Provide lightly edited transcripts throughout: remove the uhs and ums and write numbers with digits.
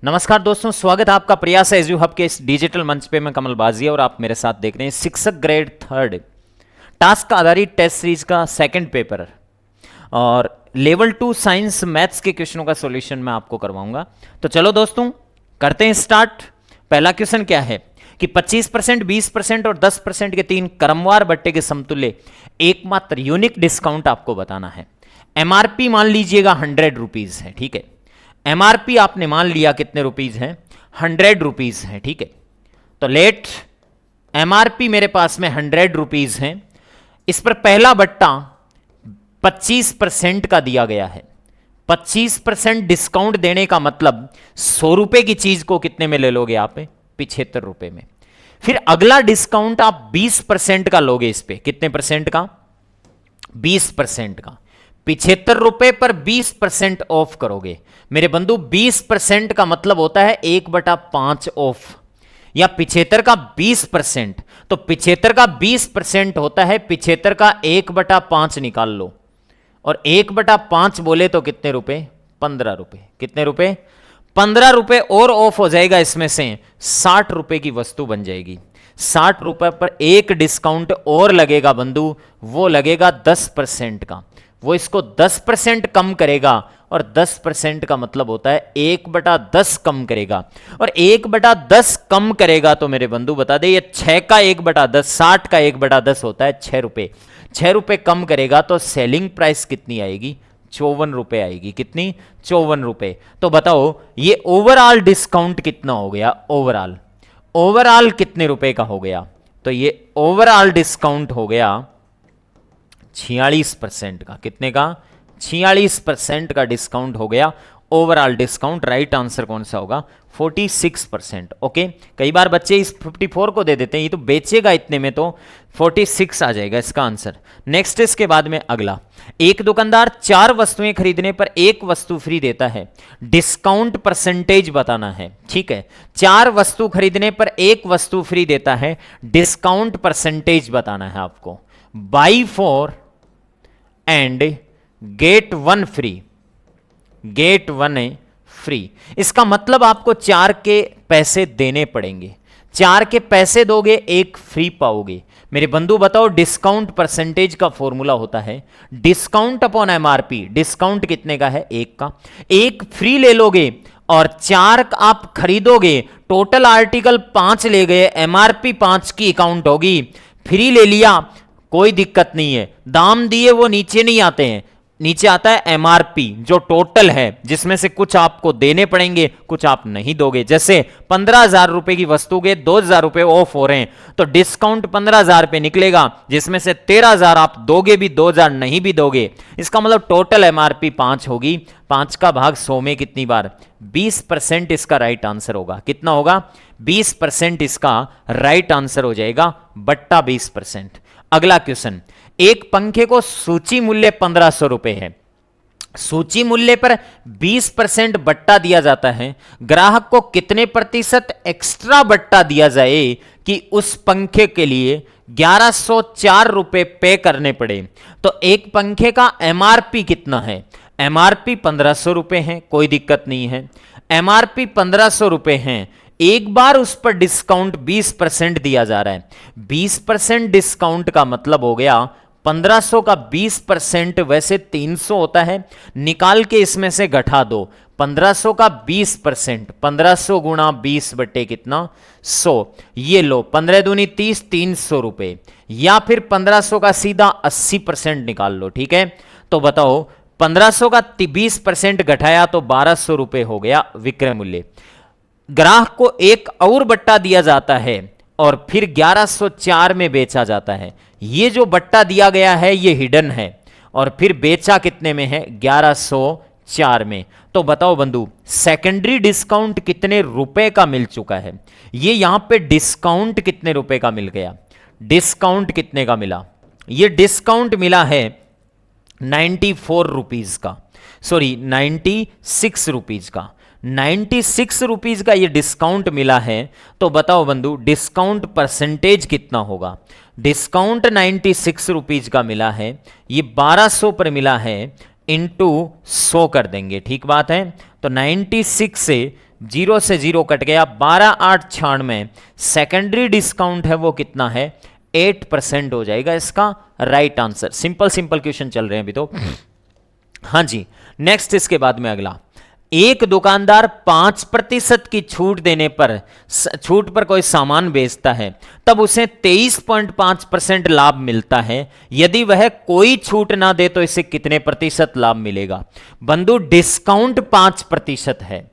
नमस्कार दोस्तों, स्वागत है आपका प्रयास है एजू हब के इस डिजिटल मंच पे। मैं कमल बाजिया और आप मेरे साथ देख रहे हैं शिक्षक ग्रेड 3 टास्क आधारित टेस्ट सीरीज का सेकंड पेपर और लेवल 2 साइंस मैथ्स के क्वेश्चनों का सॉल्यूशन मैं आपको करवाऊंगा। तो चलो दोस्तों करते हैं स्टार्ट। पहला क्वेश्चन क्या है कि 25%, 20% और 10% के तीन क्रमवार बट्टे के समतुल्य एकमात्र यूनिक डिस्काउंट आपको बताना है। एमआरपी मान लीजिएगा 100 रुपीज है, ठीक है। एमआरपी आपने मान लिया कितने रुपीज हैं, 100 रुपीज है, ठीक है। तो लेट एमआरपी मेरे पास में 100 रुपीज है। इस पर पहला बट्टा 25% का दिया गया है। 25% डिस्काउंट देने का मतलब 100 रुपए की चीज को कितने में ले लोगे आप, 75 रुपए में। फिर अगला डिस्काउंट आप 20% का लोगे। इस पे कितने परसेंट का, 20% का। 75 रुपए पर 20% ऑफ करोगे मेरे बंधु। 20% का मतलब होता है 1/5 ऑफ, या 75 का 20%। तो 75 का 20% होता है 75 का 1/5 निकाल लो, और 1/5 बोले तो कितने रुपए, 15 रुपए। कितने रुपए, 15 रुपए और ऑफ हो जाएगा। इसमें से 60 रुपए की वस्तु बन जाएगी। 60 रुपए पर एक डिस्काउंट और लगेगा बंधु, वो लगेगा 10% का। वो इसको 10% कम करेगा, और 10% का मतलब होता है 1/10 कम करेगा। और 1/10 कम करेगा तो मेरे बंधु बता दे, ये 6 का 1/10, 60 का 1/10 होता है 6 रुपए। 6 रुपए कम करेगा तो सेलिंग प्राइस कितनी आएगी, 54 रुपए आएगी। कितनी, 54 रुपए। तो बताओ ये ओवरऑल डिस्काउंट कितना हो गया, ओवरऑल कितने रुपए का हो गया। तो ये ओवरऑल डिस्काउंट हो गया 46% का। कितने का, 46% का डिस्काउंट हो गया ओवरऑल डिस्काउंट। राइट आंसर कौन सा होगा, 46%। ओके, कई बार बच्चे इस 54 को दे देते हैं, ये तो बेचेगा इतने में, तो 46 आ जाएगा इसका आंसर। नेक्स्ट इसके बाद में अगला, एक दुकानदार 4 वस्तुएं खरीदने पर एक वस्तु फ्री देता है, डिस्काउंट परसेंटेज बताना है। ठीक है, 4 वस्तु खरीदने पर एक वस्तु फ्री देता है, डिस्काउंट परसेंटेज बताना है आपको। Buy 4 and get 1 free, get 1 free. इसका मतलब आपको 4 के पैसे देने पड़ेंगे। 4 के पैसे दोगे, एक फ्री पाओगे। मेरे बंधु बताओ, डिस्काउंट परसेंटेज का फॉर्मूला होता है डिस्काउंट अपॉन एमआरपी। डिस्काउंट कितने का है, 1 का। 1 फ्री ले लोगे और 4 आप खरीदोगे, टोटल आर्टिकल 5 ले गए, एमआरपी 5 की अकाउंट होगी। फ्री ले लिया, कोई दिक्कत नहीं है, दाम दिए वो नीचे नहीं आते हैं, नीचे आता है एमआरपी जो टोटल है, जिसमें से कुछ आपको देने पड़ेंगे, कुछ आप नहीं दोगे। जैसे 15,000 रुपए की वस्तु के 2,000 रुपए ऑफ हो रहे हैं, तो डिस्काउंट 15,000 पे निकलेगा, जिसमें से 13,000 आप दोगे भी, 2,000 नहीं भी दोगे। इसका मतलब टोटल एमआरपी 5 होगी। 5 का भाग 100 में कितनी बार, 20% इसका राइट आंसर होगा। कितना होगा, 20% इसका राइट आंसर हो जाएगा, बट्टा 20%। अगला क्वेश्चन, एक पंखे को सूची मूल्य 1500 रुपए है, सूची मूल्य पर 20% बट्टा दिया जाता है। ग्राहक को कितने प्रतिशत एक्स्ट्रा बट्टा दिया जाए कि उस पंखे के लिए 1104 रुपए पे करने पड़े। तो एक पंखे का एमआरपी कितना है, एमआरपी 1500 रुपए है, कोई दिक्कत नहीं है। एमआरपी 1500 रुपए है, एक बार उस पर डिस्काउंट 20% दिया जा रहा है। 20% डिस्काउंट का मतलब हो गया 1500 का 20% वैसे 300 होता है, निकाल के इसमें से घटा दो। 1500 का 20%, 1500 गुणा 20 बटे कितना, 100। ये लो, 15 दूनी 30, 300 रुपए। या फिर 1500 का सीधा 80% निकाल लो। ठीक है, तो बताओ 1500 का 20% घटाया तो 1200 रुपए हो गया विक्रय मूल्य। ग्राहक को एक और बट्टा दिया जाता है और फिर 1104 में बेचा जाता है। ये जो बट्टा दिया गया है ये हिडन है, और फिर बेचा कितने में है, 1104 में। तो बताओ बंधु, सेकेंडरी डिस्काउंट कितने रुपए का मिल चुका है। ये यहां पे डिस्काउंट कितने रुपए का मिल गया, डिस्काउंट कितने का मिला, ये डिस्काउंट मिला है 94 रुपीज का, सॉरी 96 रुपीज का। 96 रुपीज का ये डिस्काउंट मिला है। तो बताओ बंधु, डिस्काउंट परसेंटेज कितना होगा। डिस्काउंट 96 रुपीज का मिला है, ये 1200 पर मिला है, इंटू 100 कर देंगे। ठीक बात है, तो 96 से जीरो से जीरो कट गया, 12,896। सेकेंडरी डिस्काउंट है वो कितना है, 8% हो जाएगा इसका right answer. Simple simple question चल रहे हैं अभी तो। हाँ जी, नेक्स्ट इसके बाद में अगला, एक दुकानदार 5% की छूट देने पर, छूट पर कोई सामान बेचता है, तब उसे 23.5% लाभ मिलता है। यदि वह कोई छूट ना दे तो इसे कितने प्रतिशत लाभ मिलेगा? बंधु डिस्काउंट 5% है,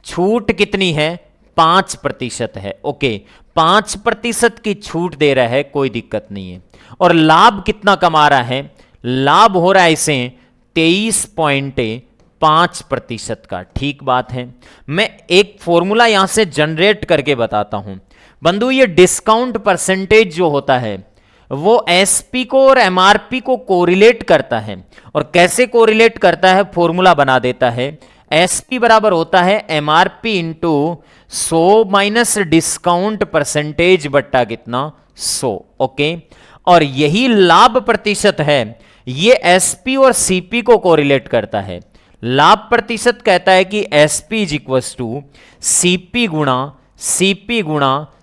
छूट कितनी है, 5% है। ओके, 5% की छूट दे रहा है, कोई दिक्कत नहीं है। और लाभ कितना कमा रहा है, लाभ हो रहा है इसे 23.5% का। ठीक बात है, मैं एक फॉर्मूला यहां से जनरेट करके बताता हूं बंधु। ये डिस्काउंट परसेंटेज जो होता है वो एसपी को और एमआरपी को कोरिलेट करता है। और कैसे कोरिलेट करता है, फॉर्मूला बना देता है। एसपी बराबर होता है MRP into 100 minus discount percentage बट्टा कितना, 100। ओके, और यही लाभ प्रतिशत है, ये एसपी और सीपी को कोरिलेट करता है। लाभ प्रतिशत कहता है कि SP is equal to CP गुणा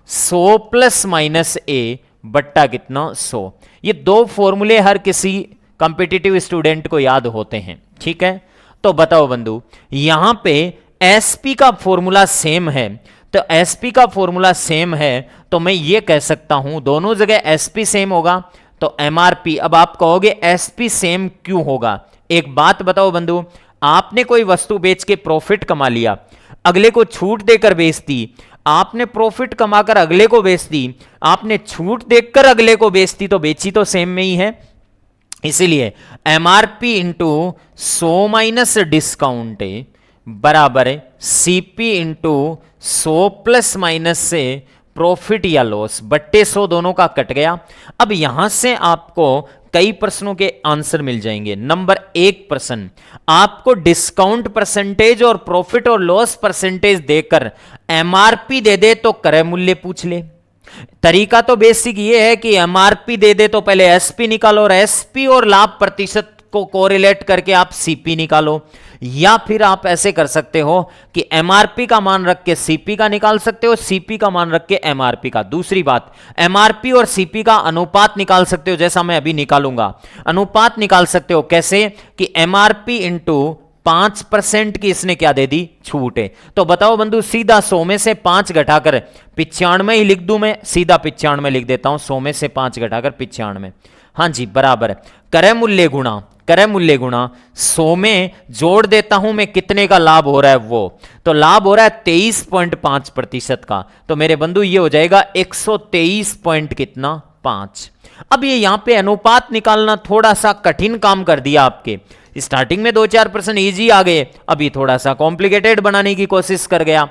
100 प्लस माइनस ए बट्टा कितना, 100। ये दो फॉर्मूले हर किसी कंपिटिटिव स्टूडेंट को याद होते हैं। ठीक है, तो बताओ बंधु, यहां पे एसपी का फॉर्मूला सेम है, तो एसपी का फॉर्मूला सेम है तो मैं ये कह सकता हूं दोनों जगह एसपी सेम होगा तो एमआरपी। अब आप कहोगे एसपी सेम क्यों होगा? एक बात बताओ बंधु, आपने कोई वस्तु बेच के प्रॉफिट कमा लिया, अगले को छूट देकर बेच दी, आपने प्रॉफिट कमाकर अगले को बेच दी, आपने छूट देकर अगले को बेच दी, तो बेची तो सेम में ही है। इसीलिए एमआरपी इंटू 100 माइनस डिस्काउंट बराबर है सीपी इंटू 100 प्लस माइनस से प्रॉफिट या लॉस बट्टे 100, दोनों का कट गया। अब यहां से आपको कई प्रश्नों के आंसर मिल जाएंगे। नंबर 1 प्रश्न, आपको डिस्काउंट परसेंटेज और प्रॉफिट और लॉस परसेंटेज देकर एमआरपी दे दे तो क्रय मूल्य पूछ ले। तरीका तो बेसिक ये है कि एमआरपी दे दे तो पहले एसपी निकालो और एसपी और लाभ प्रतिशत को कोरिलेट करके आप सीपी निकालो, या फिर आप ऐसे कर सकते हो कि एमआरपी का मान रख के सीपी का निकाल सकते हो, सीपी का मान रख के एमआरपी का। दूसरी बात, एमआरपी और सीपी का अनुपात निकाल सकते हो, जैसा मैं अभी निकालूंगा। अनुपात निकाल सकते हो कैसे कि एमआरपी इंटू 5% की इसने क्या दे दी, छूट है। तो बताओ बंधु, सीधा 100 में से 5 घटाकर 95 ही लिख दूं मैं, सीधा 95 लिख देता हूं, 100 में से 5 घटाकर 95। हाँ जी, बराबर क्रय मूल्य गुणा 100 में जोड़ देता हूं मैं, कितने का लाभ हो रहा है वो, तो लाभ हो रहा है 23.5% का। तो मेरे बंधु ये हो जाएगा 123.5। अब ये यहां पे अनुपात निकालना थोड़ा सा कठिन काम कर दिया आपके। स्टार्टिंग में 2-4% इजी आ गए, अभी थोड़ा सा कॉम्प्लिकेटेड बनाने की कोशिश कर गया।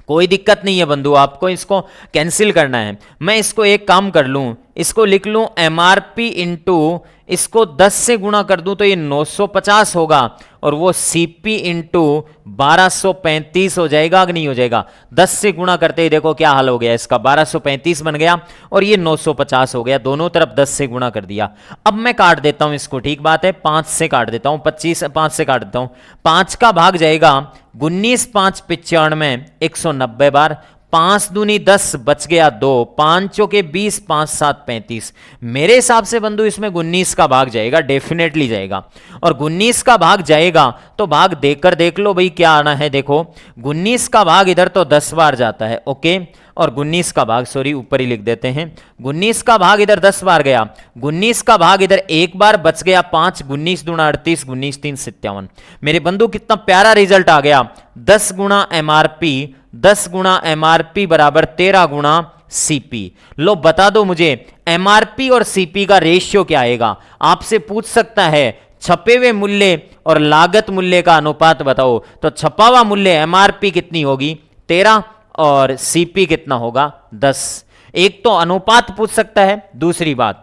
कोई दिक्कत नहीं है बंधु, आपको इसको कैंसिल करना है। मैं इसको एक काम कर लूं, इसको लिख लूं एमआरपी इंटू इसको 10 से गुणा कर दूं तो ये 950 होगा, और वो सीपी इंटू 1235 हो जाएगा कि नहीं हो जाएगा? 10 से गुणा करते ही देखो क्या हाल हो गया इसका, 1235 बन गया और ये 950 हो गया, दोनों तरफ 10 से गुणा कर दिया। अब मैं काट देता हूं इसको, ठीक बात है, 5 से काट देता हूं, 25 5 से काट देता हूं, 5 का भाग जाएगा 19 5 95 190 बार, 5 दूनी 10 बच गया 2, 5 चौके 20 5 7 35। मेरे हिसाब से बंधु इसमें 19 का भाग जाएगा, डेफिनेटली जाएगा। और 19 का भाग जाएगा तो भाग देकर देख लो भाई क्या आना है। देखो 19 का भाग इधर तो 10 बार जाता है, ओके, और 19 का भाग, सॉरी ऊपर ही लिख देते हैं, 19 का भाग इधर 10 बार गया, 19 का भाग इधर एक बार बच गया 5, 19 दूना 38, 19 3 57। मेरे बंधु कितना प्यारा रिजल्ट आ गया, 10 गुणा एमआरपी, 10 गुणा एमआरपी बराबर 13 गुणा सीपी। लो बता दो मुझे एमआरपी और सीपी का रेशियो क्या आएगा। आपसे पूछ सकता है छपे हुए मूल्य और लागत मूल्य का अनुपात बताओ, तो छपा हुआ मूल्य एमआरपी कितनी होगी 13 और सीपी कितना होगा 10। एक तो अनुपात पूछ सकता है, दूसरी बात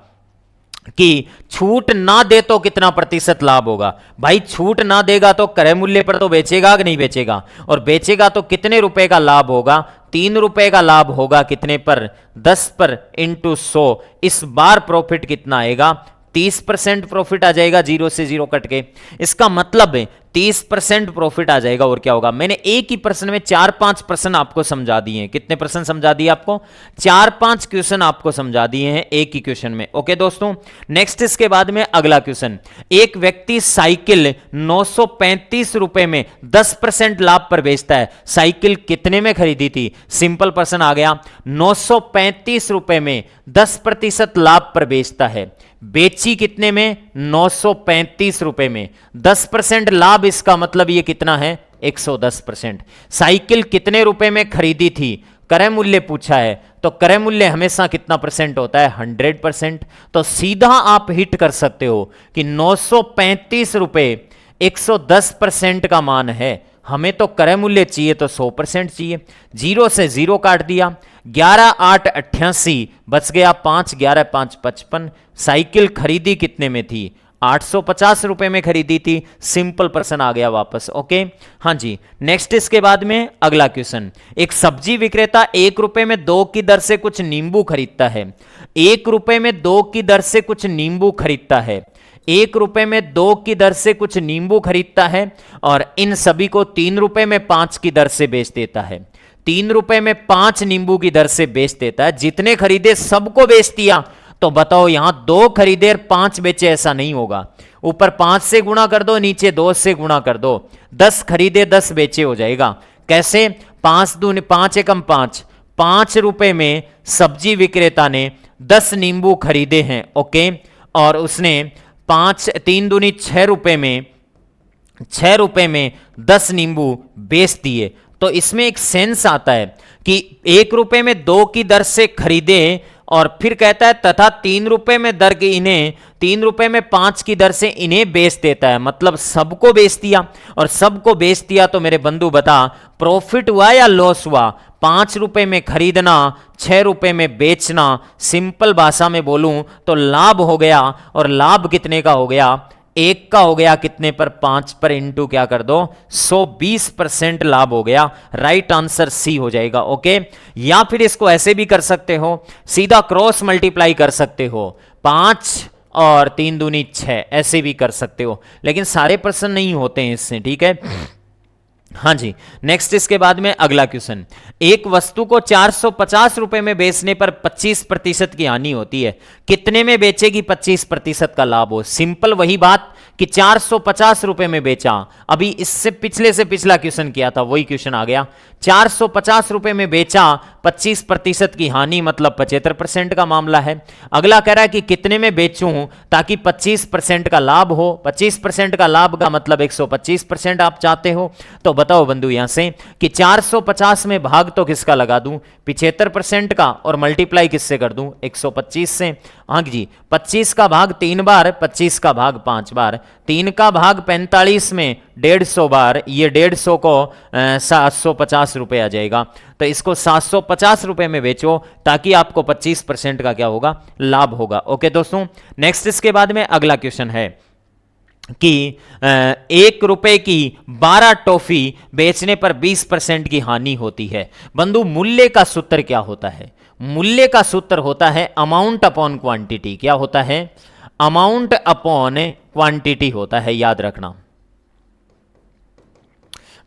कि छूट ना दे तो कितना प्रतिशत लाभ होगा। भाई छूट ना देगा तो क्रय मूल्य पर तो बेचेगा कि नहीं बेचेगा, और बेचेगा तो कितने रुपए का लाभ होगा, 3 रुपए का लाभ होगा, कितने पर 10 पर इंटू 100। इस बार प्रॉफिट कितना आएगा 30% प्रॉफिट आ जाएगा, 0 से 0 कट के। इसका मतलब है 30% प्रॉफिट आ जाएगा। और क्या होगा, मैंने एक ही प्रश्न में 4-5 प्रश्न आपको समझा दिए हैं। कितने प्रश्न समझा दिए आपको, 4-5 क्वेश्चन आपको समझा दिए हैं एक ही क्वेश्चन में। ओके दोस्तों, नेक्स्ट इसके बाद में अगला क्वेश्चन, एक व्यक्ति साइकिल 935 रुपए में 10% लाभ पर बेचता है। साइकिल कितने में खरीदी थी, सिंपल प्रश्न आ गया। 935 रुपए में 10% लाभ पर बेचता है, बेची कितने में, 935 रुपए में। 10% लाभ, इसका मतलब ये कितना है, 110%। साइकिल कितने रुपए में खरीदी थी, क्रय मूल्य पूछा है, तो क्रय मूल्य हमेशा कितना परसेंट होता है, 100%। तो सीधा आप हिट कर सकते हो कि 935 रुपए 110% का मान है। हमें तो क्रय मूल्य चाहिए तो 100% चाहिए। 0 से 0 काट दिया, 11 8 88 बच गया 5, 11 5 55। साइकिल खरीदी कितने में थी, 850 रुपए में खरीदी थी। सिंपल प्रश्न आ गया वापस। ओके, हाँ जी। नेक्स्ट इसके बाद में अगला क्वेश्चन, एक सब्जी विक्रेता 1 रुपए में 2 की दर से कुछ नींबू खरीदता है। 1 रुपए में 2 की दर से कुछ नींबू खरीदता है। 1 रुपए में 2 की दर से कुछ नींबू खरीदता है और इन सभी को 3 रुपए में 5 की दर से बेच देता है। 3 रुपए में 5 नींबू की दर से बेच देता है। जितने खरीदे सबको बेच दिया। तो बताओ, यहां 2 खरीदे और 5 बेचे, ऐसा नहीं होगा। ऊपर 5 से गुणा कर दो, नीचे 2 से गुणा कर दो। 10 खरीदे 10 बेचे हो जाएगा। कैसे, 5 दूनी 5 एकम 5, 5 रुपए में सब्जी विक्रेता ने 10 नींबू खरीदे हैं। ओके, और उसने 3 दूनी 6 रुपए में 6 रुपए में 10 नींबू बेच दिए। तो इसमें एक सेंस आता है कि 1 रुपए में 2 की दर से खरीदे और फिर कहता है तथा 3 रुपए में दर के इन्हें 3 रुपए में 5 की दर से इन्हें बेच देता है। मतलब सबको बेच दिया, और सबको बेच दिया तो मेरे बंधु बता, प्रॉफिट हुआ या लॉस हुआ। 5 रुपए में खरीदना, 6 रुपए में बेचना, सिंपल भाषा में बोलूं तो लाभ हो गया। और लाभ कितने का हो गया, 1 का हो गया। कितने पर, 5 पर इंटू क्या कर दो, 120% लाभ हो गया। राइट आंसर सी हो जाएगा। ओके, या फिर इसको ऐसे भी कर सकते हो, सीधा क्रॉस मल्टीप्लाई कर सकते हो, 5 और 3 दूनी 6, ऐसे भी कर सकते हो। लेकिन सारे प्रश्न नहीं होते हैं इससे, ठीक है। हाँ जी, नेक्स्ट इसके बाद में अगला क्वेश्चन, एक वस्तु को 450 रुपए में बेचने पर 25% की हानि होती है। कितने में बेचेगी 25% का लाभ हो। सिंपल वही बात कि 450 रुपए में बेचा। अभी इससे पिछले से पिछला क्वेश्चन किया था, वही क्वेश्चन आ गया। 450 रुपए में बेचा, 25% की हानि, मतलब 75% का मामला है। अगला कह रहा है कि कितने में बेचूं ताकि 25% का लाभ हो। 25% का लाभ का मतलब 125% आप चाहते हो। तो बताओ बंधु यहां से कि 450 में भाग तो किसका लगा दूं, 75% का, और मल्टीप्लाई किससे कर दूं, 125 से। हाँ जी, 25 का भाग 3 बार, 25 का भाग 5 बार, 3 का भाग 45 में 150 बार, ये 150 को 750 रुपए आ जाएगा। तो इसको 750 रुपए में बेचो ताकि आपको 25% का क्या होगा, लाभ होगा। ओके दोस्तों, नेक्स्ट इसके बाद में अगला क्वेश्चन है कि 1 रुपए की 12 टॉफी बेचने पर 20% की हानि होती है। बंधु, मूल्य का सूत्र क्या होता है, मूल्य का सूत्र होता है अमाउंट अपॉन क्वांटिटी। क्या होता है, अमाउंट अपॉन क्वांटिटी होता है, याद रखना।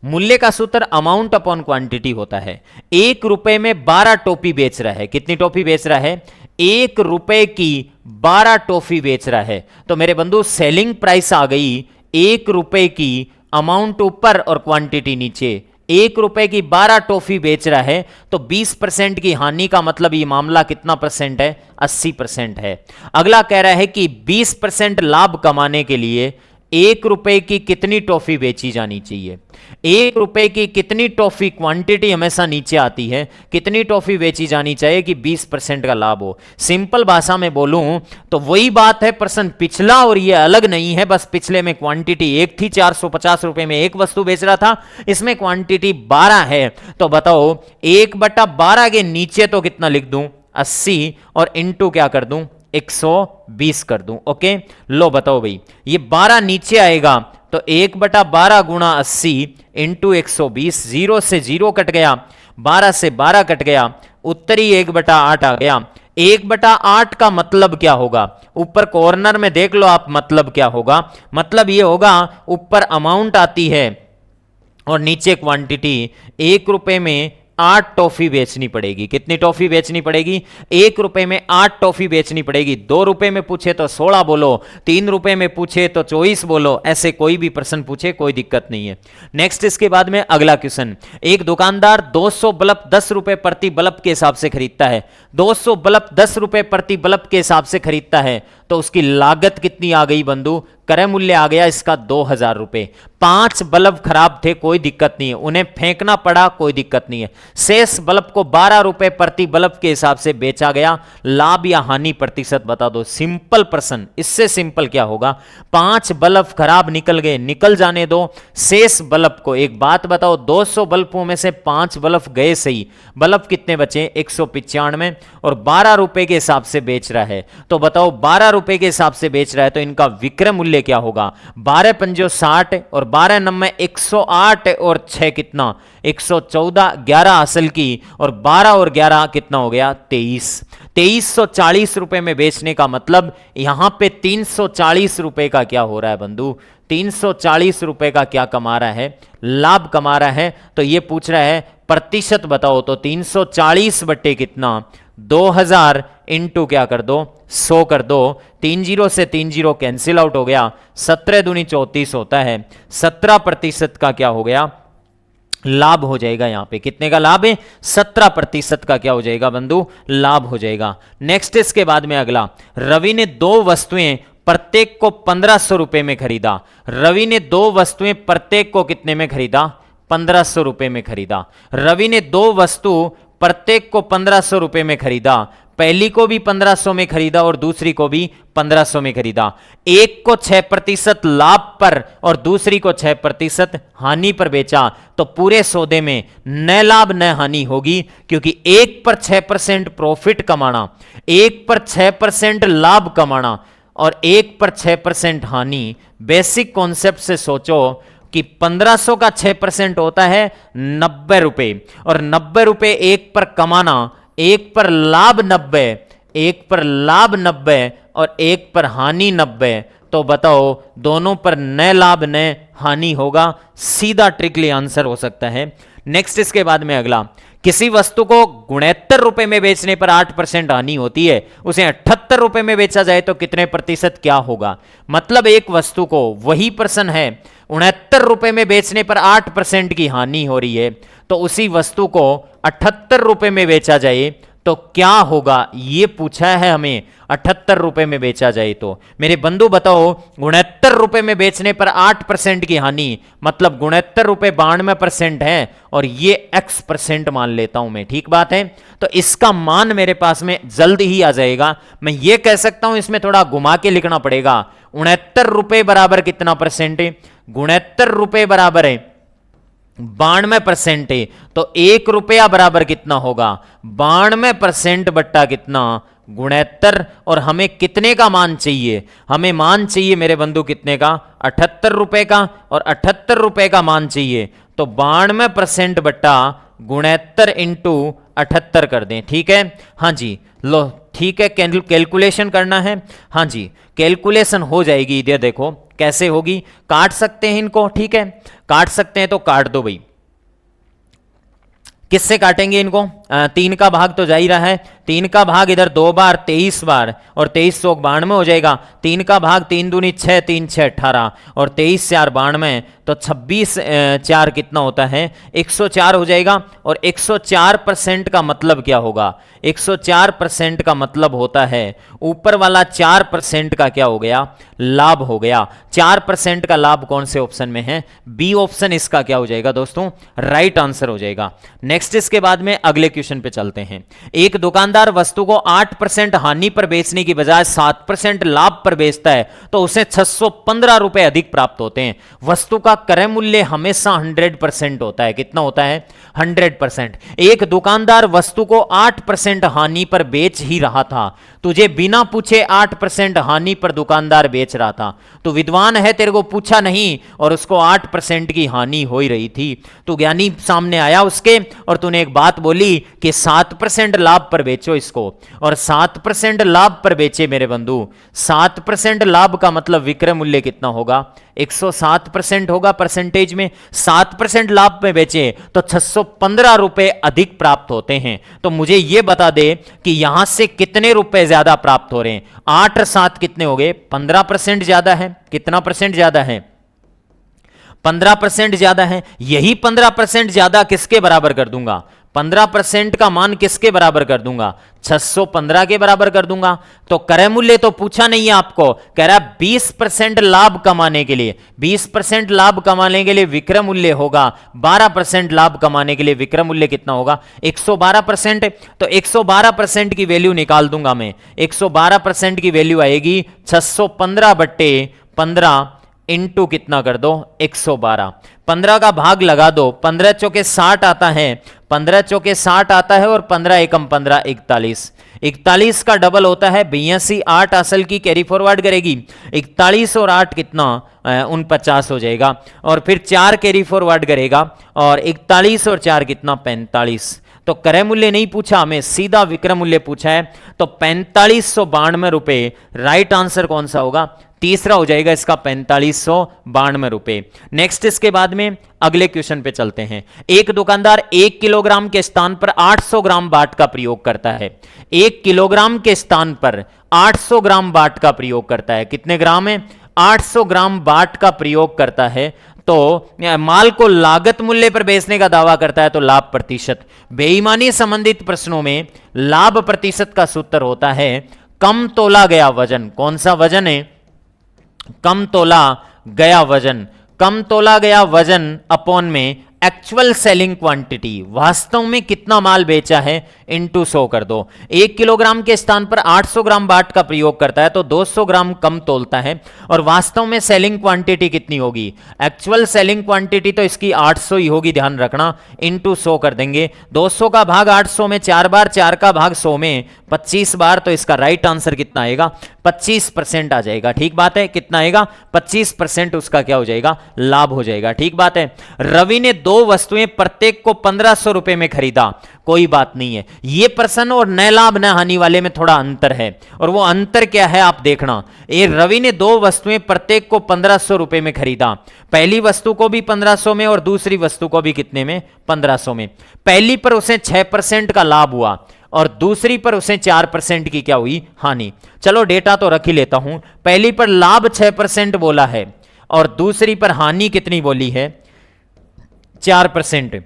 मूल्य का सूत्र अमाउंट अपॉन क्वांटिटी होता है। 1 रुपए में 12 टॉफी बेच रहा है। कितनी टॉफी बेच रहा है, 1 रुपए की 12 टॉफी बेच रहा है। तो मेरे बंधु सेलिंग प्राइस आ गई 1 रुपए की, अमाउंट ऊपर और क्वांटिटी नीचे। 1 रुपए की 12 टॉफी बेच रहा है, तो 20% की हानि का मतलब ये मामला कितना परसेंट है, 80% है। अगला कह रहा है कि 20% लाभ कमाने के लिए 1 रुपए की कितनी टॉफी बेची जानी चाहिए। 1 रुपए की कितनी टॉफी, क्वांटिटी हमेशा नीचे आती है, कितनी टॉफी बेची जानी चाहिए कि 20% का लाभ हो। सिंपल भाषा में बोलूं तो वही बात है, प्रश्न पिछला और ये अलग नहीं है। बस पिछले में क्वांटिटी 1 थी, 450 रुपए में 1 वस्तु बेच रहा था, इसमें क्वांटिटी 12 है। तो बताओ 1/12 के नीचे तो कितना लिख दूं, 80, और इंटू क्या कर दूं, 120 कर दूं। ओके, लो बताओ भाई, ये 12 नीचे आएगा तो 1/12 गुणा 80 इंटू 120, 0 से 0 कट गया, 12 से 12 कट गया, उत्तरी 1/8 आ गया। 1/8 का मतलब क्या होगा? ऊपर कॉर्नर में देख लो आप, मतलब क्या होगा? मतलब ये होगा, ऊपर अमाउंट आती है और नीचे क्वांटिटी। 1 रुपए में 8 टॉफी बेचनी पड़ेगी। कितनी टॉफी बेचनी पड़ेगी? 1 रुपए में 8 टॉफी बेचनी पड़ेगी। 2 रुपए में पूछे तो 16 बोलो, 3 रुपए में पूछे तो 24 बोलो, ऐसे कोई भी प्रश्न पूछे कोई दिक्कत नहीं है। नेक्स्ट इसके बाद में अगला क्वेश्चन, एक दुकानदार 200 बल्ब 10 रुपए प्रति बल्ब के हिसाब से खरीदता है। 200 बल्ब 10 रुपए प्रति बल्ब के हिसाब से खरीदता है, तो उसकी लागत कितनी आ गई बंधु? क्रय मूल्य आ गया इसका 2000 रुपए। 5 बल्ब खराब थे, कोई दिक्कत नहीं है, उन्हें फेंकना पड़ा, कोई दिक्कत नहीं है। शेष बल्ब को 12 रुपए प्रति बल्ब के हिसाब से बेचा गया। लाभ या हानि प्रतिशत बता दो। सिंपल प्रश्न, इससे सिंपल क्या होगा? 5 बल्ब खराब निकल गए, निकल जाने दो। शेष बल्ब को, एक बात बताओ, 200 बल्बों में से 5 बल्ब गए सही, बल्ब कितने बचे? 195, और 12 रुपए के हिसाब से बेच रहा है। तो बताओ 12 रुपए के हिसाब से बेच रहा है, तो इनका विक्रय मूल्य क्या होगा? 12 पंजो 60 और 12 नम्मे 108 और 6 कितना? 114, 11 असल की, और 12 और 11 कितना हो गया? 23। 2340 रुपए में बेचने का मतलब यहां पे 340 रुपए का क्या हो रहा है बंधु? 340 रुपए का क्या कमा रहा है? लाभ कमा रहा है। तो ये पूछ रहा है प्रतिशत बताओ, तो 340 बट्टे कितना? 2000 इंटू क्या कर दो? 100 कर दो। 3 जीरो से 3 जीरो कैंसिल आउट हो गया। 17 दूनी 34 होता है। 17% का क्या हो गया? लाभ हो जाएगा। यहां पे कितने का लाभ है? 17% का क्या हो जाएगा बंधु? लाभ हो जाएगा। नेक्स्ट इसके बाद में अगला, रवि ने 2 वस्तुएं प्रत्येक को 1500 रुपए में खरीदा। रवि ने 2 वस्तुएं प्रत्येक को कितने में खरीदा? 1500 रुपए में खरीदा। रवि ने 2 वस्तु प्रत्येक को 1500 रुपए में खरीदा। पहली को भी 1500 में खरीदा और दूसरी को भी 1500 में खरीदा। एक को 6% लाभ पर और दूसरी को 6% हानि पर बेचा, तो पूरे सौदे में न लाभ न हानि होगी, क्योंकि एक पर 6% प्रॉफिट कमाना, एक पर 6% लाभ कमाना और एक पर 6% हानि। बेसिक कॉन्सेप्ट से सोचो कि 1500 का 6% होता है 90 रुपए, और 90 रुपए एक पर कमाना, एक पर लाभ 90, एक पर लाभ 90 और एक पर हानि 90। तो बताओ दोनों पर न लाभ न हानि होगा। सीधा ट्रिकली आंसर हो सकता है। नेक्स्ट इसके बाद में अगला, किसी वस्तु को 69 रुपए में बेचने पर 8% हानि होती है, उसे 78 रुपए में बेचा जाए तो कितने प्रतिशत क्या होगा? मतलब एक वस्तु को, वही प्रश्न है, 69 रुपए में बेचने पर 8% की हानि हो रही है, तो उसी वस्तु को 78 रुपए में बेचा जाए तो क्या होगा? ये पूछा है हमें। 78 रुपए में बेचा जाए तो मेरे बंधु बताओ, 69 रुपए में बेचने पर 8% की हानि, मतलब 69 रुपए 92% है, और ये x% मान लेता हूं मैं। ठीक बात है। तो इसका मान मेरे पास में जल्द ही आ जाएगा। मैं ये कह सकता हूं, इसमें थोड़ा घुमा के लिखना पड़ेगा। 69 रुपए बराबर कितना परसेंट है? 69 रुपए बराबर है 92% है, तो 1 रुपया बराबर कितना होगा? 92% बट्टा कितना? 69। और हमें कितने का मान चाहिए? हमें मान चाहिए मेरे बंधु कितने का? 78 रुपए का, और 78 रुपए का मान चाहिए, तो 92% बट्टा 69 इंटू 78 कर दें। ठीक है, हाँ जी, लो ठीक है, कैलकुलेशन करना है। हाँ जी, कैलकुलेशन हो जाएगी। इधर देखो कैसे होगी, काट सकते हैं इनको। ठीक है, काट सकते हैं तो काट दो भाई। किससे काटेंगे इनको? 3 का भाग तो जा ही रहा है। 3 का भाग इधर 2 बार 23 बार, और 23 100 92 हो जाएगा। 3 का भाग 3 दूनी 6, 3 6 18, और 23 4 92, तो 26 4 कितना होता है? 104 हो जाएगा। और 104% का मतलब क्या होगा? 104% का मतलब होता है ऊपर वाला 4% का क्या हो गया? लाभ हो गया। 4% का लाभ कौन से ऑप्शन में है? बी ऑप्शन इसका क्या हो जाएगा दोस्तों? राइट आंसर हो जाएगा। नेक्स्ट इसके बाद में अगले क्वेश्चन पे चलते हैं। एक दुकानदार वस्तु को 8% हानि पर बेचने की बजाय 7% लाभ पर बेचता है, तो उसे 615 रुपए अधिक प्राप्त होते हैं। वस्तु का क्रय मूल्य हमेशा 100% होता है। कितना होता है? 100%। एक दुकानदार वस्तु को 8% हानि पर बेच ही रहा था, तुझे बिना पूछे 8% हानि पर दुकानदार बेच रहा था। तू विद्वान है, तेरे को पूछा नहीं और उसको 8% की हानि हो ही रही थी। तू ज्ञानी सामने आया उसके, और तूने एक बात बोली कि 7% लाभ पर बेचो। बेचो इसको, और 7% लाभ पर बेचे मेरे बंधु। 7% लाभ का मतलब विक्रय मूल्य कितना होगा? 107% होगा परसेंटेज में। 7% लाभ में बेचे तो 615 रुपए अधिक प्राप्त होते हैं। तो मुझे यह बता दे कि यहां से कितने रुपए ज्यादा प्राप्त हो रहे हैं। 8 और 7 कितने हो गए? 15% ज्यादा है। कितना परसेंट ज्यादा है? 15% ज्यादा है। यही 15% ज्यादा किसके बराबर कर दूंगा? 15% का मान किसके बराबर कर दूंगा? 615 के बराबर कर दूंगा। तो क्रय मूल्य तो पूछा नहीं है आपको, कह रहा 20% लाभ कमाने के लिए, 20% लाभ कमाने के लिए विक्रय मूल्य होगा 12%। लाभ कमाने के लिए विक्रय मूल्य कितना होगा? 112%। तो 112% की वैल्यू निकाल दूंगा मैं। 112% की वैल्यू आएगी 615/15 इंटू कितना कर दो? 112। 15 का भाग लगा दो। 15 चौके 60 आता है, 15 चौके 60 आता है, और 15 एकम 15 41। 41 का डबल होता है 82। 8 असल की कैरी फॉरवर्ड करेगी। 41 और 8 कितना? 49 हो जाएगा। और फिर 4 कैरी फॉरवर्ड करेगा, और 41 और 4 कितना? 45। तो क्रय मूल्य नहीं पूछा हमें, सीधा विक्रय मूल्य पूछा है। तो 4592 रुपए राइट आंसर कौन सा होगा? तीसरा हो जाएगा इसका, 4592 रुपए। नेक्स्ट इसके बाद में अगले क्वेश्चन पे चलते हैं। एक दुकानदार 1 किलोग्राम के स्थान पर 800 ग्राम बाट का प्रयोग करता है। 1 किलोग्राम के स्थान पर 800 ग्राम बाट का प्रयोग करता है। कितने ग्राम है? 800 ग्राम बाट का प्रयोग करता है। तो माल को लागत मूल्य पर बेचने का दावा करता है, तो लाभ प्रतिशत। बेईमानी संबंधित प्रश्नों में लाभ प्रतिशत का सूत्र होता है कम तोला गया वजन। कौन सा वजन है? कम तोला गया वजन। कम तोला गया वजन अपॉन में एक्चुअल सेलिंग क्वांटिटी, वास्तव में कितना माल बेचा है, इनटू 100 कर दो। 1 किलोग्राम के स्थान पर 800 ग्राम बाट का प्रयोग करता है, तो 200 ग्राम कम तोलता है। और वास्तव में सेलिंग क्वांटिटी कितनी होगी? एक्चुअल सेलिंग क्वांटिटी तो इसकी 800 ही होगी, ध्यान रखना। इनटू 100 कर देंगे। 200 का भाग 800 में 4 बार, 4 का भाग 100 में 25 बार। तो इसका राइट आंसर कितना आएगा? 25% आ जाएगा। ठीक बात है। कितना आएगा? 25% उसका क्या हो जाएगा? लाभ हो जाएगा। ठीक बात है। रवि ने 2 वस्तुएं प्रत्येक को 1500 रुपए में खरीदा। कोई बात नहीं है, ये प्रश्न और न लाभ न हानि वाले में थोड़ा अंतर है, और वो अंतर क्या है आप देखना। ये रवि ने 2 वस्तुएं प्रत्येक को 1500 रुपए में खरीदा। पहली वस्तु को भी 1500 में और दूसरी वस्तु को भी कितने में? 1500 में। पहली पर उसे 6% का लाभ हुआ, और दूसरी पर उसे 4% की क्या हुई? हानि। चलो डेटा तो रख ही लेता हूं। पहली पर लाभ 6% बोला है, और दूसरी पर हानि कितनी बोली है? 4%।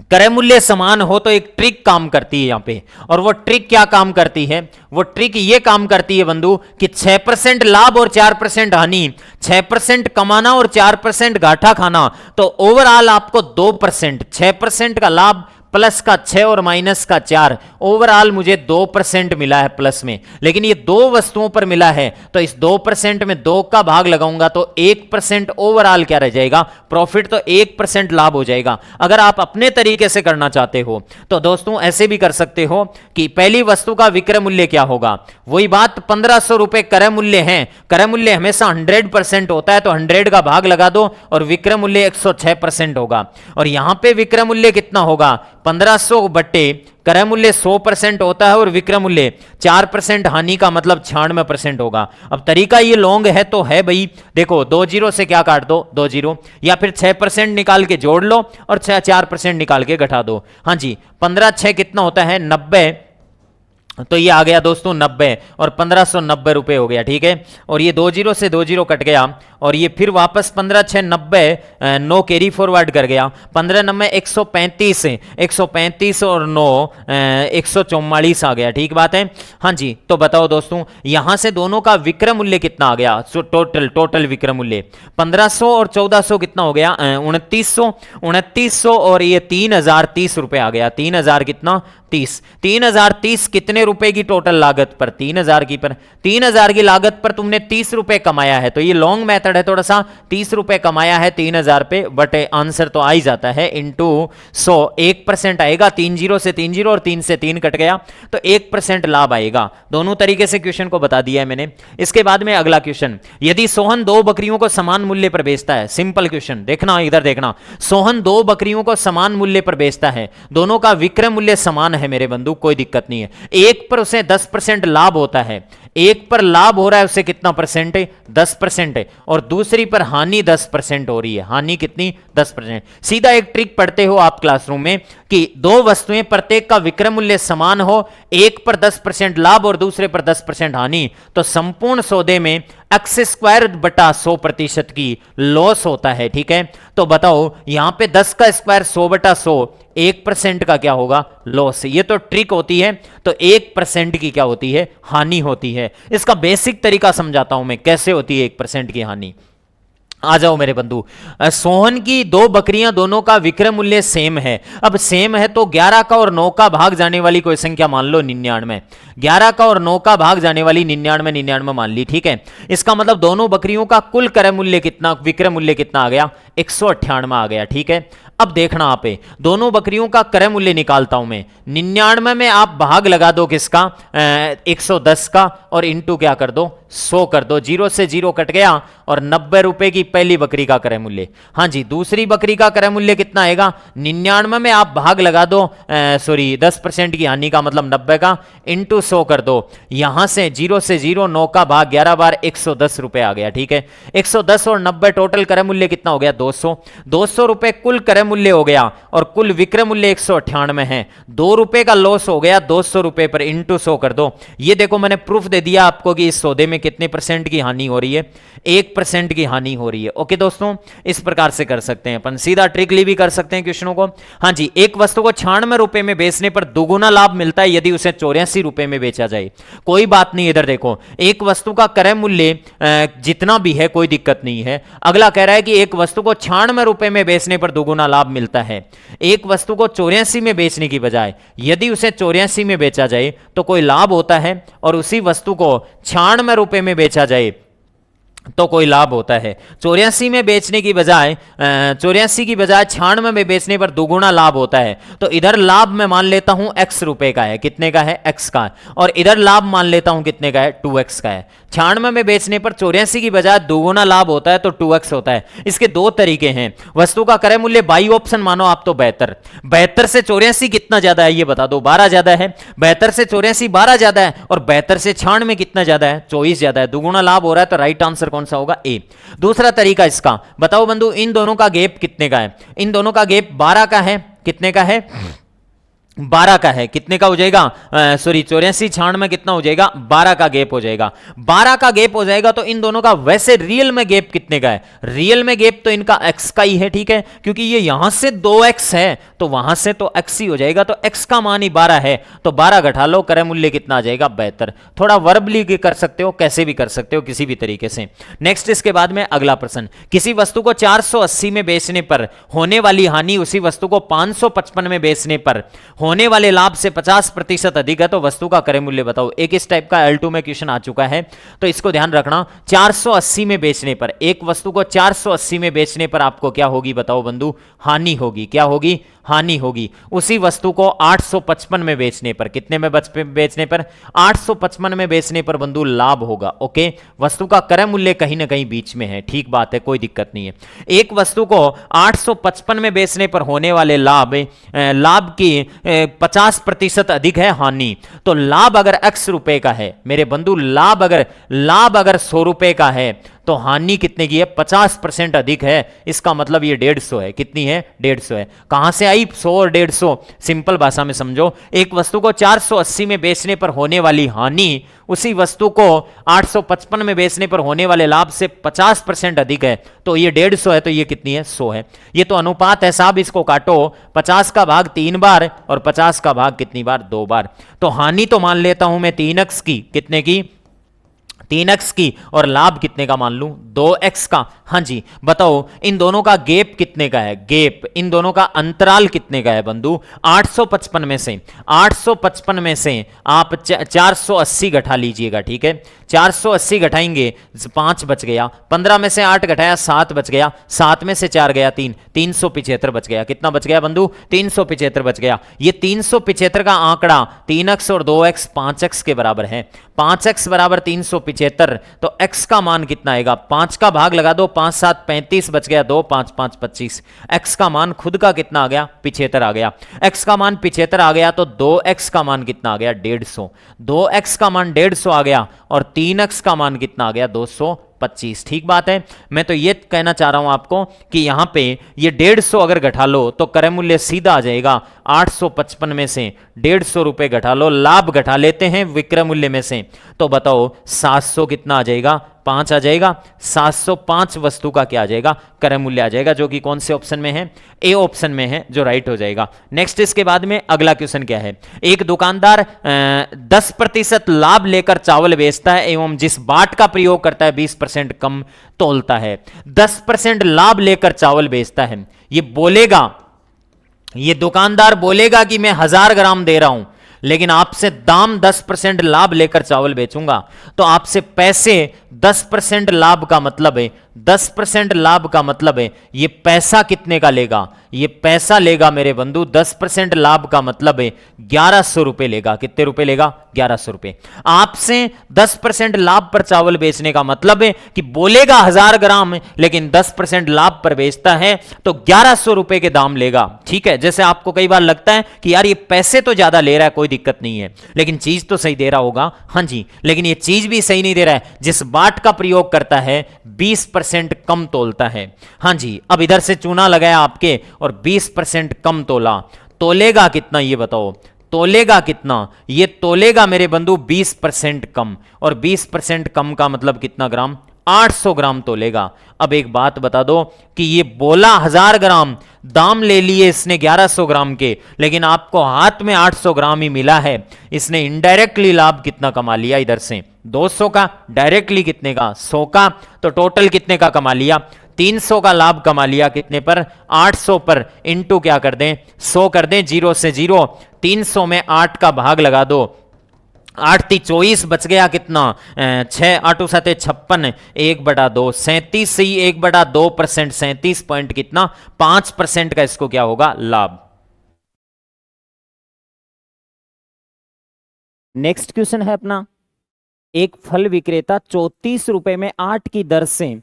क्रय मूल्य समान हो तो एक ट्रिक काम करती है यहां पे, और वो ट्रिक क्या काम करती है? वो ट्रिक ये काम करती है बंधु कि 6% लाभ और 4% हानि, 6% कमाना और 4% घाटा खाना, तो ओवरऑल आपको 2%, 6% का लाभ प्लस का 6 और माइनस का 4, ओवरऑल मुझे 2% मिला है प्लस में। लेकिन ये 2 वस्तुओं पर मिला है, तो इस 2% में 2 का भाग लगाऊंगा तो 1% ओवरऑल क्या रह जाएगा? प्रॉफिट। तो 1% लाभ हो जाएगा। अगर आप अपने तरीके से करना चाहते हो तो दोस्तों ऐसे भी कर सकते हो कि पहली वस्तु का विक्रय मूल्य क्या होगा? वही बात, 1500 रुपए क्रय मूल्य है। क्रय मूल्य हमेशा 100% होता है, तो 100 का भाग लगा दो और विक्रय मूल्य 106% होगा। और यहां पे विक्रय मूल्य कितना होगा? 1500 बट्टे क्रय मूल्य 100% होता है, और विक्रय मूल्य 4%, हानि का मतलब 96% होगा। अब तरीका ये लॉन्ग है तो है भाई, देखो 2 जीरो से क्या काट दो? 2 जीरो, या फिर 6% निकाल के जोड़ लो और 4% निकाल के घटा दो। हाँ जी, 15 6 कितना होता है? 90। तो ये आ गया दोस्तों 90, और 1590 रुपए हो गया। ठीक है। और ये 2 जीरो से 2 जीरो कट गया, और ये फिर वापस 15 6 90, 9 कैरी फॉरवर्ड कर गया। 15 9 135, 135 और 9 144 आ गया। ठीक बात है। हाँ जी, तो बताओ दोस्तों यहां से दोनों का विक्रय मूल्य कितना आ गया? टोटल विक्रय मूल्य 1500 और 1400 कितना हो गया? 2900। 2900 और ये 3030 रुपए आ गया। 3000 कितना? 30। 3030 कितने रुपए की टोटल लागत पर 3000 की पर 3000 की लागत पर तुमने 30 रुपए कमाया है, तो ये लॉन्ग मेथड है थोड़ा सा। 30 रुपए कमाया है 3000 पे, बट आंसर तो आ ही जाता है इंटू 100। 1% आएगा, 3 जीरो से 3 जीरो और 3 से 3 कट गया, तो 1% लाभ आएगा। दोनों तरीके से क्वेश्चन को बता दिया है मैंने। इसके बाद में अगला क्वेश्चन, यदि सोहन 2 बकरियों को समान मूल्य पर बेचता है, सिंपल क्वेश्चन, देखना इधर देखना, सोहन 2 बकरियों को समान मूल्य पर बेचता है, दोनों का विक्रय मूल्य समान है मेरे बंधु, कोई दिक्कत नहीं है। एक पर उसे 10% लाभ होता है, एक पर लाभ हो रहा है उसे कितना परसेंट है, 10% है, और दूसरी पर हानि 10% हो रही है, हानि कितनी, 10%। सीधा एक ट्रिक पढ़ते हो आप क्लासरूम में कि 2 वस्तुएं प्रत्येक का विक्रय मूल्य समान हो, एक पर 10% लाभ और दूसरे पर 10% हानि, तो संपूर्ण सौदे में x² बटा 100% की लॉस होता है, ठीक है। तो बताओ यहां पे 10 का स्क्वायर 100 बटा 100, 1% का क्या होगा, लॉस। ये तो ट्रिक होती है, तो 1% की क्या होती है, हानि होती है। इसका बेसिक तरीका समझाता हूं मैं, कैसे होती है 1% की हानि। आ जाओ मेरे बंधु, सोहन की 2 बकरियां, दोनों का विक्रय मूल्य सेम है। अब सेम है तो 11 का और 9 का भाग जाने वाली कोई संख्या मान लो 99, 11 का और 9 का भाग जाने वाली 99 मान ली, ठीक है। इसका मतलब दोनों बकरियों का कुल क्रय मूल्य कितना, विक्रय मूल्य कितना आ गया, 198 आ गया, ठीक है। अब देखना आप, दोनों बकरियों का क्रय मूल्य निकालता हूं मैं, 99 में आप भाग लगा दो किसका, 110 का, और इंटू क्या कर दो, 100 कर दो, 0 से 0 कट गया, और 90 रुपए की पहली बकरी का क्रय मूल्य। हाँ जी, दूसरी बकरी का क्रय मूल्य कितना आएगा, 99 में आप भाग लगा दो, सॉरी 10% की हानि का मतलब 90 का, इंटू 100 कर दो, यहां से 0 से 0, 9 का भाग 11 बार, 110 रुपए आ गया, ठीक है। 110 और 90 टोटल क्रय मूल्य कितना हो गया, 200। 200 रुपए कुल क्रय मूल्य हो गया, और कुल विक्रय मूल्य 198 है, 2 रुपए का लॉस हो गया 200 रुपए पर, इंटू 100 कर दो। ये देखो मैंने प्रूफ दे दिया आपको कि इस सौदे में कितने % की हानि हो रही है, 1% की हानि हो रही है। ओके दोस्तों, इस प्रकार से कर सकते हैं अपन, सीधा ट्रिकली भी कर सकते हैं क्वेश्चनों को। हाँ जी, एक वस्तु को 96 रुपए में बेचने पर दोगुना लाभ मिलता है यदि उसे 84 रुपए में बेचा जाए। कोई बात नहीं, इधर देखो, एक वस्तु का क्रय मूल्य जितना भी है कोई दिक्कत नहीं है। अगला कह रहा है कि एक वस्तु को 96 रुपए में बेचने पर दोगुना लाभ मिलता है, एक वस्तु को 84 में बेचने की बजाय यदि उसे 84 में बेचा जाए तो कोई लाभ होता है, और उसी वस्तु को 96 रुपए में बेचा जाए तो कोई लाभ होता है। 84 में बेचने की बजाय 84 की बजाय 96 में बेचने पर दोगुना लाभ होता है। तो इधर लाभ मैं मान लेता हूं x रुपए का है, कितने का है, x का, और इधर लाभ मान लेता हूं कितने का है, 2x का है। 96 में बेचने पर 84 की बजाय दोगुना लाभ होता है तो 2x होता है। इसके 2 तरीके हैं। वस्तु का क्रय मूल्य बाई ऑप्शन मानो आप तो 72, 72 से 84 कितना ज्यादा है ये बता दो, 12 ज्यादा है। 72 से 84 12 ज्यादा है, और 72 से 96 कितना ज्यादा है, 24 ज्यादा है, दोगुना लाभ हो रहा है, तो राइट आंसर कौन सा होगा, ए। दूसरा तरीका इसका बताओ बंधु, इन दोनों का गैप कितने का है, इन दोनों का गैप 12 का है, कितने का है, 12 का है, कितने का हो जाएगा, सॉरी 84 96 कितना हो जाएगा, 12 का गैप हो जाएगा। 12 का गैप हो जाएगा तो इन दोनों का वैसे रियल में गैप कितने का है, रियल में गैप तो इनका x का ही है, ठीक है, क्योंकि ये यहां से 2x है तो वहां से तो x ही हो जाएगा, तो x का मान ही 12 है, तो 12 घटा लो, क्रय मूल्य कितना आ जाएगा, 72। थोड़ा वर्बली कर सकते हो, कैसे भी कर सकते हो, किसी भी तरीके से। नेक्स्ट इसके बाद में अगला प्रश्न, किसी वस्तु को 480 में बेचने पर होने वाली हानि उसी वस्तु को 555 में बेचने पर होने वाले लाभ से 50% अधिक है, तो वस्तु का क्रय मूल्य बताओ। एक इस टाइप का L2 में क्वेश्चन आ चुका है, तो इसको ध्यान रखना। 480 में बेचने पर, एक वस्तु को 480 में बेचने पर आपको क्या होगी बताओ बंधु, हानि होगी, क्या होगी, हानि होगी। उसी वस्तु को 855 में बेचने पर, कितने में बेचने पर, 855 में बेचने पर बंधु लाभ होगा। ओके, वस्तु का क्रय मूल्य कहीं ना कहीं बीच में है, ठीक बात है, कोई दिक्कत नहीं है। एक वस्तु को 855 में बेचने पर होने वाले लाभ की 50% अधिक है हानि, तो लाभ अगर x रुपए का है मेरे बंधु, लाभ अगर 100 रुपए का है तो हानि कितने की है, 50% अधिक है। इसका मतलब ये 150 है, कितनी है, 150 है। कहां से आई 100 और 150, सिंपल भाषा में समझो, एक वस्तु को 480 में बेचने पर होने वाली हानि उसी वस्तु को 855 में बेचने पर होने वाले लाभ से 50% अधिक है, तो ये 150 है, तो ये कितनी है, 100 है। ये तो अनुपात है साहब, इसको काटो, 50 का भाग 3 बार और 50 का भाग कितनी बार, 2 बार। तो हानि तो मान लेता हूं मैं 3x की, कितने की, 3x की, और लाभ कितने का मान लूं, 2x का। हाँ जी, बताओ इन दोनों का गैप कितने का है, गैप, इन दोनों का अंतराल कितने का है बंधु। 855 में से, 855 में से आप 480 घटा लीजिएगा, ठीक है। 480 घटाएंगे, 5 बच गया, 15 में से 8 घटाया 7 बच गया, 7 में से 4 गया 3, 375 बच गया। कितना बच गया बंधु, 375 बच गया। ये 375 का आंकड़ा 3x और 2x 5x के बराबर है। 5x बराबर 375, तो x का मान कितना आएगा, 5 का भाग लगा दो, 5 7 35 बच गया, 2 5 5 25। x का मान खुद का कितना आ गया, 75 आ गया। x का मान 75 आ गया, तो 2x का मान कितना आ गया, 150। 2x का मान 150 आ गया, और 3x का मान कितना आ गया, 225। ठीक बात है। मैं तो ये कहना चाह रहा हूं आपको कि यहां पे ये 150 अगर घटा लो तो क्रय मूल्य सीधा आ जाएगा। 855 में से 150 रुपए घटा लो, लाभ घटा लेते हैं विक्रय मूल्य में से, तो बताओ 700 कितना आ जाएगा, 5 आ जाएगा। 705 वस्तु का क्या आ जाएगा, क्रय मूल्य आ जाएगा, जो कि कौन से ऑप्शन में है, ए ऑप्शन में है, जो राइट हो जाएगा। नेक्स्ट इसके बाद में अगला क्वेश्चन क्या है, एक दुकानदार 10% लाभ लेकर चावल बेचता है एवं जिस बाट का प्रयोग करता है 20% कम तोलता है। 10% लाभ लेकर चावल बेचता है, ये बोलेगा, ये दुकानदार बोलेगा कि मैं 1000 ग्राम दे रहा हूं, लेकिन आपसे दाम 10% लाभ लेकर चावल बेचूंगा, तो आपसे पैसे 10% लाभ का मतलब है, 10% लाभ का मतलब है ये पैसा कितने का लेगा, ये पैसा लेगा मेरे बंधु 10% लाभ का मतलब है 1100 रुपए लेगा। कितने रुपए लेगा, 1100 रुपए। आपसे 10% लाभ पर चावल बेचने का मतलब है कि बोलेगा 1000 ग्राम, लेकिन 10% लाभ पर बेचता है तो 1100 रुपए के दाम लेगा। ठीक है, जैसे आपको कई बार लगता है कि यार ये पैसे तो ज्यादा ले रहा है, कोई दिक्कत नहीं है, लेकिन चीज तो सही दे रहा होगा। हाँ जी, लेकिन ये चीज भी सही नहीं दे रहा है, जिस बाट का प्रयोग करता है 20% कम तोलता है। हाँ जी, अब इधर से चूना लगाया आपके और 20% कम तोला, तोलेगा कितना ये बताओ, तोलेगा कितना, ये तोलेगा मेरे बंधु 20% कम, और 20% कम का मतलब कितना ग्राम, 800 ग्राम तोलेगा। अब एक बात बता दो कि ये बोला 1000 ग्राम, दाम ले लिए इसने 1100 ग्राम के, लेकिन आपको हाथ में 800 ग्राम ही मिला है। इसने इनडायरेक्टली लाभ कितना कमा लिया, इधर से 200 का, डायरेक्टली कितने का, 100 का, तो टोटल कितने का कमा लिया, 300 का लाभ कमा लिया। कितने पर, 800 पर, इंटू क्या कर दें, 100 कर दें, 0 से 0, 300 में 8 का भाग लगा दो, 8 × 24 बच गया कितना, 6 8 7 56, 1/2, 37 ही 1/2%, 37 पॉइंट कितना, 5% का इसको क्या होगा, लाभ। नेक्स्ट क्वेश्चन है अपना, एक फल विक्रेता 34 रुपए में 8 की दर से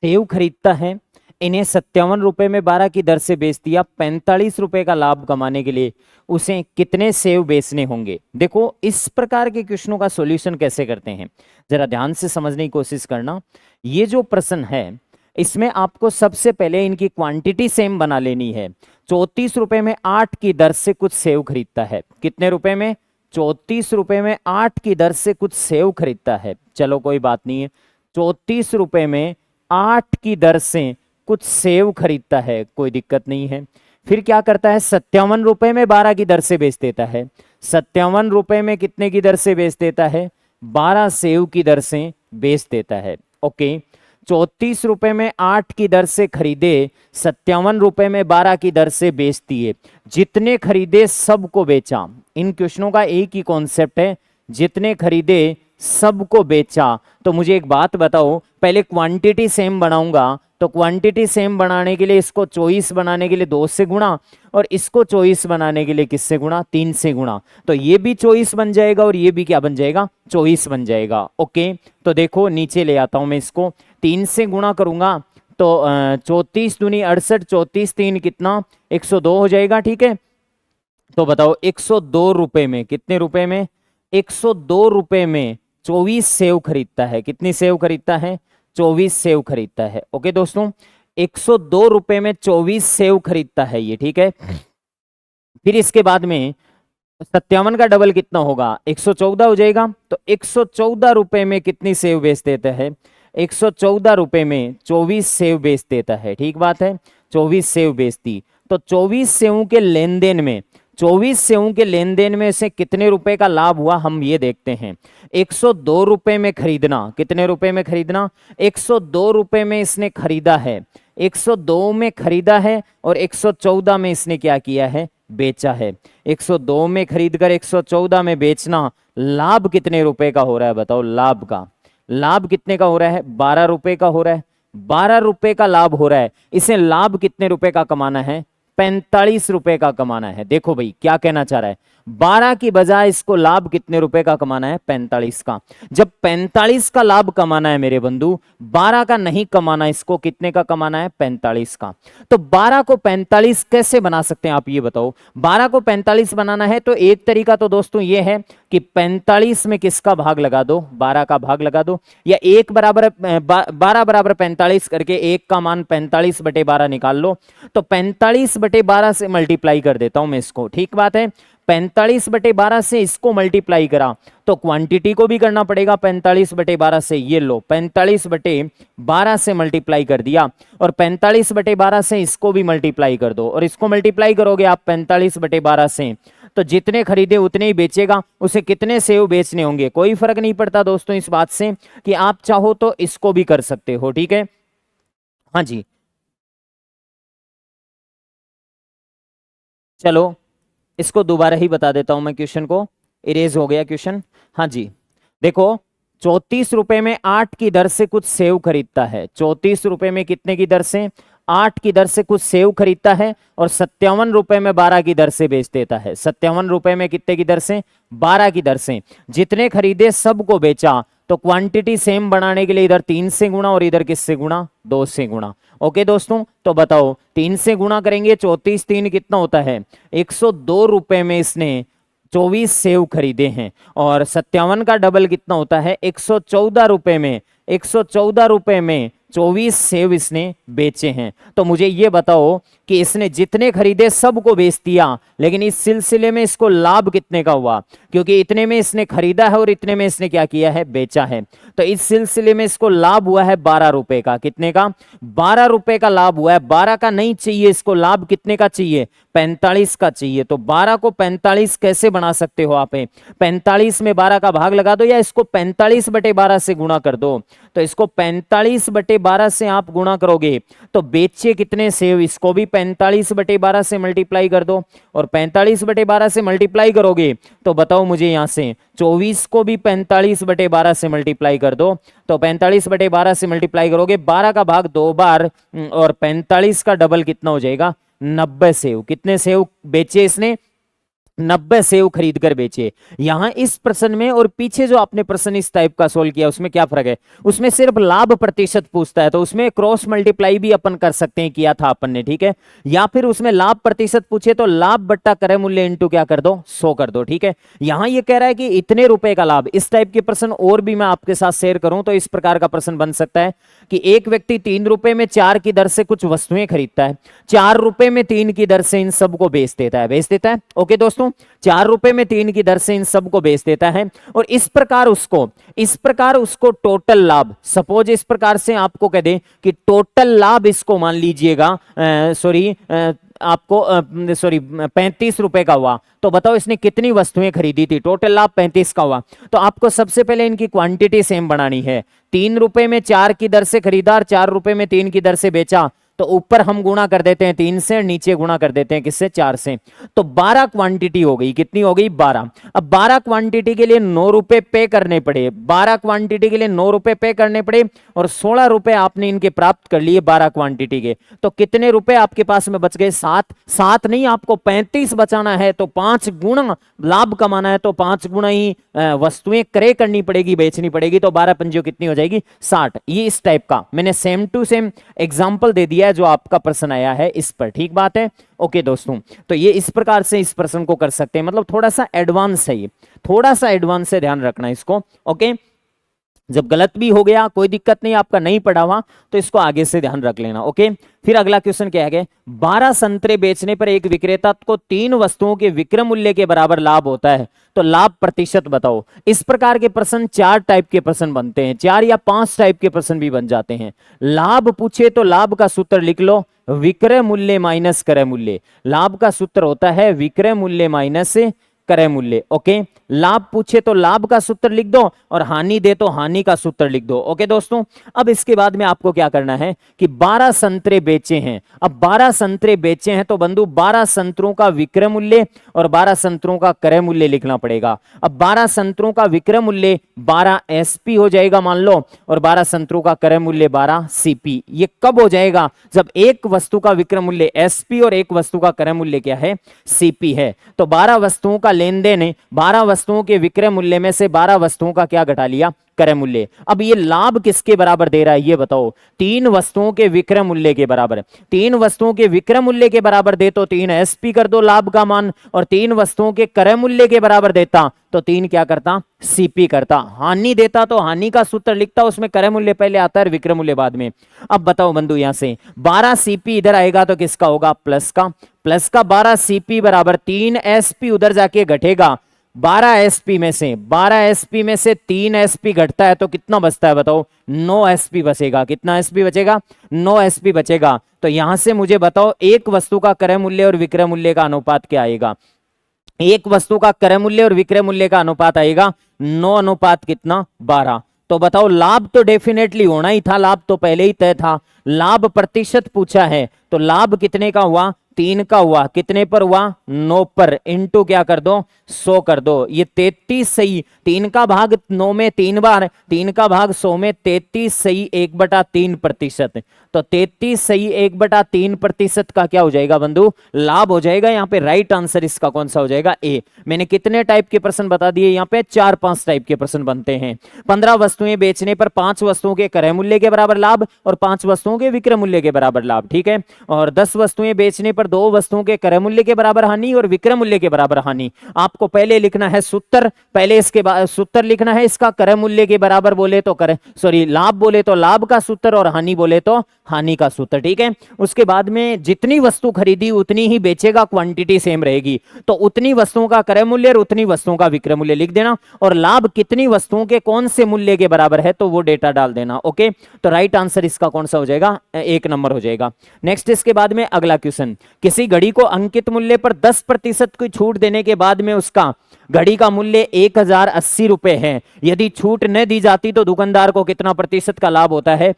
सेव खरीदता है, इन्हें 57 रुपए में 12 की दर से बेच दिया। 45 रुपए का लाभ कमाने के लिए उसे कितने सेव बेचने होंगे। देखो इस प्रकार के क्वेश्चनों का सॉल्यूशन कैसे करते हैं, जरा ध्यान से समझने की कोशिश करना। ये जो प्रश्न है इसमें आपको सबसे पहले इनकी क्वांटिटी सेम बना लेनी है। 34 रुपए में 8 की दर से कुछ सेव खरीदता है, कितने रुपए में, 34 रुपए में 8 की दर से कुछ सेव खरीदता है। चलो कोई बात नहीं है, 34 रुपए में 8 की दर से कुछ सेव खरीदता है, कोई दिक्कत नहीं है। फिर क्या करता है, 57 रुपए में 12 की दर से बेच देता है। 57 रुपए में कितने की दर से बेच देता है, 12 सेव की दर से बेच देता है। ओके, 34 रुपए में 8 की दर से खरीदे, 57 रुपए में 12 की दर से बेच दिए। जितने खरीदे सबको बेचा। इन क्वेश्चनों का एक ही कॉन्सेप्ट है, जितने खरीदे सबको बेचा। तो मुझे एक बात बताओ, पहले क्वांटिटी सेम बनाऊंगा, तो क्वांटिटी सेम बनाने के लिए इसको 24 बनाने के लिए 2 से गुणा, और इसको 24 बनाने के लिए किससे गुणा, 3 से गुणा। तो ये भी 24 बन जाएगा और ये भी क्या बन जाएगा, 24 बन जाएगा। ओके, तो देखो नीचे ले आता हूं मैं इसको, 3 से गुणा करूंगा तो 34 दूनी 68, 34 3 कितना, 102 हो जाएगा। ठीक है, तो बताओ 102 रुपए में, कितने रुपए में, 102 रुपए में 24 सेव खरीदता है। कितनी सेव खरीदता है, 24 सेव खरीदता है। ओके दोस्तों, 102 रुपए में 24 सेव खरीदता है ये। ठीक है, फिर इसके बाद में 57 का डबल कितना होगा, 114 हो जाएगा। तो 114 रुपए में कितनी सेव बेच देता है, 114 रुपए में 24 सेव बेच देता है। ठीक बात है, 24 सेव बेचती। तो 24 सेवों के लेन देन में 24 सेवों के लेन देन में से कितने रुपए का लाभ हुआ हम ये देखते हैं। 102 रुपए में खरीदना, कितने रुपए में खरीदना, 102 रुपए में इसने खरीदा है, 102 में खरीदा है और 114 में इसने क्या किया है, बेचा है। 102 में खरीदकर 114 में बेचना, लाभ कितने रुपए का हो रहा है बताओ, लाभ का, लाभ कितने का हो रहा है, 12 रुपए का हो रहा है, 12 रुपए का लाभ हो रहा है। इसे लाभ कितने रुपए का कमाना है, 45 रुपए का कमाना है। देखो भाई क्या कहना चाह रहा है, 12 की बजाय इसको लाभ कितने रुपए का कमाना है, 45 का। जब 45 का लाभ कमाना है मेरे बंधु, 12 का नहीं कमाना, इसको कितने का कमाना है, 45 का। तो 12 को 45 कैसे बना सकते हैं आप ये बताओ। 12 को 45 बनाना है तो एक तरीका तो दोस्तों ये है कि 45 में किसका भाग लगा दो, 12 का भाग लगा दो, या 1 बराबर 12 बराबर 45 करके 1 का मान 45 बटे 12 निकाल लो। तो 45 बटे 12 से मल्टीप्लाई कर देता हूं मैं इसको, ठीक बात है। 45 बटे 12 से इसको मल्टीप्लाई करा तो क्वांटिटी को भी करना पड़ेगा 45 बटे 12 से। ये लो 45 बटे 12 से मल्टीप्लाई कर दिया और 45 बटे 12 से इसको भी मल्टीप्लाई कर दो और इसको मल्टीप्लाई करोगे आप 45 बटे 12 से, तो जितने खरीदे उतने ही बेचेगा। उसे कितने सेव बेचने होंगे, कोई फर्क नहीं पड़ता दोस्तों इस बात से कि आप चाहो तो इसको भी कर सकते हो, ठीक है। हाँ जी चलो इसको दोबारा ही बता देता हूं मैं, क्वेश्चन को इरेज हो गया क्वेश्चन। हाँ जी देखो 34 रुपए में 8 की दर से कुछ सेव खरीदता है, 34 रुपए में कितने की दर से, 8 की दर से कुछ सेव खरीदता है और 57 रुपए में 12 की दर से बेच देता है। 57 रुपए में कितने की दर से, 12 की दर से। जितने खरीदे सबको बेचा, तो क्वांटिटी सेम बनाने के लिए इधर 3 से गुणा और इधर किससे गुणा, 2 से गुणा। ओके दोस्तों तो बताओ 3 से गुणा करेंगे, 34 3 कितना होता है, 102 रुपए में इसने 24 सेव खरीदे हैं और 57 का डबल कितना होता है, 114 रुपए में, 114 रुपए में 24 सेव इसने बेचे हैं। तो मुझे ये बताओ कि इसने जितने खरीदे सबको बेच दिया, लेकिन इस सिलसिले में इसको लाभ कितने का हुआ, क्योंकि इतने में इसने खरीदा है और इतने में इसने क्या किया है, बेचा है। तो इस सिलसिले में इसको लाभ हुआ है 12 रुपए का, कितने का, 12 रुपए का लाभ हुआ है। 12 का नहीं चाहिए इसको, लाभ कितने का चाहिए, 45 का चाहिए। तो 12 को 45 कैसे बना सकते हो आप, 45 में 12 का भाग लगा दो या इसको 45 बटे 12 से गुणा कर दो। तो इसको 45 बटे 12 से आप गुणा करोगे तो बेचे कितने सेव, इसको भी 45 बटे 12 से मल्टीप्लाई कर दो और 45 बटे 12 से मल्टीप्लाई करोगे तो बताओ मुझे यहां से 24 को भी 45 बटे 12 से मल्टीप्लाई कर दो। तो 45 बटे 12 से मल्टीप्लाई करोगे, 12 का भाग 2 बार और 45 का डबल कितना हो जाएगा, 90 सेव। कितने सेव बेचे इसने, 90 सेव खरीद कर बेचे। यहां इस प्रश्न में और पीछे जो आपने प्रश्न इस टाइप का सोल्व किया उसमें क्या फर्क है, उसमें सिर्फ लाभ प्रतिशत पूछता है तो उसमें क्रॉस मल्टीप्लाई भी अपन कर सकते हैं, किया था अपन ने, ठीक है। या फिर उसमें लाभ प्रतिशत पूछे तो लाभ बट्टा क्रय मूल्य इंटू क्या कर दो, 100 कर दो, ठीक है। यहां ये कह रहा है कि इतने रुपए का लाभ। इस टाइप के प्रश्न और भी मैं आपके साथ शेयर करूं तो इस प्रकार का प्रश्न बन सकता है कि एक व्यक्ति 3 रुपए में 4 की दर से कुछ वस्तुएं खरीदता है, 4 रुपए में 3 की दर से इन सबको बेच देता है, ओके दोस्तों। 4 रुपए में 3 की दर से इन सबको बेच देता है और इस प्रकार उसको टोटल लाभ, सपोज इस प्रकार से आपको कह दे कि टोटल लाभ इसको मान लीजिएगा आपको 35 रुपए का हुआ। तो बताओ इसने कितनी वस्तुएं खरीदी थी, टोटल लाभ 35 का हुआ। तो आपको सबसे पहले इनकी क्वांटिटी सेम बनानी है। 3 रुपए में 4 की दर से खरीदा और 4 रुपए में 3 की दर से बेचा, तो ऊपर हम गुणा कर देते हैं 3 से, नीचे गुणा कर देते हैं किससे, 4 से। तो 12 क्वांटिटी हो गई, कितनी हो गई, 12। अब 12 क्वांटिटी के लिए 9 रुपए पे करने पड़े, 12 क्वांटिटी के लिए 9 रुपए पे करने पड़े और 16 रुपए आपने इनके प्राप्त कर लिए 12 क्वांटिटी के। तो कितने रुपए आपके पास में बच गए, 7 नहीं, आपको 35 बचाना है तो 5 गुना लाभ कमाना है तो 5 गुना ही वस्तुएं क्रय करनी पड़ेगी, बेचनी पड़ेगी। तो 12 पंजियों कितनी हो जाएगी, 60। ये इस टाइप का मैंने सेम टू सेम एग्जाम्पल दे दिया जो आपका प्रश्न आया है इस पर, ठीक बात है। ओके दोस्तों तो ये इस प्रकार से इस प्रश्न को कर सकते हैं, मतलब थोड़ा सा एडवांस है, ये थोड़ा सा एडवांस है, ध्यान रखना इसको। ओके जब गलत भी हो गया कोई दिक्कत नहीं, आपका नहीं पढ़ा हुआ तो इसको आगे से ध्यान रख लेना। ओके, फिर अगला क्वेश्चन क्या है, 12 संतरे बेचने पर एक विक्रेता को 3 वस्तुओं के विक्रय मूल्य के बराबर लाभ होता है, तो लाभ प्रतिशत बताओ। इस प्रकार के प्रश्न 4 टाइप के प्रश्न बनते हैं, 4 या 5 टाइप के प्रश्न भी बन जाते हैं। लाभ पूछे तो लाभ का सूत्र लिख लो, विक्रय मूल्य माइनस क्रय मूल्य। लाभ का सूत्र होता है विक्रय मूल्य माइनस क्रय मूल्य। ओके, लाभ पूछे तो लाभ का सूत्र लिख दो और हानि दे तो हानि का सूत्र लिख दो। ओके दोस्तों, अब इसके बाद में आपको क्या करना है कि 12 संतरे बेचे हैं। अब 12 संतरे बेचे हैं तो बंधु 12 संतरों का विक्रय मूल्य और 12 संतरों का क्रय मूल्य लिखना पड़ेगा। अब 12 संतरों का विक्रय मूल्य 12 एसपी हो जाएगा मान लो, और 12 संतरों का क्रय मूल्य 12 सीपी। ये कब हो जाएगा, जब एक वस्तु का विक्रय मूल्य एसपी और एक वस्तु का क्रय मूल्य क्या है, सीपी है। तो 12 वस्तुओं का लेन देन, 12 वस्तुओं के विक्रय मूल्य में से 12 वस्तुओं का क्या घटा लिया, क्रय मूल्य। अब ये लाभ किसके बराबर दे रहा है ये बताओ, 3 वस्तुओं के विक्रय मूल्य के बराबर। 3 वस्तुओं के विक्रय मूल्य के बराबर दे तो 3 एसपी कर दो लाभ का मान, और 3 वस्तुओं के क्रय मूल्य के बराबर देता तो 3 क्या करता, सीपी करता। हानि देता तो हानि का सूत्र लिखता, उसमें क्रय मूल्य पहले आता है विक्रय मूल्य बाद में। अब बताओ बंधु, यहां से 12 सीपी इधर आएगा तो किसका होगा, प्लस का। प्लस का 12 सीपी बराबर 3 एसपी उधर जाके घटेगा। 12 एसपी में से 3 एसपी घटता है तो कितना बचता है बताओ, 9 एसपी बचेगा। कितना एसपी बचेगा, 9 एसपी बचेगा। तो यहां से मुझे बताओ एक वस्तु का क्रय मूल्य और विक्रय मूल्य का अनुपात क्या आएगा। एक वस्तु का क्रय मूल्य और विक्रय मूल्य का अनुपात आएगा 9 अनुपात कितना, 12। तो बताओ लाभ तो डेफिनेटली होना ही था, लाभ तो पहले ही तय था। लाभ प्रतिशत पूछा है तो लाभ कितने का हुआ, 3 का हुआ। कितने पर हुआ, 9 पर। इंटू क्या कर दो, 100 कर दो। ये 33 सही, 3 का भाग 9 में 3 बार, 3 का भाग 100 में 33 सही 1/3%। तो 33 सही 1/3% का क्या हो जाएगा बंधु, लाभ हो जाएगा। यहाँ पे राइट आंसर इसका कौन सा हो जाएगा, ए। मैंने कितने टाइप के प्रश्न बता दिए, यहाँ पे 4-5 टाइप के प्रश्न बनते हैं। 15 वस्तुएं बेचने पर 5 वस्तुओं के क्रय मूल्य के बराबर लाभ और 5 वस्तुओं के विक्रय मूल्य के बराबर लाभ, ठीक है। और 10 वस्तुएं बेचने पर 2 वस्तुओं के क्रय मूल्य के बराबर हानि और विक्रय मूल्य के बराबर हानि। आपको पहले लिखना है सूत्र, पहले इसके बाद सूत्र लिखना है इसका, क्रय मूल्य के बराबर बोले तो लाभ बोले तो लाभ का सूत्र और हानि बोले तो हानि का सूत्र, ठीक है। उसके बाद में जितनी वस्तु खरीदी उतनी ही बेचेगा, क्वांटिटी सेम रहेगी। तो उतनी वस्तुओं का क्रय मूल्य और उतनी वस्तुओं का विक्रय मूल्य लिख देना, और लाभ कितनी वस्तुओं के कौन से मूल्य के बराबर है तो वो डेटा डाल देना। ओके, तो राइट आंसर इसका कौन सा हो जाएगा, 1 नंबर हो जाएगा। नेक्स्ट इसके बाद में अगला क्वेश्चन, किसी घड़ी को अंकित मूल्य पर 10% की छूट देने के बाद में उसका घड़ी का मूल्य 1080 रुपए है। यदि छूट न दी जाती तो दुकानदार को कितना प्रतिशत का लाभ होता है,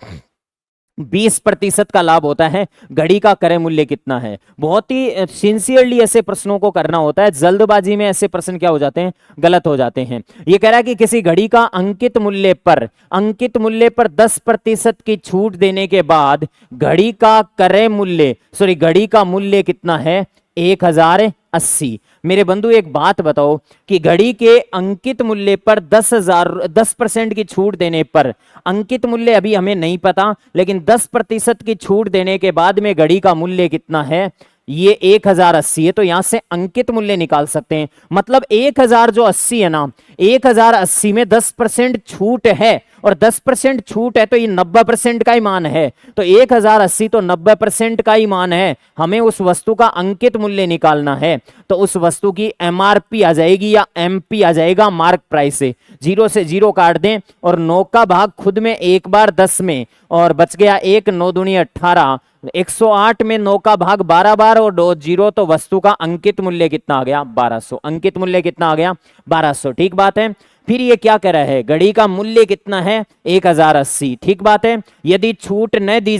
20% का लाभ होता है। घड़ी का क्रय मूल्य कितना है। बहुत ही सिंसियरली ऐसे प्रश्नों को करना होता है, जल्दबाजी में ऐसे प्रश्न क्या हो जाते हैं, गलत हो जाते हैं। ये कह रहा है कि किसी घड़ी का अंकित मूल्य पर 10% की छूट देने के बाद घड़ी का क्रय मूल्य, घड़ी का मूल्य कितना है, 1080। मेरे बंधु एक बात बताओ कि घड़ी के अंकित मूल्य पर 10% की छूट देने पर, अंकित मूल्य अभी हमें नहीं पता, लेकिन 10% की छूट देने के बाद में घड़ी का मूल्य कितना है, ये 1080 है। तो यहां से अंकित मूल्य निकाल सकते हैं। मतलब 1000 जो 80 है ना, 1080 में 10% छूट है, और 10% छूट है तो ये 90% का ही मान है। तो 1080 तो 90% का ही मान है। हमें उस वस्तु का अंकित मूल्य निकालना है, तो उस वस्तु की एमआरपी आ जाएगी या एमपी आ जाएगा मार्क प्राइस से। 0 से 0 काट दें और 9 का भाग खुद में एक बार 10 में, और बच गया 1, 9 दूनी 18, 108 में 9 का भाग 12 बार और 2 0, तो वस्तु का अंकित मूल्य कितना आ गया, 1200। अंकित मूल्य कितना आ गया, 1200। ठीक बात है। फिर ये क्या कह रहा है, घड़ी का मूल्य कितना है, 1080। ठीक बात है। यदि छूट न दी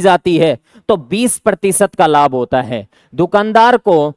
जाती है तो 20% का लाभ होता है। दुकानदार को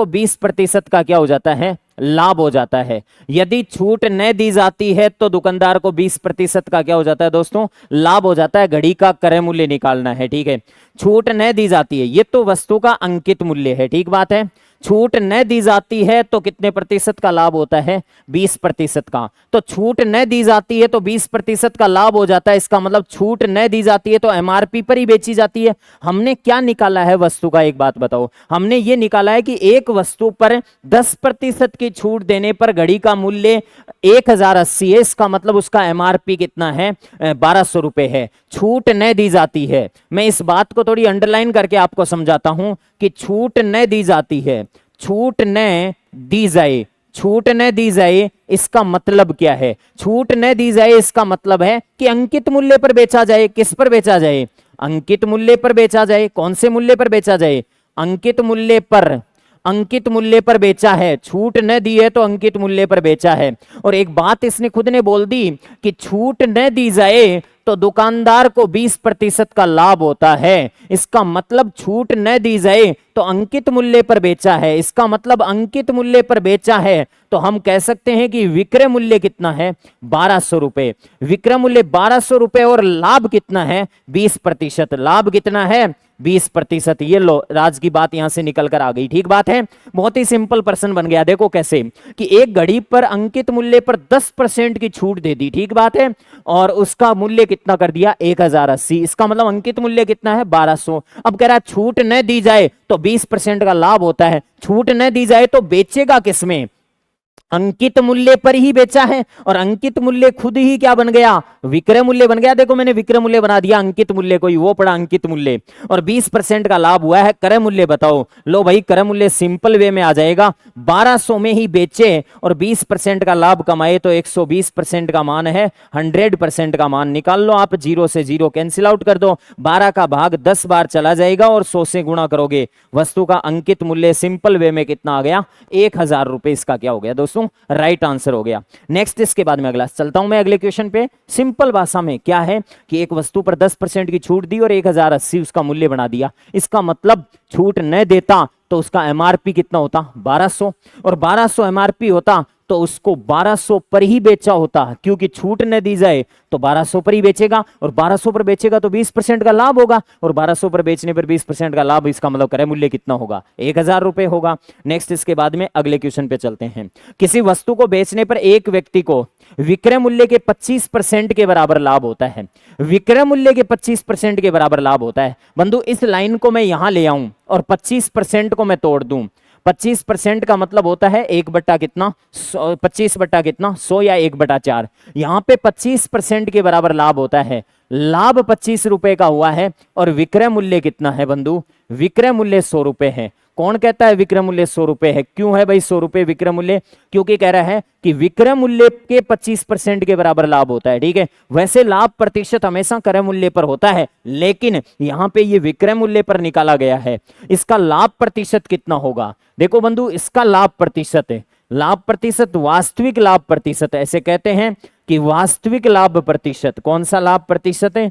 20% का क्या हो जाता है, लाभ हो जाता है। यदि छूट न दी जाती है तो दुकानदार को 20% का क्या हो जाता है दोस्तों, लाभ हो जाता है। घड़ी का क्रय मूल्य निकालना है, ठीक है। छूट न दी जाती है, ये तो वस्तु का अंकित मूल्य है, ठीक बात है। छूट न दी जाती है तो कितने प्रतिशत का लाभ होता है? 20% का। तो छूट न दी जाती है तो 20% का लाभ हो जाता है। इसका मतलब छूट न दी जाती है तो एमआरपी पर ही बेची जाती है। हमने क्या निकाला है वस्तु का? एक बात बताओ। हमने ये निकाला है कि एक वस्तु पर 10% की छूट देने पर घड़ी का मूल्य 1080 है। इसका मतलब उसका एमआरपी कितना है? 1200 रुपए है। छूट न दी जाती है। मैं इस बात को थोड़ी अंडरलाइन करके आपको समझाता हूं कि छूट न दी जाती है, छूट न दी जाए, छूट न दी जाए इसका मतलब क्या है? छूट न दी जाए इसका मतलब है कि अंकित मूल्य पर बेचा जाए। किस पर बेचा जाए? अंकित मूल्य पर बेचा जाए। कौन से मूल्य पर बेचा जाए? अंकित मूल्य पर। अंकित मूल्य पर बेचा है। छूट न दी है तो अंकित मूल्य पर बेचा है। और एक बात इसने खुद ने बोल दी कि छूट न दी जाए तो दुकानदार को 20% का लाभ होता है। इसका मतलब छूट न दी जाए तो अंकित मूल्य पर बेचा है। इसका मतलब अंकित मूल्य पर बेचा है तो हम कह सकते हैं कि विक्रय मूल्य कितना है? 1200 रुपए। विक्रय मूल्य 1200 रुपए और लाभ कितना है? 20%। लाभ कितना है? 20%। ये लो, राज की बात यहां से निकल कर आ गई। ठीक बात है। बहुत ही सिंपल प्रश्न बन गया। देखो कैसे कि एक घड़ी पर अंकित मूल्य पर 10% की छूट दे दी। ठीक बात है। और उसका मूल्य कितना कर दिया? 1080। इसका मतलब अंकित मूल्य कितना है? 1200। अब कह रहा है छूट न दी जाए तो 20% का लाभ होता है। छूट न दी जाए तो बेचेगा किसमें? अंकित मूल्य पर ही बेचा है। और अंकित मूल्य खुद ही क्या बन गया? विक्रय मूल्य बन गया। देखो मैंने विक्रय मूल्य बना दिया अंकित मूल्य को ही, वो पड़ा अंकित मूल्य। और 20% का लाभ हुआ है। क्रय मूल्य बताओ। लो भाई, क्रय मूल्य सिंपल वे में आ जाएगा। 1200 में ही बेचे और 20% का लाभ कमाए तो 120% का मान है। 100% का मान निकाल लो आप। 0 से 0 कैंसिल आउट कर दो। 12 का भाग 10 बार चला जाएगा और 100 से गुणा करोगे। वस्तु का अंकित मूल्य सिंपल वे में कितना आ गया? 1000 रुपए। इसका क्या हो गया दोस्तों? राइट आंसर हो गया। नेक्स्ट, इसके बाद में अगला चलता हूं मैं अगले क्वेश्चन पे। सिंपल भाषा में क्या है कि एक वस्तु पर 10% की छूट दी और 1080 उसका मूल्य बना दिया। इसका मतलब छूट न देता तो उसका एमआरपी कितना होता? 1200। और 1200 एमआरपी होता तो उसको 1200 पर ही बेचा होता, क्योंकि छूट न दी जाए तो 1200 पर ही बेचेगा। और 1200 पर बेचेगा तो 20% का लाभ होगा। और 1200 पर बेचने पर 20% का लाभ, इसका मतलब क्रय मूल्य कितना होगा? 1000 रुपए होगा। नेक्स्ट, इसके बाद में अगले क्वेश्चन पे चलते हैं। किसी वस्तु को बेचने पर एक व्यक्ति को विक्रय मूल्य के 25% के बराबर लाभ होता है। विक्रय मूल्य के 25% के बराबर लाभ होता है। बंधु, इस लाइन को मैं यहां ले आऊं और 25% को मैं तोड़ दूं। 25% का मतलब होता है 1 बटा कितना? 25 बटा कितना? 100 या 1/4। यहां पे 25% के बराबर लाभ होता है। लाभ 25 रुपए का हुआ है और विक्रय मूल्य कितना है बंधु? विक्रय मूल्य 100 रुपए है। कौन कहता है विक्रय मूल्य 100 रुपए है? क्यों है भाई 100 रुपए विक्रय मूल्य? क्योंकि कह रहा है कि विक्रय मूल्य के 25% के बराबर लाभ होता है। ठीक है। वैसे लाभ प्रतिशत हमेशा क्रय मूल्य पर होता है, लेकिन यहां पे ये विक्रय मूल्य पर निकाला गया है। इसका लाभ प्रतिशत कितना होगा? देखो बंधु, इसका लाभ प्रतिशत है, लाभ प्रतिशत वास्तविक लाभ प्रतिशत, ऐसे कहते हैं कि वास्तविक लाभ प्रतिशत। कौन सा लाभ प्रतिशत है?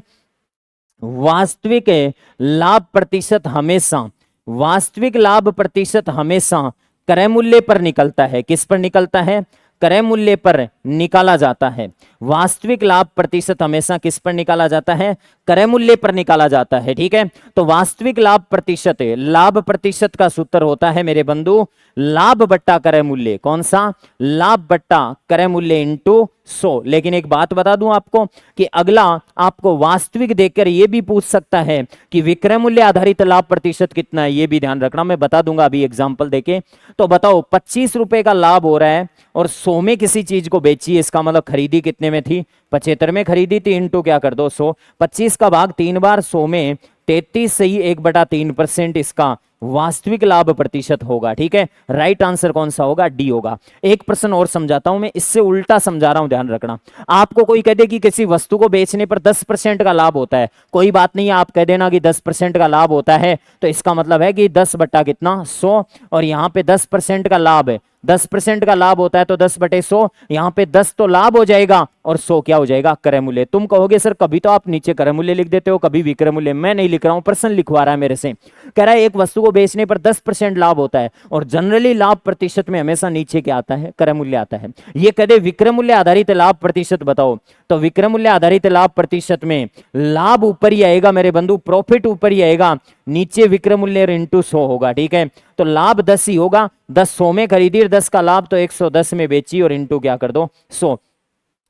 वास्तविक लाभ प्रतिशत हमेशा, वास्तविक लाभ प्रतिशत हमेशा क्रय मूल्य पर निकलता है। किस पर निकलता है? क्रय मूल्य पर निकाला जाता है। वास्तविक लाभ प्रतिशत हमेशा किस पर निकाला जाता है? क्रय मूल्य पर निकाला जाता है। ठीक है। तो वास्तविक लाभ प्रतिशत, लाभ प्रतिशत का सूत्र होता है मेरे बंधु लाभ बट्टा क्रय मूल्य। कौन सा? लाभ बट्टा क्रय मूल्य इंटू 100। लेकिन एक बात बता दूं आपको कि अगला आपको वास्तविक देखकर यह भी पूछ सकता है कि विक्रय मूल्य आधारित लाभ प्रतिशत कितना है, यह भी ध्यान रखना। मैं बता दूंगा अभी एग्जांपल देके। तो बताओ 25 रुपए का लाभ हो रहा है और 100 में किसी चीज को बेची, इसका मतलब खरीदी कितने में थी? 75 में खरीदी थी, इंटू क्या कर दो 100। 25 का भाग 3 बार 100 में 33 सही 1/3% इसका वास्तविक लाभ प्रतिशत होगा। ठीक है। राइट आंसर कौन सा होगा? डी होगा। एक प्रश्न और समझाता हूं मैं, इससे उल्टा समझा रहा हूं, ध्यान रखना। आपको कोई कह दे कि किसी वस्तु को बेचने पर 10% का लाभ होता है, कोई बात नहीं है, आप कह देना कि 10% का लाभ होता है, तो इसका मतलब है कि 10 बटा कितना? 100। और यहां पे 10% का लाभ है, 10% का लाभ होता है तो 10/100। यहां पे 10 तो लाभ हो जाएगा और 100 क्या हो जाएगा? क्रय मूल्य। तुम कहोगे सर कभी तो आप नीचे क्रय मूल्य लिख देते हो, कभी विक्रय मूल्य। मैं नहीं लिख रहा हूं, प्रश्न लिखवा रहा है मेरे से। कह रहा है एक वस्तु को बेचने पर 10% लाभ होता है, और जनरली लाभ प्रतिशत में हमेशा नीचे क्या आता है, क्रय मूल्य आता है। ये कदे विक्रय मूल्य आधारित लाभ प्रतिशत बताओ, तो विक्रय मूल्य आधारित लाभ प्रतिशत में लाभ ऊपर ही आएगा मेरे बंधु, प्रॉफिट ऊपर ही आएगा, नीचे विक्रय मूल्य इंटू 100 होगा। ठीक है, तो लाभ 10 ही होगा, 10 100 में खरीदी और 10 का लाभ तो 110 में बेची और इंटू क्या कर दो 100,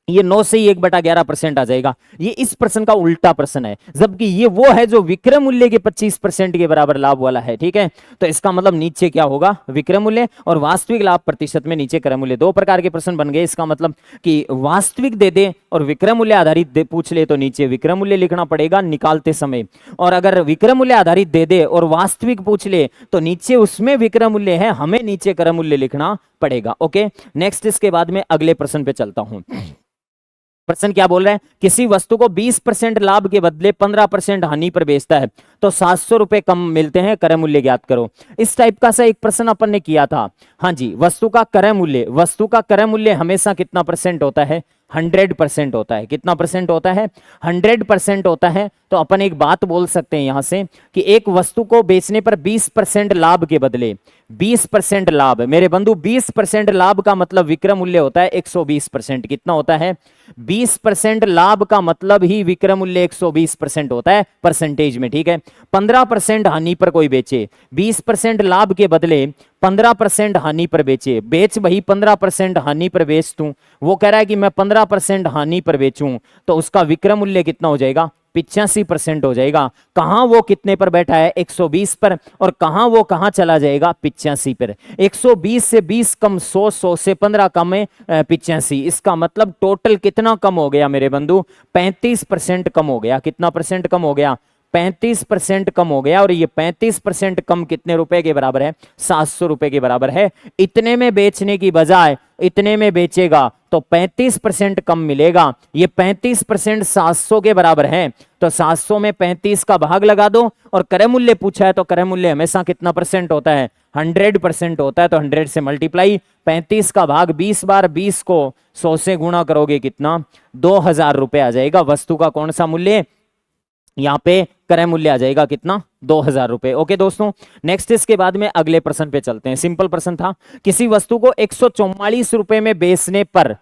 ये 9 से ही 1/11% आ जाएगा। ये इस प्रश्न का उल्टा प्रश्न है, जबकि ये वो है जो विक्रय मूल्य के 25% के बराबर लाभ वाला है। ठीक है, तो इसका मतलब नीचे क्या होगा, विक्रय मूल्य, और वास्तविक लाभ प्रतिशत में नीचे क्रय मूल्य। दो प्रकार के प्रश्न बन गए। इसका मतलब कि वास्तविक दे दे और विक्रय मूल्य आधारित पूछ ले तो नीचे विक्रय मूल्य लिखना पड़ेगा निकालते समय, और अगर विक्रय मूल्य आधारित दे दे और वास्तविक पूछ ले तो नीचे उसमें विक्रय मूल्य है, हमें नीचे क्रय मूल्य लिखना पड़ेगा। ओके, नेक्स्ट इसके बाद में अगले प्रश्न पे चलता हूं। प्रश्न क्या बोल रहा है, किसी वस्तु को 20% लाभ के बदले 15% हानि पर बेचता है तो 700 रुपए कम मिलते हैं, क्रय मूल्य ज्ञात करो। इस टाइप का सा एक प्रश्न अपन ने किया था। हाँ जी, वस्तु का क्रय मूल्य हमेशा कितना परसेंट होता है, 100% होता है। कितना परसेंट होता है, 100% होता है। तो अपन एक बात बोल सकते हैं यहां से कि एक वस्तु को बेचने पर 20% लाभ के बदले 20% लाभ, मेरे बंधु 20% लाभ का मतलब विक्रय मूल्य होता है 120%। कितना होता है, 20% लाभ का मतलब ही विक्रय मूल्य 120% होता है परसेंटेज में। ठीक है, 15% हानि पर कोई बेचे, 20% लाभ के बदले 15% हानि पर बेचे, बेच वही 15% हानि पर बेच तू, वो कह रहा है कि मैं 15% हानि पर बेचूं, तो उसका विक्रय मूल्य कितना हो जाएगा, 85% हो जाएगा। कहां वो कितने पर बैठा है, 120 पर, और कहां वो कहां चला जाएगा, 85 पर। 120 से 20 कम 100, 100 से 15 कम है 85। इसका मतलब टोटल कितना कम हो गया मेरे बंधु, 35% कम हो गया। कितना परसेंट कम हो गया, 35% कम हो गया। और ये 35% कम कितने रुपए के बराबर है, 700 रुपए के बराबर है। इतने में बेचने की बजाय इतने में बेचेगा तो 35% कम मिलेगा। ये 35% 700 के बराबर है, तो 700 में 35 का भाग लगा दो, और क्रय मूल्य पूछा है तो क्रय मूल्य हमेशा कितना परसेंट होता है, 100% होता है। तो 100 से मल्टीप्लाई, 35 का भाग 20 बार, 20 को 100 से गुणा करोगे कितना, 2000 रुपए आ जाएगा। वस्तु का कौन सा मूल्य, यहां पे क्रय मूल्य आ जाएगा कितना, 2000 रुपए। ओके दोस्तों, नेक्स्ट इसके बाद में अगले प्रश्न पे चलते हैं। सिंपल प्रश्न था, किसी वस्तु को 144 रुपए में बेचने पर,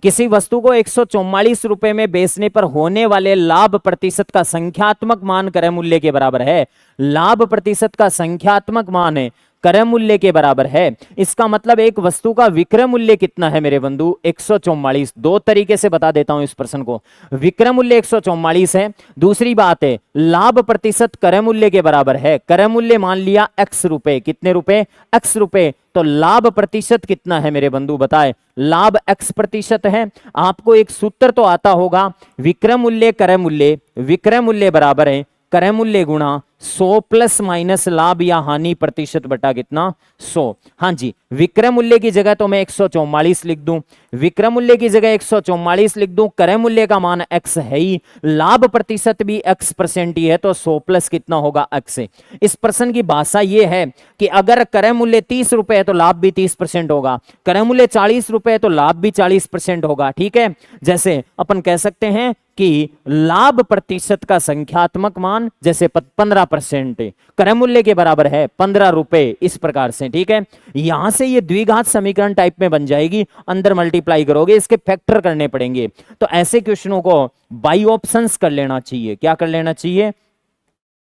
किसी वस्तु को 144 रुपए में बेचने पर होने वाले लाभ प्रतिशत का संख्यात्मक मान क्रय मूल्य के बराबर है। लाभ प्रतिशत का संख्यात्मक मान है क्रय मूल्य के बराबर है। इसका मतलब एक वस्तु का विक्रय मूल्य कितना है मेरे बंधु, 144। दो तरीके से बता देता हूं इस प्रश्न को। विक्रय मूल्य 144 है, दूसरी बात है लाभ प्रतिशत क्रय मूल्य के बराबर है। क्रय मूल्य मान लिया x रुपए, कितने रुपए, x रुपए, तो लाभ प्रतिशत कितना है मेरे बंधु बताए, लाभ x प्रतिशत है। आपको एक सूत्र तो आता होगा, विक्रय मूल्य क्रय मूल्य, विक्रय मूल्य बराबर है क्रय मूल्य गुणा 100 प्लस माइनस लाभ या हानि प्रतिशत बटा कितना, 100। हाँ जी, विक्रय मूल्य की जगह तो मैं 144 लिख दूं, विक्रय मूल्य की जगह 144 लिख दूं, क्रय मूल्य का मान x है ही, लाभ प्रतिशत भी x% ही है, तो 100 प्लस कितना होगा x। इस प्रश्न की भाषा ये है कि अगर क्रय मूल्य 30 रुपए है तो लाभ भी 30% होगा, क्रय मूल्य 40 रुपए है तो लाभ भी 40% होगा। ठीक है, जैसे अपन कह सकते हैं कि लाभ प्रतिशत का संख्यात्मक मान जैसे 15% क्रय मूल्य के बराबर है 15 रुपए, इस प्रकार से। ठीक है, यहां से ये द्विघात समीकरण टाइप में बन जाएगी, अंदर मल्टीप्लाई करोगे, इसके फैक्टर करने पड़ेंगे। तो ऐसे क्वेश्चनों को बाई ऑप्शंस कर लेना चाहिए। क्या कर लेना चाहिए,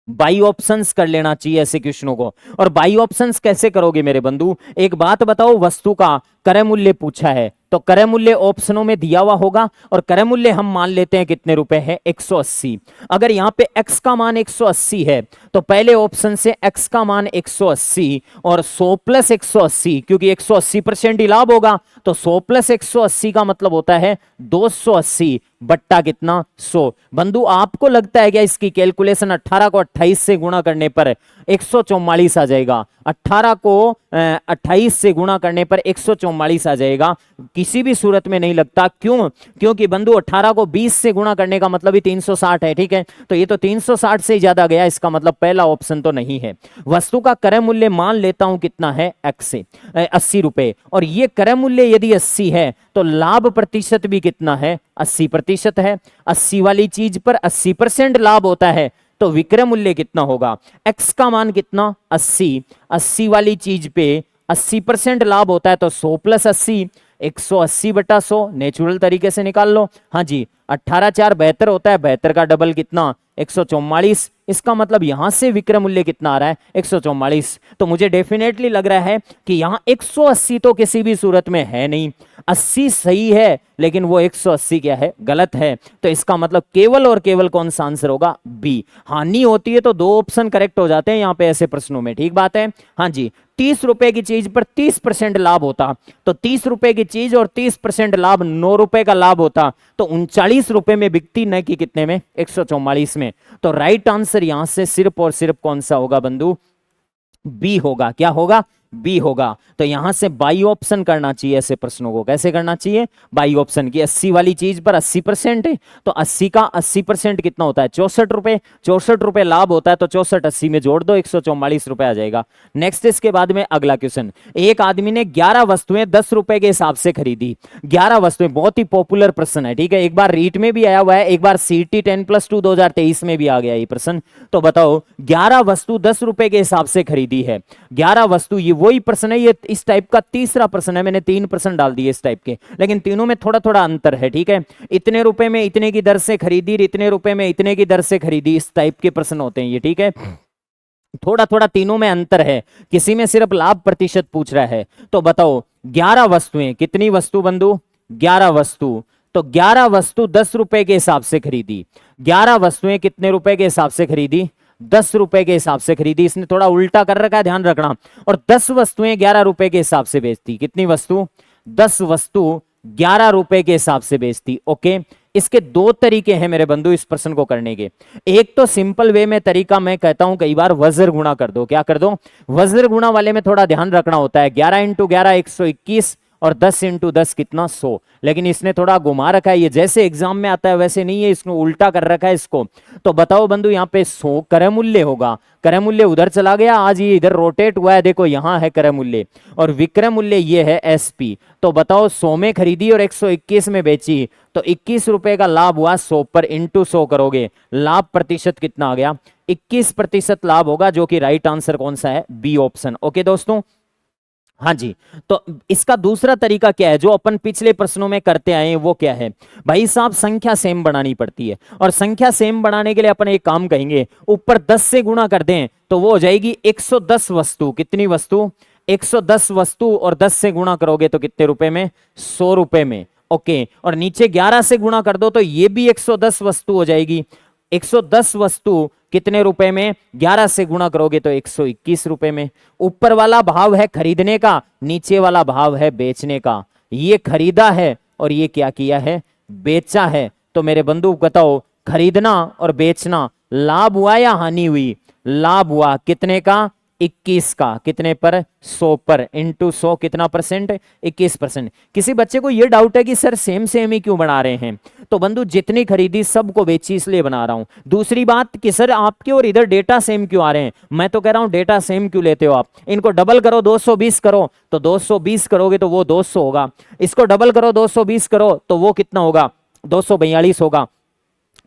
बाई ऑप्शंस कर लेना चाहिए ऐसे क्वेश्चनों को। और बाई ऑप्शंस कैसे करोगे मेरे बंधु, एक बात बताओ, वस्तु का क्रय मूल्य पूछा है तो क्रय मूल्य ऑप्शनों में दिया हुआ होगा, और क्रय मूल्य हम मान लेते हैं कितने रुपए है, 180। अगर यहां पे x का मान 180 है तो पहले ऑप्शन से x का मान 180 और 100 प्लस 180, क्योंकि 180% ही लाभ होगा, तो 100 प्लस 180 का मतलब होता है 280 बट्टा कितना, 100। बंधु आपको लगता है क्या इसकी कैलकुलेशन 18 को 28 से गुणा करने पर 144 आ जाएगा, 18 को 28 से गुणा करने पर 144 आ जाएगा? किसी भी सूरत में नहीं लगता। क्यों? क्योंकि बंधु 18 को 20 से गुणा करने का मतलब ही 360 है। ठीक है, तो ये तो 360 से ज्यादा गया, इसका मतलब पहला ऑप्शन तो नहीं है। वस्तु का क्रय मूल्य मान लेता हूं कितना है, x से 80 रुपए, और ये क्रय मूल्य यदि 80 है तो लाभ प्रतिशत भी कितना है, 80% है। 80 वाली चीज पर 80% लाभ होता है, तो विक्रय मूल्य कितना होगा, x का मान कितना 80, 80 वाली चीज पे 80% लाभ होता है तो 100 प्लस 80, 180 बटा 100 नेचुरल तरीके से निकाल लो। हाँ जी, 18 4 72 होता है, 72 का डबल कितना 144। इसका मतलब यहां से विक्रय मूल्य कितना आ रहा है 144। तो मुझे डेफिनेटली लग रहा है कि यहां 180 तो किसी भी सूरत में है नहीं, 80 सही है लेकिन वो 180 क्या है, गलत है। तो इसका मतलब केवल और केवल कौन सा आंसर होगा, बी। हानि होती है तो दो ऑप्शन करेक्ट हो जाते हैं यहां पे ऐसे प्रश्नों में, ठीक बात है। हाँ जी, 30 रुपए की चीज पर 30% लाभ होता तो 30 रुपए की चीज और 30% लाभ 9 रुपए का लाभ होता तो 39 रुपए में बिकती, न कि कितने में 144 में। तो राइट आंसर यहां से सिर्फ और सिर्फ कौन सा होगा बंधु, बी होगा। क्या होगा, बी होगा। तो यहां से बाई ऑप्शन करना चाहिए ऐसे प्रश्नों को। कैसे करना चाहिए, बाई ऑप्शन की। 80 वाली चीज पर 80% है तो 80 का 80% कितना होता है 64 रुपए, 64 रुपए लाभ होता है तो 64 80 में जोड़ दो 144 रुपए आ जाएगा। नेक्स्ट इसके बाद में अगला क्वेश्चन, एक आदमी ने 11 वस्तुएं 10 रुपए के हिसाब से खरीदी। 11 वस्तुएं, बहुत ही पॉपुलर प्रश्न है, ठीक है। एक बार रीट में भी आया हुआ है, एक बार सीटी 10+2 2023 में भी आ गया ये प्रश्न। तो बताओ 11 वस्तु 10 रुपए के हिसाब से खरीदी है, 11 वस्तु, ये वही प्रश्न है, ये इस टाइप का तीसरा प्रश्न है। मैंने 3 प्रश्न डाल दिए इस टाइप के, लेकिन तीनों में थोड़ा थोड़ा अंतर है, ठीक है। इतने रुपए में इतने की दर से खरीदी, इतने रुपए में इतने की दर से खरीदी, इस टाइप के प्रश्न होते हैं ये, ठीक है। थोड़ा थोड़ा तीनों में अंतर है, किसी में सिर्फ लाभ प्रतिशत पूछ रहा है। तो बताओ 11 वस्तुएं, कितनी वस्तु बंधु, 11 वस्तु। तो 11 वस्तु 10 रुपए के हिसाब से खरीदी, 11 वस्तुएं कितने रुपए के हिसाब से खरीदी, 10 रुपए के हिसाब से खरीदी। इसने थोड़ा उल्टा कर रखा है, ध्यान रखना। और 10 वस्तुएं 11 रुपए के हिसाब से बेचती, कितनी वस्तु, 10 वस्तु 11 रुपए के हिसाब से बेचती। ओके, इसके दो तरीके हैं मेरे बंधु इस प्रश्न को करने के। एक तो सिंपल वे में तरीका मैं कहता हूं कई बार, वज्र गुणा कर दो। क्या कर दो, वज्र गुणा वाले में थोड़ा ध्यान रखना होता है। 11 × 11 121 और 10 × 10 कितना 100। लेकिन इसने थोड़ा घुमा रखा है, ये जैसे एग्जाम में आता है वैसे नहीं है, इसने उल्टा कर रखा है इसको। तो बताओ बंधु यहाँ पे 100 क्रय मूल्य होगा, क्रय मूल्य उधर चला गया, आज ये इधर रोटेट हुआ है, देखो यहाँ है क्रय मूल्य और विक्रय मूल्य ये है एसपी। तो बताओ 100 में खरीदी और 121 में बेची तो 21 रुपए का लाभ हुआ, 100 पर इंटू 100 करोगे, लाभ प्रतिशत कितना आ गया, 21% लाभ होगा, जो कि राइट आंसर कौन सा है, बी ऑप्शन। ओके दोस्तों, हाँ जी। तो इसका दूसरा तरीका क्या है जो अपन पिछले प्रश्नों में करते आए हैं, वो क्या है भाई साहब, संख्या सेम बनानी पड़ती है। और संख्या सेम बनाने के लिए अपन एक काम कहेंगे, ऊपर 10 से गुणा कर दें तो वो हो जाएगी 110 वस्तु। कितनी वस्तु, 110 वस्तु, और 10 से गुणा करोगे तो कितने रुपए में, 100 रुपए में। ओके, और नीचे 11 से गुणा कर दो तो ये भी 110 वस्तु हो जाएगी। 110 वस्तु कितने रुपए में, 11 से गुणा करोगे तो 121 रुपए में। ऊपर वाला भाव है खरीदने का, नीचे वाला भाव है बेचने का। ये खरीदा है और ये क्या किया है, बेचा है। तो मेरे बंधु बताओ, खरीदना और बेचना लाभ हुआ या हानि हुई, लाभ हुआ। कितने का, 21 का, कितने पर, 100 पर, इंटू 100 कितना परसेंट, 21%। किसी बच्चे को यह डाउट है कि सर सेम सेम ही क्यों बना रहे हैं, तो बंधु जितनी खरीदी सबको बेची इसलिए बना रहा हूं। दूसरी बात कि सर आपके और इधर डेटा सेम क्यों आ रहे हैं, मैं तो कह रहा हूं डेटा सेम क्यों लेते हो आप, इनको डबल करो 220 करो तो 220 करोगे तो वो 200 होगा, इसको डबल करो 220 करो तो वो कितना होगा, 242 होगा।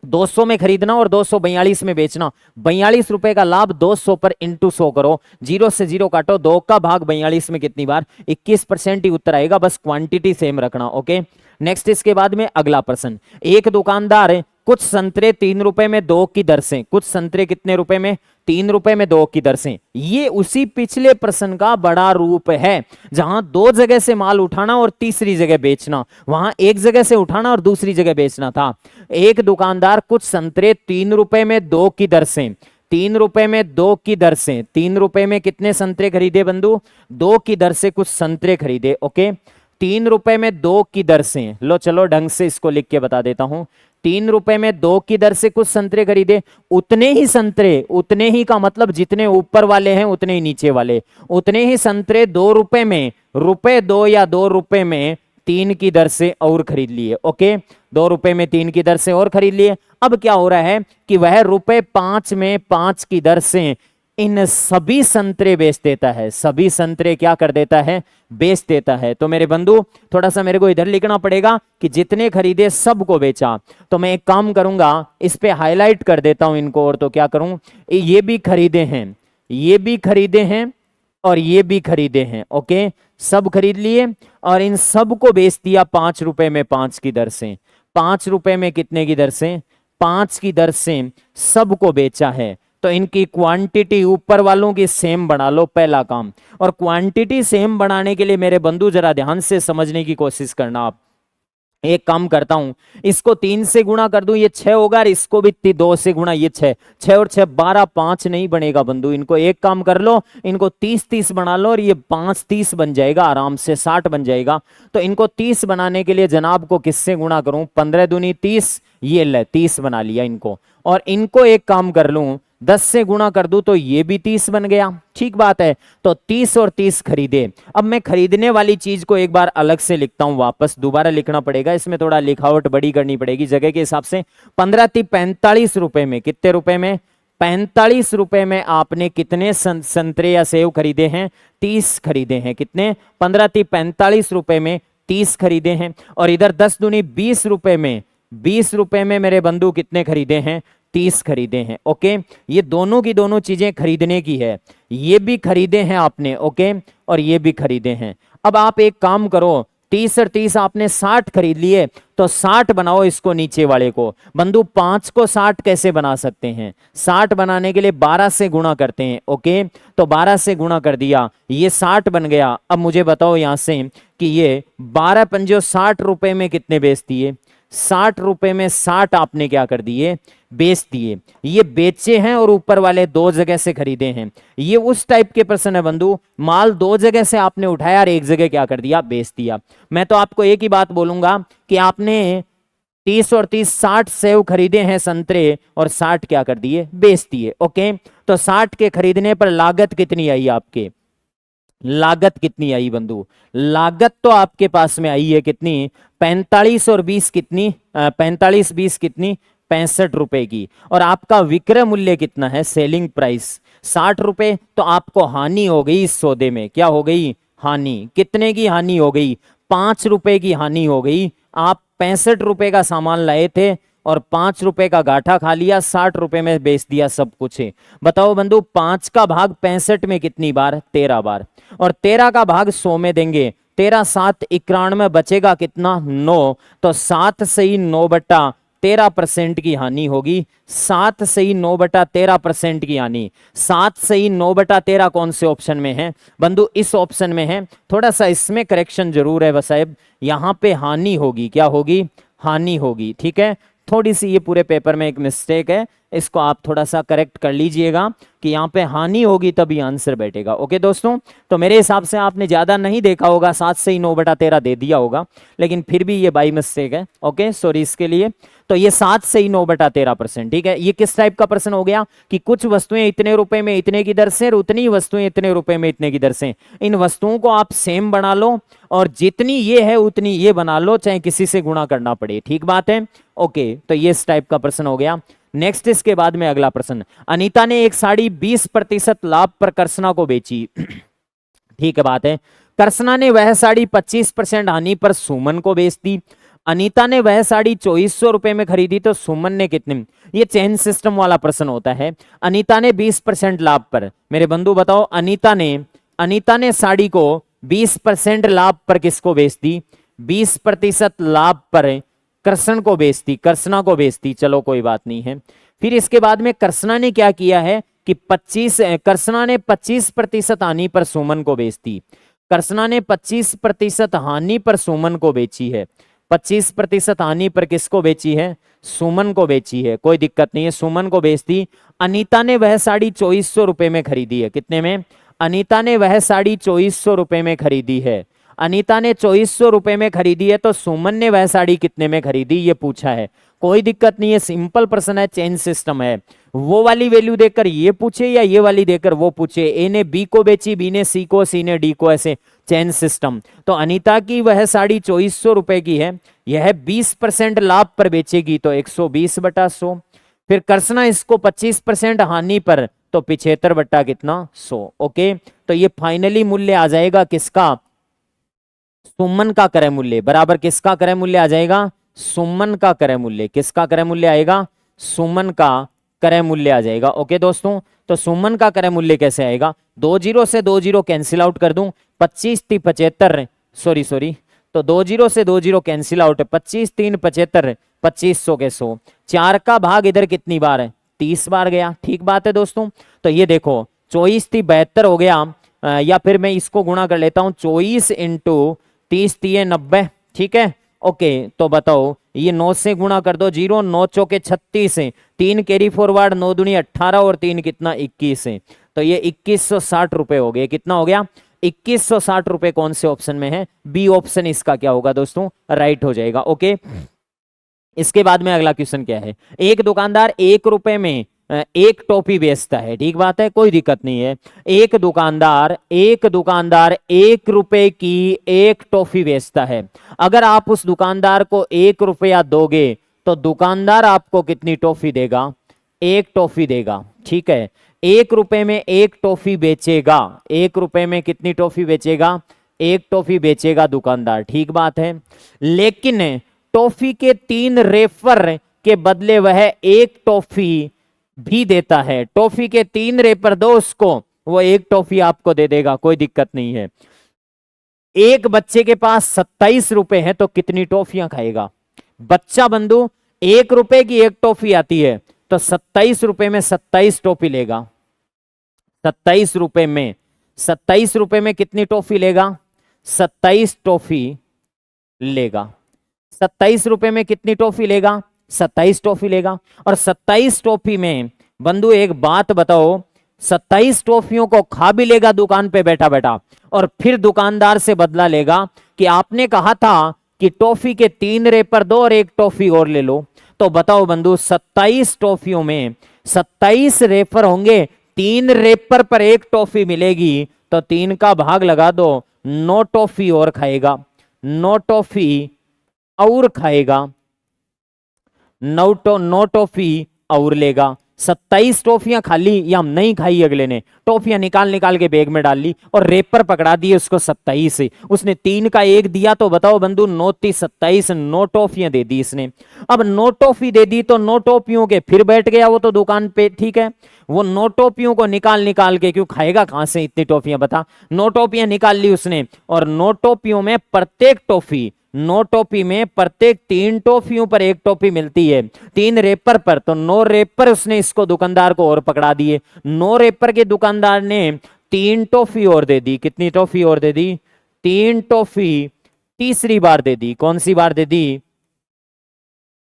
200 में खरीदना और 242 में बेचना, 42 रुपए का लाभ 200 पर इंटू 100 करो, 0 से 0 काटो, 2 का भाग 42 में कितनी बार, 21% ही उत्तर आएगा, बस क्वांटिटी सेम रखना। ओके, नेक्स्ट इसके बाद में अगला प्रश्न, एक दुकानदार कुछ संतरे 3 रुपए में 2 की दर से, कुछ संतरे कितने रुपए में, 3 रुपए में 2 की दर से। ये उसी पिछले प्रश्न का बड़ा रूप है, जहां 2 जगह से माल उठाना और तीसरी जगह बेचना, वहां एक जगह से उठाना और दूसरी जगह बेचना था। एक दुकानदार कुछ संतरे 3 रुपए में 2 की दर से, 3 रुपए में 2 की दर से, 3 रुपए में कितने संतरे खरीदे बंधु, 2 की दर से कुछ संतरे खरीदे। ओके, 3 रुपए में 2 की दर से, लो चलो ढंग से इसको लिख के बता देता हूं, 3 रुपए में 2 की दर से कुछ संतरे खरीदे, उतने ही संतरे, उतने ही का मतलब जितने ऊपर वाले हैं उतने ही नीचे वाले, उतने ही संतरे 2 रुपए में, रुपए 2 या 2 रुपए में 3 की दर से और खरीद लिए। ओके, 2 रुपए में 3 की दर से और खरीद लिए। अब क्या हो रहा है कि वह रुपए 5 में 5 की दर से इन सभी संतरे बेच देता है, सभी संतरे क्या कर देता है, बेच देता है। तो मेरे बंधु थोड़ा सा मेरे को इधर लिखना पड़ेगा कि जितने खरीदे सबको बेचा। तो मैं एक काम करूंगा, इस पे हाईलाइट कर देता हूं इनको, और तो क्या करूं, ये भी खरीदे हैं, ये भी खरीदे हैं और ये भी खरीदे हैं। ओके, सब खरीद लिए और इन सब को बेच दिया 5 रुपए में, 5 की दर से। 5 रुपए में कितने की दर से, 5 की दर से सबको बेचा है। तो इनकी क्वांटिटी ऊपर वालों की सेम बना लो, पहला काम। और क्वांटिटी सेम बनाने के लिए मेरे बंधु जरा ध्यान से समझने की कोशिश करना आप। एक काम करता हूं, इसको 3 से गुणा कर दूं, ये 6 होगा, और इसको भी 2 से गुणा, ये 6, 6 और 6 12, 5 नहीं बनेगा बंधु। इनको एक काम कर लो, इनको 30-30 बना लो, और ये 5 30 बन जाएगा, आराम से 60 बन जाएगा। तो इनको 30 बनाने के लिए जनाब को किससे गुणा करूं, 15 दूनी 30, ये ले 30 बना लिया इनको। और इनको एक काम कर लूं, 10 से गुणा कर दूं तो ये भी 30 बन गया। ठीक बात है, तो 30 और 30 खरीदे। अब मैं खरीदने वाली चीज को एक बार अलग से लिखता हूं, वापस दोबारा लिखना पड़ेगा, इसमें थोड़ा लिखावट बड़ी करनी पड़ेगी जगह के हिसाब से। 15 × 45 रुपए में, कितने रुपए में, 45 रुपए में आपने कितने संतरे या सेव खरीदे हैं, 30 खरीदे हैं। कितने, 15 × 45 रुपए में 30 खरीदे हैं। और इधर 10 दूनी 20 रुपए में, 20 रुपए में मेरे बंधु कितने खरीदे हैं, 30 खरीदे हैं। ओके, ये दोनों की दोनों चीजें खरीदने की है, ये भी खरीदे हैं आपने, ओके, और ये भी खरीदे हैं। अब आप एक काम करो, 30 और 30 आपने 60 खरीद लिए, तो 60 बनाओ इसको नीचे वाले को। बंधु 5 को 60 कैसे बना सकते हैं, 60 बनाने के लिए 12 से गुणा करते हैं। ओके, तो 12 से गुणा कर दिया, ये 60 बन गया। अब मुझे बताओ यहां से कि ये 12 पंजो 60 रुपए में कितने बेच दिए, 60 रुपए में 60 आपने क्या कर दिए, बेच दिए। ये बेचे हैं और ऊपर वाले 2 जगह से खरीदे हैं। ये उस टाइप के प्रश्न है बंधु, माल 2 जगह से आपने उठाया और एक जगह क्या कर दिया, बेच दिया। मैं तो आपको एक ही बात बोलूंगा कि आपने 30 और 30 60 सेव खरीदे हैं संतरे, और 60 क्या कर दिए, बेच दिए। ओके, तो 60 के खरीदने पर लागत कितनी आई आपके, लागत कितनी आई बंधु, लागत तो आपके पास में आई है कितनी, 45 और 20 कितनी, 45 20 कितनी, 65 रुपए की। और आपका विक्रय मूल्य कितना है, सेलिंग प्राइस 60 रुपए। तो आपको हानि हो गई इस सौदे में, क्या हो गई, हानि। कितने की हानि हो गई, 5 रुपए की हानि हो गई। आप 65 रुपए का सामान लाए थे और 5 रुपए का घाटा खा लिया, 60 रुपए में बेच दिया सब कुछ है। बताओ बंधु 5 का भाग 65 में कितनी बार, 13 बार। और 13 का भाग 100 में देंगे, 13 7 91, बचेगा कितना, 9। तो 7 से ही 9/13% की हानि होगी, 7 से ही 9/13% की हानि। 7 से ही 9/13 कौन से ऑप्शन में है बंधु, इस ऑप्शन में है। थोड़ा सा इसमें करेक्शन जरूर है साहब, यहां पे हानि होगी, क्या होगी, हानि होगी। ठीक है, थोड़ी सी ये पूरे पेपर में एक मिस्टेक है, इसको आप थोड़ा सा करेक्ट कर लीजिएगा कि यहाँ पे हानि होगी तभी आंसर बैठेगा। ओके दोस्तों, तो मेरे हिसाब से आपने ज्यादा नहीं देखा होगा, 7 से ही 9/13 दे दिया होगा, लेकिन फिर भी ये बाई मिस्टेक है। ओके, सॉरी इसके लिए। तो ये 7 से ही 9/13%। ठीक है, ये किस टाइप का प्रश्न हो गया कि कुछ वस्तुएं इतने रुपए में इतने की दर से, और उतनी वस्तुएं इतने रुपए में इतने की दर से। इन वस्तुओं को आप सेम बना लो और जितनी ये है उतनी ये बना लो, चाहे किसी से गुणा करना पड़े। ठीक बात है। ओके, तो ये इस टाइप का प्रश्न हो गया। नेक्स्ट इसके बाद में अगला प्रश्न, अनीता ने एक साड़ी 20% लाभ पर कर्सना को बेची। ठीक है बात है, कर्सना ने वह साड़ी 25% हानि पर सुमन को बेच दी। अनीता ने वह साड़ी 2400 रुपए में खरीदी, तो सुमन ने कितने, ये चेन सिस्टम वाला प्रश्न होता है। अनीता ने 20% लाभ पर, मेरे बंधु बताओ, अनीता ने साड़ी को 20% लाभ पर किसको बेच दी, 20% लाभ पर कर्सन को बेचती, कर्सना को बेचती। चलो कोई बात नहीं है। फिर इसके बाद में कर्सना ने क्या किया है कि कर्सना ने 25% हानि पर सुमन को बेचती। कर्सना ने 25% हानि पर सुमन को बेची है। 25% हानि पर किसको बेची है, सुमन को बेची है। कोई दिक्कत नहीं है, सुमन को बेचती। अनीता ने वह साड़ी 2400 रुपए में खरीदी है। कितने में, अनीता ने वह साड़ी 2400 रुपए में खरीदी है। अनीता ने 2400 रुपए में खरीदी है, तो सुमन ने वह साड़ी कितने में खरीदी, ये पूछा है। कोई दिक्कत नहीं है, सिंपल प्रश्न है, चेन सिस्टम है। वो वाली वैल्यू देकर ये पूछे या ये वाली देकर वो पूछे, ए ने बी को बेची, बी ने सी को, सी ने डी को, ऐसे चेन सिस्टम। तो अनीता की वह साड़ी 2400 रुपए की है, यह 20% लाभ पर बेचेगी, तो 120/100। फिर कर्सना इसको 25% हानि पर, तो 75 बट्टा कितना 100। ओके, तो ये फाइनली मूल्य आ जाएगा किसका, सुमन का क्रय मूल्य बराबर किसका क्रय मूल्य आ जाएगा, सुमन का क्रय मूल्य। किसका क्रय मूल्य आएगा, सुमन का क्रय मूल्य आ जाएगा। ओके दोस्तों, तो सुमन का क्रय मूल्य कैसे आएगा, 20 से 20 कैंसिल आउट कर दूं, 25 3 75, सॉरी तो 20 से 20 कैंसिल आउट, 25 3 75, 2500 के 100, 4 का भाग इधर कितनी बार है, 30 बार गया। ठीक बात है दोस्तों, तो ये देखो 24 3 72 हो गया, या फिर मैं इसको गुणा कर लेता हूं, 24 इंटू 30 3 90। ठीक है, ओके, तो बताओ ये 9 से गुणा कर दो, 0 9 चौके 36 है, 3 कैरी फॉरवर्ड, 9 दूनी 18 और 3 कितना 21 है, तो ये 2160 रुपए हो गए। कितना हो गया, 2160 रुपए। कौन से ऑप्शन में है, बी ऑप्शन इसका क्या होगा दोस्तों, राइट हो जाएगा। ओके, इसके बाद में अगला क्वेश्चन क्या है, एक दुकानदार 1 रुपए में एक टॉफी बेचता है। ठीक बात है, कोई दिक्कत नहीं है। एक दुकानदार 1 रुपए की एक टॉफी बेचता है। अगर आप उस दुकानदार को 1 रुपया दोगे तो दुकानदार आपको कितनी टॉफी देगा, 1 टॉफी देगा। ठीक है, 1 रुपए में एक टॉफी बेचेगा, 1 रुपए में कितनी टॉफी बेचेगा, 1 टॉफी बेचेगा दुकानदार। ठीक बात है, लेकिन टॉफी के 3 रेफर के बदले वह 1 टॉफी भी देता है। टॉफी के 3 रेफर दो उसको, वो 1 टॉफी आपको दे देगा, कोई दिक्कत नहीं है। एक बच्चे के पास 27 रुपए है तो कितनी टॉफियां खाएगा, बच्चा बंधु 1 रुपए की एक टॉफी आती है तो 27 रुपए में 27 टॉफी लेगा। 27 रुपए में कितनी टॉफी लेगा, 27 टॉफी लेगा। 27 रुपए में कितनी टॉफी लेगा, 27 टॉफी लेगा। और 27 टॉफी में बंधु एक बात बताओ, 27 टॉफियों को खा भी लेगा दुकान पे बैठा बैठा, और फिर दुकानदार से बदला लेगा कि आपने कहा था कि टॉफी के 3 रेपर दो और 1 टॉफी और ले लो। तो बताओ बंधु 27 टॉफियों में 27 रेपर होंगे, 3 रेपर पर 1 टॉफी मिलेगी, तो 3 का भाग लगा दो, 9 टॉफी और खाएगा, 9 टॉफी और खाएगा, 9 टॉफी और लेगा। 27 टॉफियां खा ली या नहीं खाई, अगले ने टॉफियां निकाल के बैग में डाल ली और रेपर पकड़ा दिए उसको 27 से, उसने 3 का 1 दिया, तो बताओ बंधु 9 3 27, 9 टॉफियां दे दी इसने। अब 9 टॉफी दे दी तो 9 टॉफियों के फिर बैठ गया वो तो दुकान पे। ठीक है, वो 9 टॉफियों को निकाल के, क्यों खाएगा कहां से इतनी टॉफियां बता, 9 टॉफियां निकाल ली उसने, और 9 टॉफियों में प्रत्येक टॉफी, 9 टॉफी में प्रत्येक 3 टॉफियों पर 1 टॉफी मिलती है, 3 रेपर पर, तो 9 रेपर उसने इसको दुकानदार को और पकड़ा दिए। 9 रेपर के दुकानदार ने 3 टॉफी और दे दी। कितनी टॉफी और दे दी, 3 टॉफी तीसरी बार दे दी। कौन सी बार दे दी,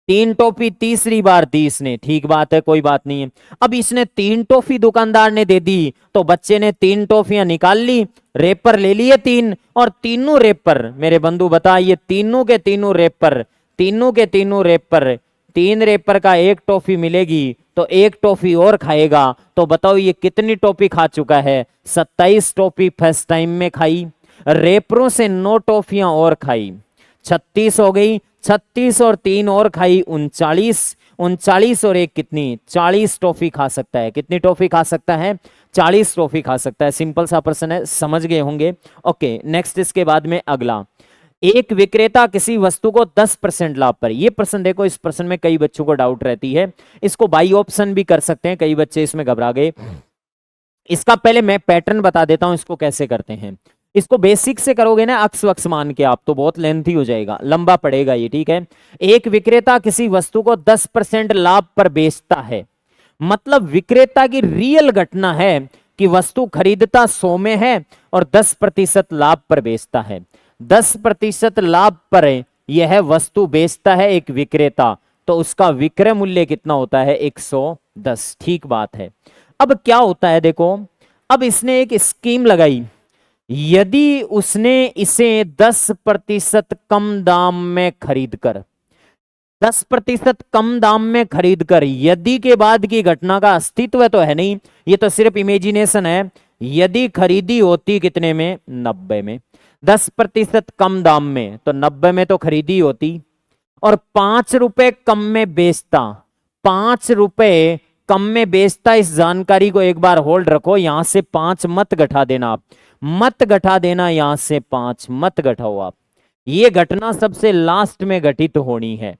3 टॉफी तीसरी बार दी इसने। ठीक बात है, कोई बात नहीं है। अब इसने 3 टॉफी दुकानदार ने दे दी, तो बच्चे ने 3 टॉफियां निकाल ली, रेपर ले लिए 3, और तीनों रेपर मेरे बंधु बता, ये तीनों के तीनों रेपर, 3 रेपर का 1 टॉफी मिलेगी, तो 1 टॉफी और खाएगा। तो बताओ ये कितनी टॉफी खा चुका है, 27 टॉफी फर्स्ट टाइम में खाई, रेपरों से 9 टॉफियां और खाई, 36 हो गई, 36 और 3 और खाई 39, 39 और 1 कितनी, 40 टॉफी खा सकता है। कितनी टॉफी खा सकता है, 40 टॉफी खा सकता है। सिंपल सा प्रश्न है, समझ गए होंगे। ओके, नेक्स्ट इसके बाद में अगला, एक विक्रेता किसी वस्तु को 10% लाभ पर, ये प्रश्न देखो, इस प्रश्न में कई बच्चों को डाउट रहती है, इसको बाई ऑप्शन भी कर सकते हैं, कई बच्चे इसमें घबरा गए। इसका पहले मैं पैटर्न बता देता हूं इसको कैसे करते हैं। इसको बेसिक से करोगे ना अक्स वक्स मान के, आप तो बहुत लेंथी हो जाएगा, लंबा पड़ेगा ये। ठीक है, एक विक्रेता किसी वस्तु को 10% लाभ पर बेचता है, मतलब विक्रेता की रियल घटना है कि वस्तु खरीदता 100 में है और 10% लाभ पर बेचता है। 10% लाभ पर यह वस्तु बेचता है एक विक्रेता, तो उसका विक्रय मूल्य कितना होता है, 110। ठीक बात है। अब क्या होता है देखो, अब इसने एक स्कीम लगाई, यदि उसने इसे 10% कम दाम में खरीदकर, 10% कम दाम में खरीदकर, यदि के बाद की घटना का अस्तित्व तो है नहीं, ये तो सिर्फ इमेजिनेशन है, यदि खरीदी होती कितने में, 90 में, 10% कम दाम में, तो 90 में तो खरीदी होती, और 5 रुपए कम में बेचता, 5 रुपए कम में बेचता, इस जानकारी को एक बार होल्ड रखो। यहां से 5 मत घटा देना आप, मत घटा देना, यहां से 5 मत घटाओ आप। ये घटना सबसे लास्ट में घटित होनी है।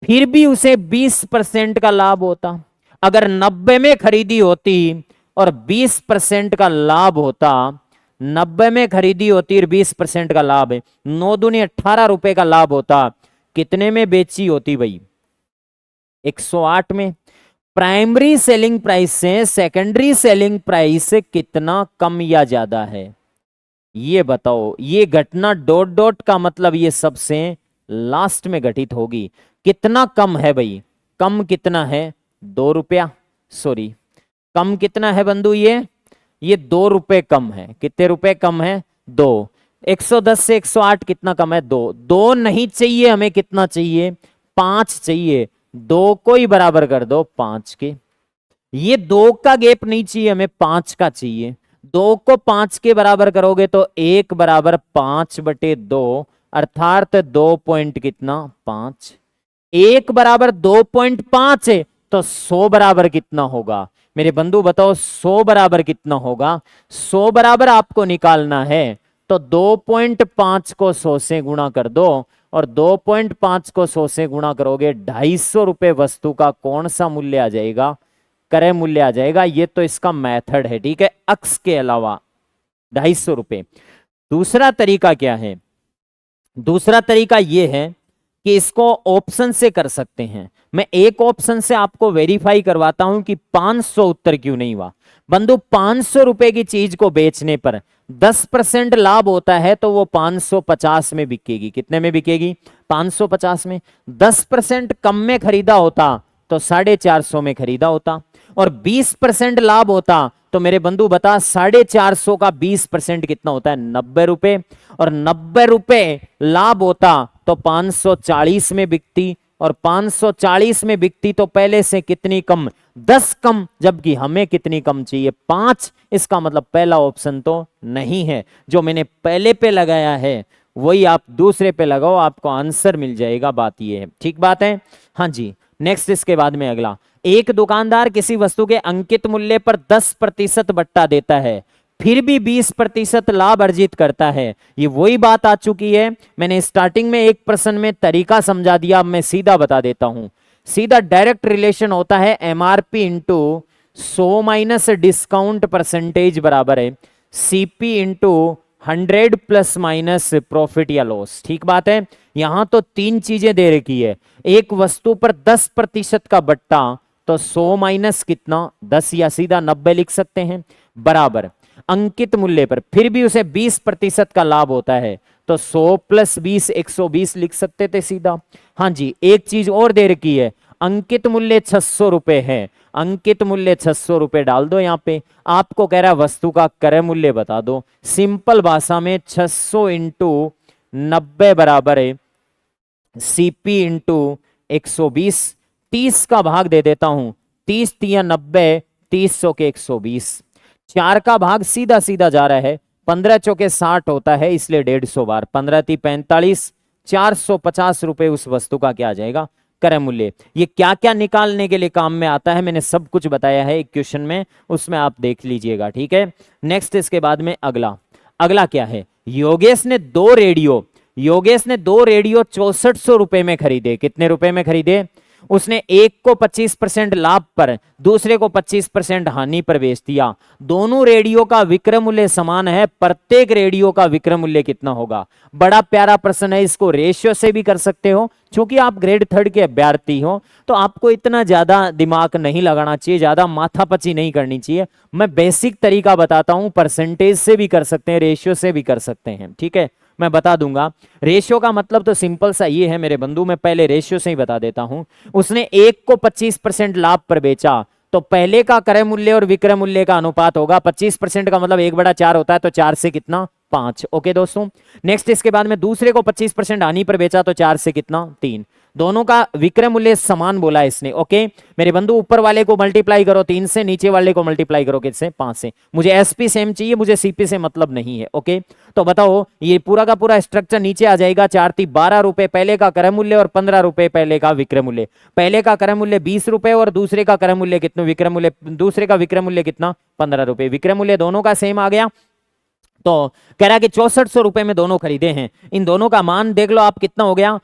फिर भी उसे 20% का लाभ होता। अगर 90 में खरीदी होती और 20% का लाभ होता, 90 में खरीदी होती और 20% का लाभ है, 9 दूनी 18 रुपए का लाभ होता। कितने में बेची होती भाई? 108 में। प्राइमरी सेलिंग प्राइस से सेकेंडरी सेलिंग प्राइस से कितना कम या ज्यादा है, ये बताओ। ये घटना डॉट डॉट का मतलब ये सबसे लास्ट में घटित होगी। कितना कम है भाई? कम कितना है? 2 रुपया। सॉरी, कम कितना है बंधु? ये 2 रुपए कम है। कितने रुपए कम है? 2। 110 से 108 कितना कम है? 2। 2 नहीं चाहिए हमें, कितना चाहिए? 5 चाहिए। 2 को ही बराबर कर दो 5 के। ये 2 का गैप नहीं चाहिए हमें, 5 का चाहिए। 2 को 5 के बराबर करोगे तो 1 बराबर 5/2, अर्थात 2 पॉइंट कितना? 5। 1 बराबर 2.5 है तो 100 बराबर कितना होगा मेरे बंधु? बताओ 100 बराबर कितना होगा? 100 बराबर आपको निकालना है तो 2.5 को 100 से गुणा कर दो, और 2.5 को 100 से गुणा करोगे 250 रुपए वस्तु का कौन सा मूल्य आ जाएगा? क्रय मूल्य आ जाएगा। ये तो इसका मेथड है, ठीक है, अक्स के अलावा 250 रुपए। दूसरा तरीका क्या है? दूसरा तरीका यह है कि इसको ऑप्शन से कर सकते हैं। मैं एक ऑप्शन से आपको वेरीफाई करवाता हूं कि 500 उत्तर क्यों नहीं हुआ। बंधु 500 रुपए की चीज को बेचने पर 10% लाभ होता है तो वो 550 में बिकेगी। कितने में बिकेगी? 550 में। 10% कम में खरीदा होता तो 450 में खरीदा होता, और 20% लाभ होता तो मेरे बंधु बता 450 का 20% कितना होता है? 90 रुपए, और 90 रुपए लाभ होता तो 540 में बिकती, और 540 में बिकती तो पहले से कितनी कम? 10 कम, जबकि हमें कितनी कम चाहिए? 5। इसका मतलब पहला ऑप्शन तो नहीं है। जो मैंने पहले पे लगाया है वही आप दूसरे पे लगाओ, आपको आंसर मिल जाएगा। बात ये है, ठीक बात है? हाँ जी। नेक्स्ट इसके बाद में अगला, एक दुकानदार किसी वस्तु के अंकित मूल्य पर 10% बट्टा देता है, फिर भी 20% लाभ अर्जित करता है। ये वही बात आ चुकी है। मैंने स्टार्टिंग में एक प्रश्न में तरीका समझा दिया, अब मैं सीधा बता देता हूं। सीधा डायरेक्ट रिलेशन होता है MRP into 100 minus discount percentage बराबर है CP into 100 plus minus profit या लॉस। ठीक बात है? यहां तो 3 चीजें दे रखी है। एक वस्तु पर 10% का बट्टा तो 100 माइनस कितना? 10, या सीधा 90 लिख सकते हैं, बराबर अंकित मूल्य पर फिर भी उसे 20% का लाभ होता है तो 100 प्लस 20 120 लिख सकते थे सीधा। हाँ जी। एक चीज और दे रखी है, अंकित मूल्य 600 रुपए है। अंकित मूल्य 600 रुपए डाल दो यहां पे। आपको कह रहा है वस्तु का क्रय मूल्य बता दो। सिंपल भाषा में 600 इंटू 90 बराबर है सीपी इंटू 120। 30 का भाग दे देता हूं, 30 तिया 90, 30 चौके 120। 4 का भाग सीधा सीधा जा रहा है, 15 चौके 60 होता है, इसलिए 150 बार। 15 ती 45, 450 रुपए उस वस्तु का क्या आ जाएगा? क्रय मूल्य। ये क्या क्या निकालने के लिए काम में आता है मैंने सब कुछ बताया है एक क्वेश्चन में, उसमें आप देख लीजिएगा। ठीक है। नेक्स्ट इसके बाद में अगला, अगला क्या है? योगेश ने दो रेडियो 6400 रुपए में खरीदे। कितने रुपए में खरीदे? उसने एक को 25% लाभ पर, दूसरे को 25% हानि पर बेच दिया। दोनों रेडियो का विक्रय मूल्य समान है, प्रत्येक रेडियो का विक्रय मूल्य कितना होगा? बड़ा प्यारा प्रश्न है, इसको रेशियो से भी कर सकते हो। क्योंकि आप ग्रेड 3 के अभ्यर्थी हो तो आपको इतना ज्यादा दिमाग नहीं लगाना चाहिए, ज्यादा माथापची नहीं करनी चाहिए। मैं बेसिक तरीका बताता हूं, परसेंटेज से भी कर सकते हैं, रेशियो से भी कर सकते हैं। ठीक है, मैं बता दूंगा। रेशियो का मतलब तो सिंपल सा ये है मेरे बंधु, मैं पहले रेशियो से ही बता देता हूं। उसने एक को 25% लाभ पर बेचा तो पहले का क्रय मूल्य और विक्रय मूल्य का अनुपात होगा 25% का मतलब 1/4 होता है, तो 4 से कितना? 5। ओके दोस्तों। नेक्स्ट इसके बाद में दूसरे को 25% हानि पर बेचा तो 4 से कितना? 3। दोनों का विक्रय मूल्य समान बोला है इसने। ओके मेरे बंधु, ऊपर वाले को मल्टीप्लाई करो 3 से, नीचे वाले को मल्टीप्लाई करो किससे, 5 से। मुझे एसपी सेम चाहिए, मुझे सीपी से मतलब नहीं है। ओके तो बताओ ये पूरा का पूरा स्ट्रक्चर नीचे आ जाएगा। 4×3 12 रुपए पहले का क्रय मूल्य और 15 रुपए पहले का विक्रय मूल्य। पहले का क्रय मूल्य 20 रुपए और दूसरे का क्रय मूल्य कितना, विक्रय मूल्य दूसरे का विक्रय मूल्य कितना, 15 रुपए। विक्रय मूल्य दोनों का सेम आ गया। तो कह रहा है कि 6400 रुपए में दोनों खरीदे हैं। इन दोनों का मान देख लो आप कितना हो गया,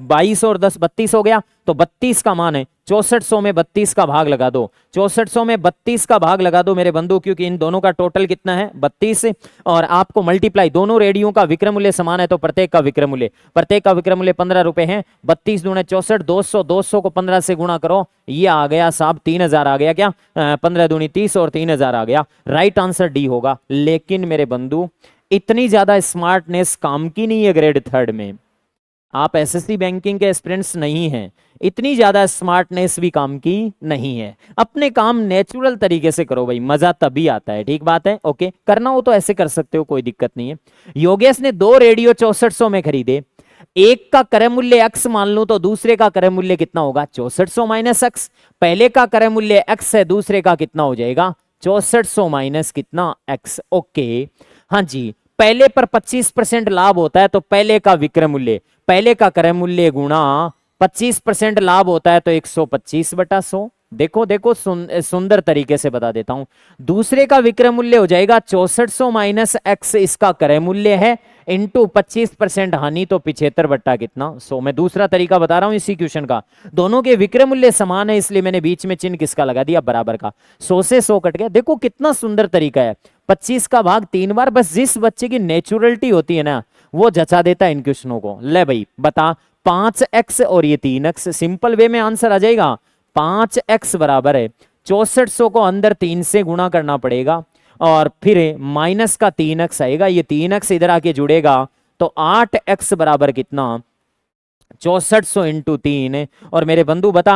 22 और 10 32 हो गया। तो 32 का मान है, 6400 में 32 का भाग लगा दो, 6400 में 32 का भाग लगा दो मेरे बंधु, क्योंकि इन दोनों का टोटल कितना है 32। और आपको मल्टीप्लाई, दोनों रेडियो का विक्रय मूल्य समान है तो प्रत्येक का विक्रय मूल्य 15 रुपए है। 32 दूने 64, 200, 200 को 15 से गुणा करो, ये आ गया साहब 3000 आ गया क्या, 15 दूनी 30 और 3000 आ गया। राइट आंसर डी होगा। लेकिन मेरे बंधु इतनी ज्यादा स्मार्टनेस काम की नहीं है ग्रेड 3 में। आप एसएससी बैंकिंग के एस्पिरेंट्स नहीं हैं, इतनी ज्यादा स्मार्टनेस भी काम की नहीं है। अपने काम नेचुरल तरीके से करो भाई, मजा तभी आता है। ठीक बात है। ओके करना हो तो ऐसे कर सकते हो, कोई दिक्कत नहीं है। योगेश ने 2 रेडियो 6400 में खरीदे। एक का क्रय मूल्य x मान लूं तो दूसरे का क्रय मूल्य कितना होगा, 6400 माइनस x। पहले का क्रय मूल्य x है, दूसरे का कितना हो जाएगा 6400 माइनस कितना x। ओके हाँ जी, पहले पर 25% लाभ होता है तो पहले का विक्रय मूल्य, पहले का क्रय मूल्य गुणा 25% लाभ होता है तो 125/100। देखो देखो सुंदर तरीके से बता देता हूं। दूसरे का विक्रय मूल्य हो जाएगा 6400 माइनस x, इसका क्रय मूल्य है, इंटू 25% हानि तो 75 बट्टा कितना 100। मैं दूसरा तरीका बता रहा हूं इसी क्वेश्चन का। दोनों के विक्रय मूल्य समान है इसलिए मैंने बीच में चिन्ह किसका लगा दिया, बराबर का। 100 से 100 कट गया। देखो कितना सुंदर तरीका है। 25 का भाग 3 बार, बस जिस बच्चे की नेचुरलिटी होती है ना वो जचा देता है इन क्वेश्चनों को। ले भाई बता, 5x और ये 3x, सिंपल वे में आंसर आ जाएगा। 5x बराबर है 6400 को अंदर 3 से गुणा करना पड़ेगा और फिर माइनस का 3x आएगा, ये 3x इधर आके जुड़ेगा तो 8x बराबर कितना 6400 इंटू 3। और मेरे बंधु बता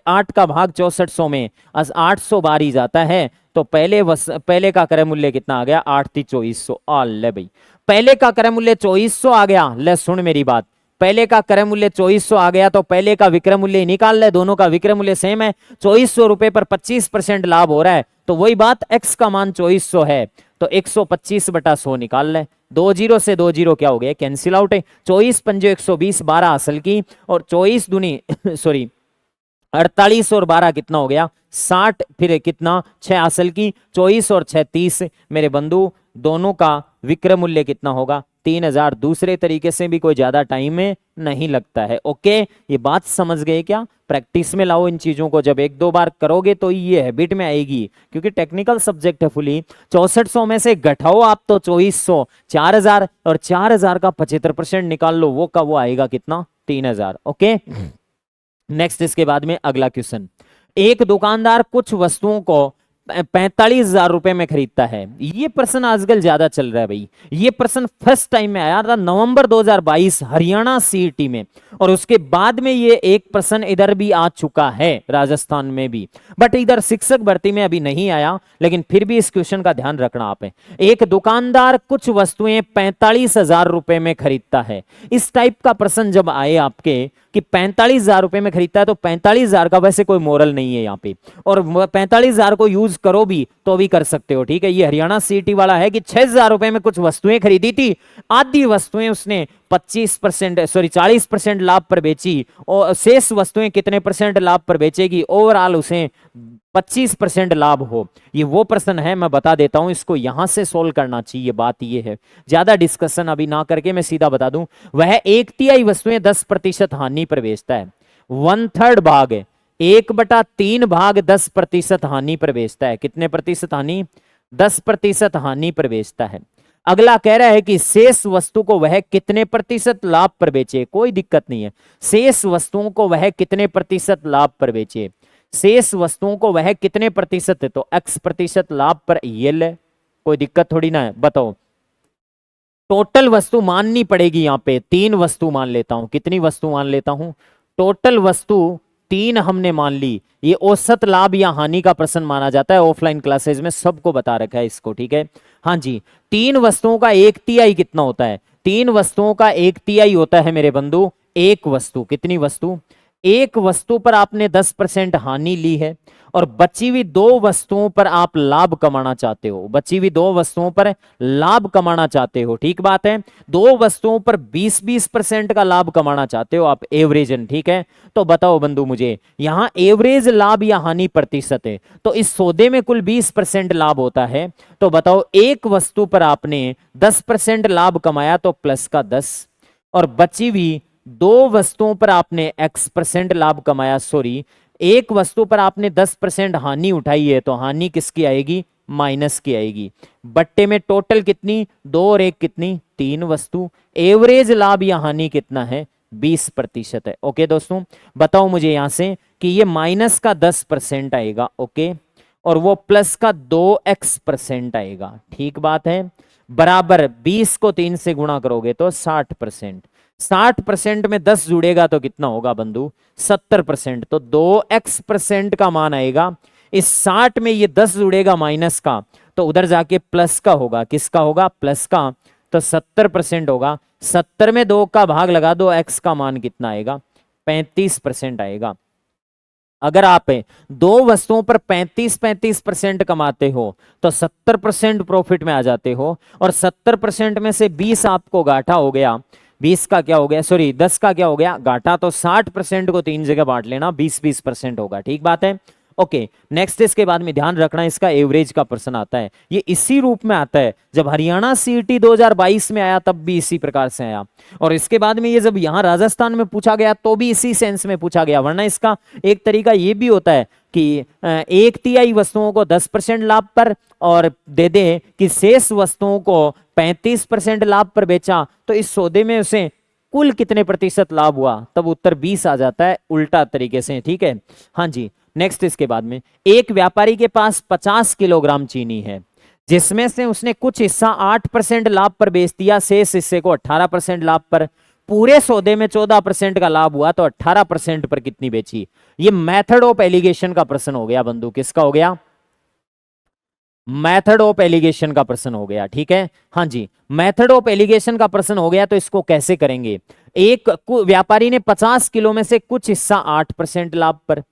8 का भाग 6400 में 800 बार ही जाता है तो पहले का क्रय मूल्य कितना आ गया 8 × 2400। ले भाई पहले का क्रय मूल्य 2400 आ गया। ले सुन मेरी बात, पहले का क्रय मूल्य 2400 आ गया तो पहले का विक्रय मूल्य निकाल ले, दोनों का विक्रय मूल्य सेम है। 2400 रुपए पर 25% लाभ हो रहा है तो वही बात, x का मान 2400 है तो 125/100 निकाल ले। 2 0 से 2 0 क्या हो गया, कैंसिल आउट है। 24 पंजे 120, 12 असल की और 24 दूनी सॉरी 48 और 12 कितना हो गया 60, फिर कितना 6 असल की, 24 और 6 30। मेरे बंधु दोनों का विक्रय मूल्य कितना होगा 3000। दूसरे तरीके से भी कोई ज्यादा टाइम में नहीं लगता है। ओके ये बात समझ गए क्या, प्रैक्टिस में लाओ इन चीजों को, जब 1-2 बार करोगे तो ये हैबिट में आएगी, क्योंकि टेक्निकल सब्जेक्ट है फुली। 6400 में से घटाओ आप तो 2400, 4000 और 4000 का 75% निकाल लो, वो का वो आएगा कितना 3000। ओके नेक्स्ट इसके बाद में अगला क्वेश्चन। एक दुकानदार कुछ वस्तुओं को 45,000 रुपए में खरीदता है। ये प्रश्न आजकल ज्यादा चल रहा है भाई। ये प्रश्न फर्स्ट टाइम में आया था नवंबर 2022 हरियाणा सीईटी में, और उसके बाद में ये एक प्रश्न इधर भी आ चुका है राजस्थान में भी, बट इधर शिक्षक भर्ती में अभी नहीं आया। लेकिन फिर भी इस क्वेश्चन का ध्यान रखना आप है। एक दुकानदार कुछ वस्तुएं 45,000 रुपए में खरीदता है। इस टाइप का प्रश्न जब आए आपके कि 45,000 रुपए में खरीदता है तो 45,000 का वैसे कोई मोरल नहीं है यहाँ पे, और 45,000 को यूज करो भी तो भी कर सकते हो। ठीक है, ये हरियाणा सीटी वाला है कि 6,000 रुपए में कुछ वस्तुएं खरीदी थी, आधी वस्तुएं उसने 40% लाभ पर बेची, और शेष वस्तुएं कितने परसेंट लाभ पर बेचेगी, ओवरऑल उसे 25% लाभ हो। ये वो प्रश्न है, मैं बता देता हूं, इसको यहां से सोल्व करना चाहिए। बात ये है, ज्यादा डिस्कशन अभी ना करके मैं सीधा बता दूं, वह 1/3 वस्तुएं 10% हानि पर बेचता है। 1/3 भाग 1/3 भाग 10% हानि पर बेचता है। कितने प्रतिशत हानि, 10% हानि पर बेचता है। अगला कह रहा है कि शेष वस्तु को वह कितने प्रतिशत लाभ पर बेचे। कोई दिक्कत नहीं है, शेष वस्तुओं को वह कितने प्रतिशत लाभ पर बेचे। शेष वस्तुओं को वह कितने प्रतिशत है तो x% लाभ पर ये ले, कोई दिक्कत थोड़ी ना है। बताओ टोटल वस्तु माननी पड़ेगी यहाँ पे, 3 वस्तु मान लेता हूं। कितनी वस्तु मान लेता हूं, टोटल वस्तु 3 हमने मान ली। ये औसत लाभ या हानि का प्रश्न माना जाता है, ऑफलाइन क्लासेज में सबको बता रखा है इसको। ठीक है, हाँ जी, 3 वस्तुओं का 1/3 कितना होता है, 3 वस्तुओं का 1/3 होता है मेरे बंधु एक वस्तु, कितनी वस्तु, एक वस्तु पर आपने 10% हानि ली है और बची हुई दो वस्तुओं पर आप लाभ कमाना चाहते हो, बची हुई दो वस्तुओं पर लाभ कमाना चाहते हो, ठीक बात है। दो वस्तुओं पर 20-20% का लाभ कमाना चाहते हो आप, एवरेजन, ठीक है। तो बताओ बंधु मुझे, यहां एवरेज लाभ या हानि प्रतिशत है, तो इस सौदे में कुल 20% लाभ होता है। तो बताओ एक वस्तु पर आपने 10% लाभ कमाया तो प्लस का 10, और बची हुई दो वस्तुओं पर आपने x% लाभ कमाया, सॉरी एक वस्तु पर आपने 10% हानि उठाई है, तो हानि किसकी आएगी, माइनस की आएगी। बट्टे में टोटल कितनी, दो और एक कितनी, तीन वस्तु। एवरेज लाभ या हानि कितना है, 20% है। ओके दोस्तों, बताओ मुझे यहां से कि ये माइनस का 10% आएगा, ओके, और वो प्लस का 2x% आएगा, ठीक बात है। बराबर 20 को 3 से गुणा करोगे तो 60%, 60% में 10 जुड़ेगा तो कितना होगा बंधु, 70%, तो 2x% का मान आएगा। इस 60 में ये 10 जुड़ेगा माइनस का, तो उधर जाके प्लस का होगा, किसका होगा, प्लस का, तो 70% होगा। 70 में 2 का भाग लगा दो, x का मान कितना आएगा, 35% आएगा। अगर आप दो वस्तुओं पर 35% कमाते हो तो 70% प्रॉफिट में आ जाते हो, और 70% में से 20 आपको घाटा हो गया, 20 का क्या हो गया, सॉरी 10 का क्या हो गया, घाटा, तो 60% को 3 जगह बांट लेना, 20-20% होगा, ठीक बात है। ओके, नेक्स्ट इसके बाद में ध्यान रखना, इसका एवरेज का प्रश्न आता है, ये इसी रूप में आता है। जब हरियाणा सीईटी 2022 में आया तब भी इसी प्रकार से आया, और इसके बाद में ये जब यहां राजस्थान में पूछा गया तो भी इसी सेंस में पूछा गया। वरना इसका एक तरीका ये भी होता है कि 1/3 वस्तुओं को 10% लाभ पर और दे दे कि शेष वस्तुओं को 35% लाभ पर बेचा, तो इस सौदे में उसे कुल कितने प्रतिशत लाभ हुआ, तब उत्तर 20 आ जाता है, उल्टा तरीके से, ठीक है। हाँ जी, नेक्स्ट इसके बाद में, एक व्यापारी के पास 50 किलोग्राम चीनी है, जिसमें से उसने कुछ हिस्सा 8% लाभ पर बेच दिया, शेष हिस्से को 18% लाभ पर। पूरे सौदे में 14% का लाभ हुआ, तो 18% पर कितनी बेची। ये मेथड ऑफ एलिगेशन का प्रश्न हो गया बंधु, किसका हो गया, मेथड ऑफ एलिगेशन का प्रश्न हो गया, ठीक है। हाँ जी, मेथड ऑफ एलिगेशन का प्रश्न हो गया, तो इसको कैसे करेंगे। एक व्यापारी ने 50 किलो में से कुछ हिस्सा 8% लाभ पर,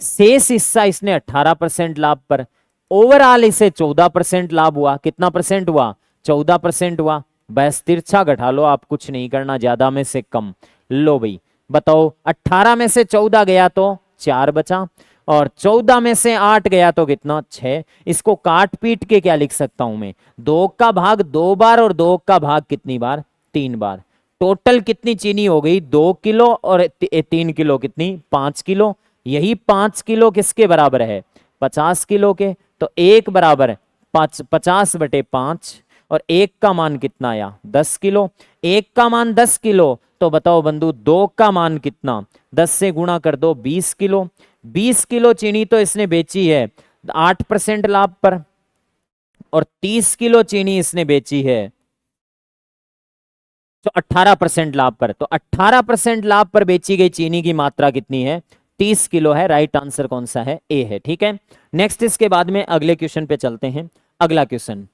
शेष हिस्सा इसने 18% लाभ पर, ओवरऑल इसे 14% लाभ हुआ। कितना परसेंट हुआ, 14% हुआ। बस तिरछा घटा लो, आप कुछ नहीं करना, ज्यादा में से कम। लो भाई बताओ, 18 में से 14 गया तो 4 बचा, और 14 में से 8 गया तो कितना, 6। इसको काट पीट के क्या लिख सकता हूं मैं, 2 का भाग 2 बार और 2 का भाग कितनी बार, 3 बार। टोटल कितनी चीनी हो गई, 2 किलो, और 3 किलो कितनी, 5 किलो। यही 5 किलो किसके बराबर है, 50 किलो के। तो 1 बराबर 50/5, और 1 का मान कितना आया, 10 किलो। 1 का मान 10 किलो, तो बताओ बंधु 2 का मान कितना, 10 से गुणा कर दो, 20 किलो। 20 किलो चीनी तो इसने बेची है 8% लाभ पर, और 30 किलो चीनी इसने बेची है तो 18% लाभ पर। तो 18% लाभ पर बेची गई चीनी की मात्रा कितनी है, 30 किलो है। राइट आंसर कौन सा है, ए है, ठीक है। नेक्स्ट इसके बाद में अगले क्वेश्चन पे चलते हैं। अगला क्वेश्चन,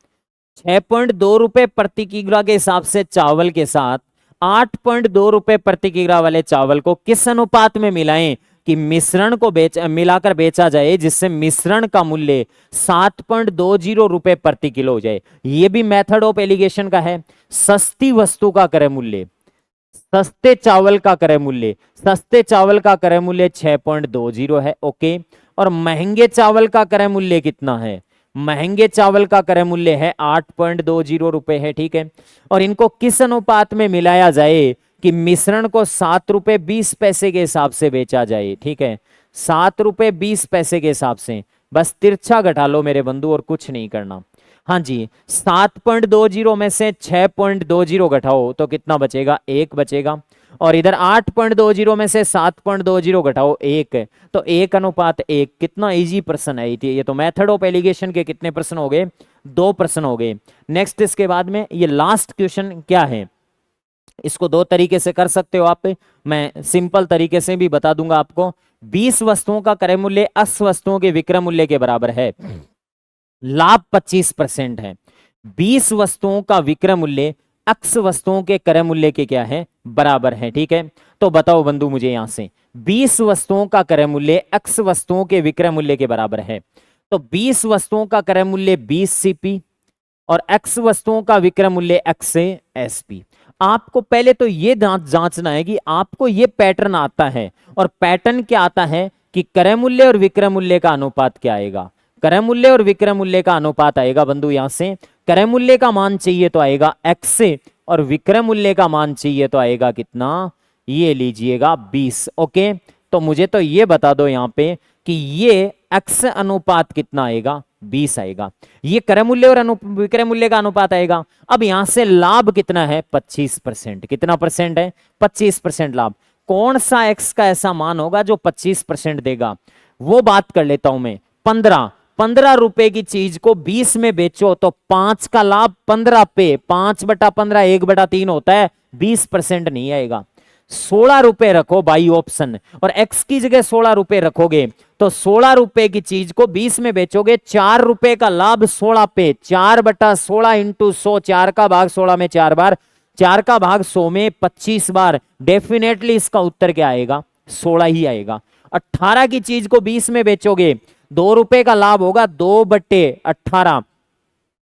6.2 रुपए प्रति किलोग्राम के हिसाब से चावल के साथ 8.2 रुपए प्रति किलोग्राम वाले चावल को किस अनुपात में मिलाएं कि मिश्रण को मिलाकर बेचा जाए, जिससे मिश्रण का मूल्य 7.20 रुपए प्रति किलो हो जाए। ये भी मेथड ऑफ एलिगेशन का है। सस्ती वस्तु का क्रय मूल्य, सस्ते चावल का क्रय मूल्य, सस्ते चावल का क्रय मूल्य 6.20 है, ओके। और महंगे चावल का क्रय मूल्य कितना है, महंगे चावल का क्रय मूल्य है 8.20 रुपए है, ठीक है। और इनको किस अनुपात में मिलाया जाए कि मिश्रण को 7 रुपए 20 पैसे के हिसाब से बेचा जाए, ठीक है। 7 रुपए 20 पैसे के हिसाब से, बस तिरछा घटा लो मेरे बंधु, और कुछ नहीं करना। हाँ जी, 7.20 में से 6.20 घटाओ तो कितना बचेगा, 1 बचेगा। और इधर 8.20 में से 7.20 घटाओ 1, तो 1:1। कितना इजी प्रश्न है ये तो। मेथड ऑफ एलिगेशन के कितने प्रश्न हो गए, 2 प्रश्न हो गए। नेक्स्ट इसके बाद में ये लास्ट क्वेश्चन क्या है, इसको 2 तरीके से कर सकते हो आप, मैं सिंपल तरीके से भी बता दूंगा आपको। 20 वस्तुओं का क्रय मूल्य 80 वस्तुओं के विक्रय मूल्य के बराबर है, लाभ 25% है। 20 वस्तुओं का विक्रय मूल्य x वस्तुओं के क्रय मूल्य के क्या है, बराबर है। ठीक है, तो बताओ बंधु मुझे यहां से 20 वस्तुओं का क्रय मूल्य x वस्तुओं के विक्रय मूल्य के बराबर है, तो 20 वस्तुओं का क्रय मूल्य 20 CP और x वस्तुओं का विक्रय मूल्य x से SP। आपको पहले तो ये जांचना है कि आपको ये पैटर्न आता है, और पैटर्न क्या आता है कि क्रय मूल्य और विक्रय मूल्य का अनुपात क्या आएगा, क्रय मूल्य और विक्रय मूल्य का अनुपात आएगा बंधु यहां से क्रय मूल्य का मान चाहिए तो आएगा x से, और विक्रय मूल्य का मान चाहिए तो आएगा कितना, ये लीजिएगा 20। ओके, तो मुझे तो ये बता दो यहां पे कि ये x अनुपात कितना आएगा, 20 आएगा। ये क्रय मूल्य और विक्रय मूल्य का अनुपात आएगा। अब यहां से लाभ कितना है, 25%। कितना परसेंट है, 25% लाभ। कौन सा x का ऐसा मान होगा जो 25% देगा, वो बात कर लेता हूं मैं। 15 रुपए की चीज को 20 में बेचो तो 5 का लाभ 15 पे, 5/15 1/3 होता है, 20% नहीं आएगा। 16 रुपए रखो बाई ऑप्शन, और x की जगह 16 रुपए रखोगे तो 16 रुपए की चीज को 20 में बेचोगे, 4 रुपए का लाभ 16 पे, 4/16 इंटू 100, 4 का भाग 16 में 4 बार, 4 का भाग 100 में 25 बार। डेफिनेटली इसका उत्तर क्या आएगा, 16 ही आएगा। 18 की चीज को 20 में बेचोगे, 2 रुपए का लाभ होगा, 2/18,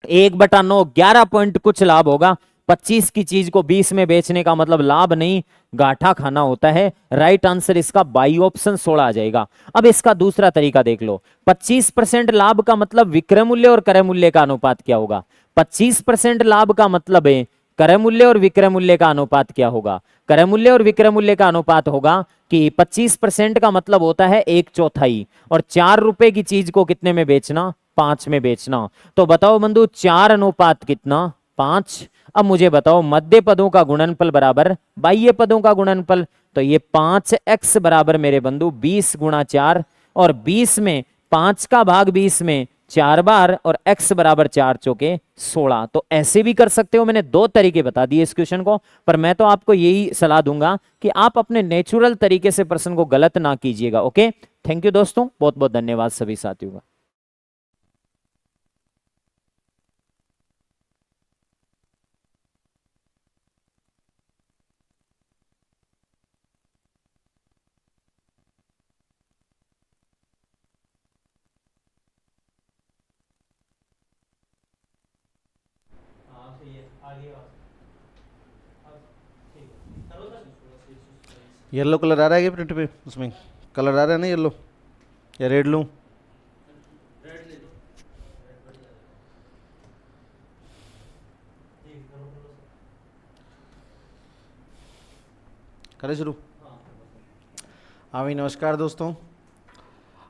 1/9, 11 पॉइंट कुछ लाभ होगा। 25 की चीज को 20 में बेचने का मतलब लाभ नहीं, गाठा खाना होता है। राइट आंसर इसका बाई ऑप्शन 16 आ जाएगा। अब इसका दूसरा तरीका देख लो, 25% लाभ का मतलब विक्रय मूल्य और क्रय मूल्य का अनुपात क्या होगा। 25% लाभ का मतलब है क्रय मूल्य और विक्रय मूल्य का अनुपात क्या होगा, क्रय मूल्य और विक्रय मूल्य का अनुपात होगा कि 25% का मतलब होता है 1/4, और 4 रुपए की चीज को कितने में बेचना, 5 में बेचना। तो बताओ बंधु 4 अनुपात कितना, 5। अब मुझे बताओ मध्य पदों का गुणनफल बराबर बाह्य पदों का गुणनफल, तो ये 5x बराबर मेरे बंधु 20 गुणा 4, और 20 में 5 का भाग 20 में 4 बार, और x बराबर 4 चौके 16। तो ऐसे भी कर सकते हो, मैंने 2 तरीके बता दिए इस क्वेश्चन को, पर मैं तो आपको यही सलाह दूंगा कि आप अपने नेचुरल तरीके से प्रश्न को गलत ना कीजिएगा। ओके, थैंक यू दोस्तों, बहुत बहुत धन्यवाद सभी साथियों का। येलो कलर आ रहा है क्या प्रिंट पे, उसमें कलर आ रहा है ना येलो, या रेड लूँ? करें शुरू? हाँ भाई, नमस्कार दोस्तों।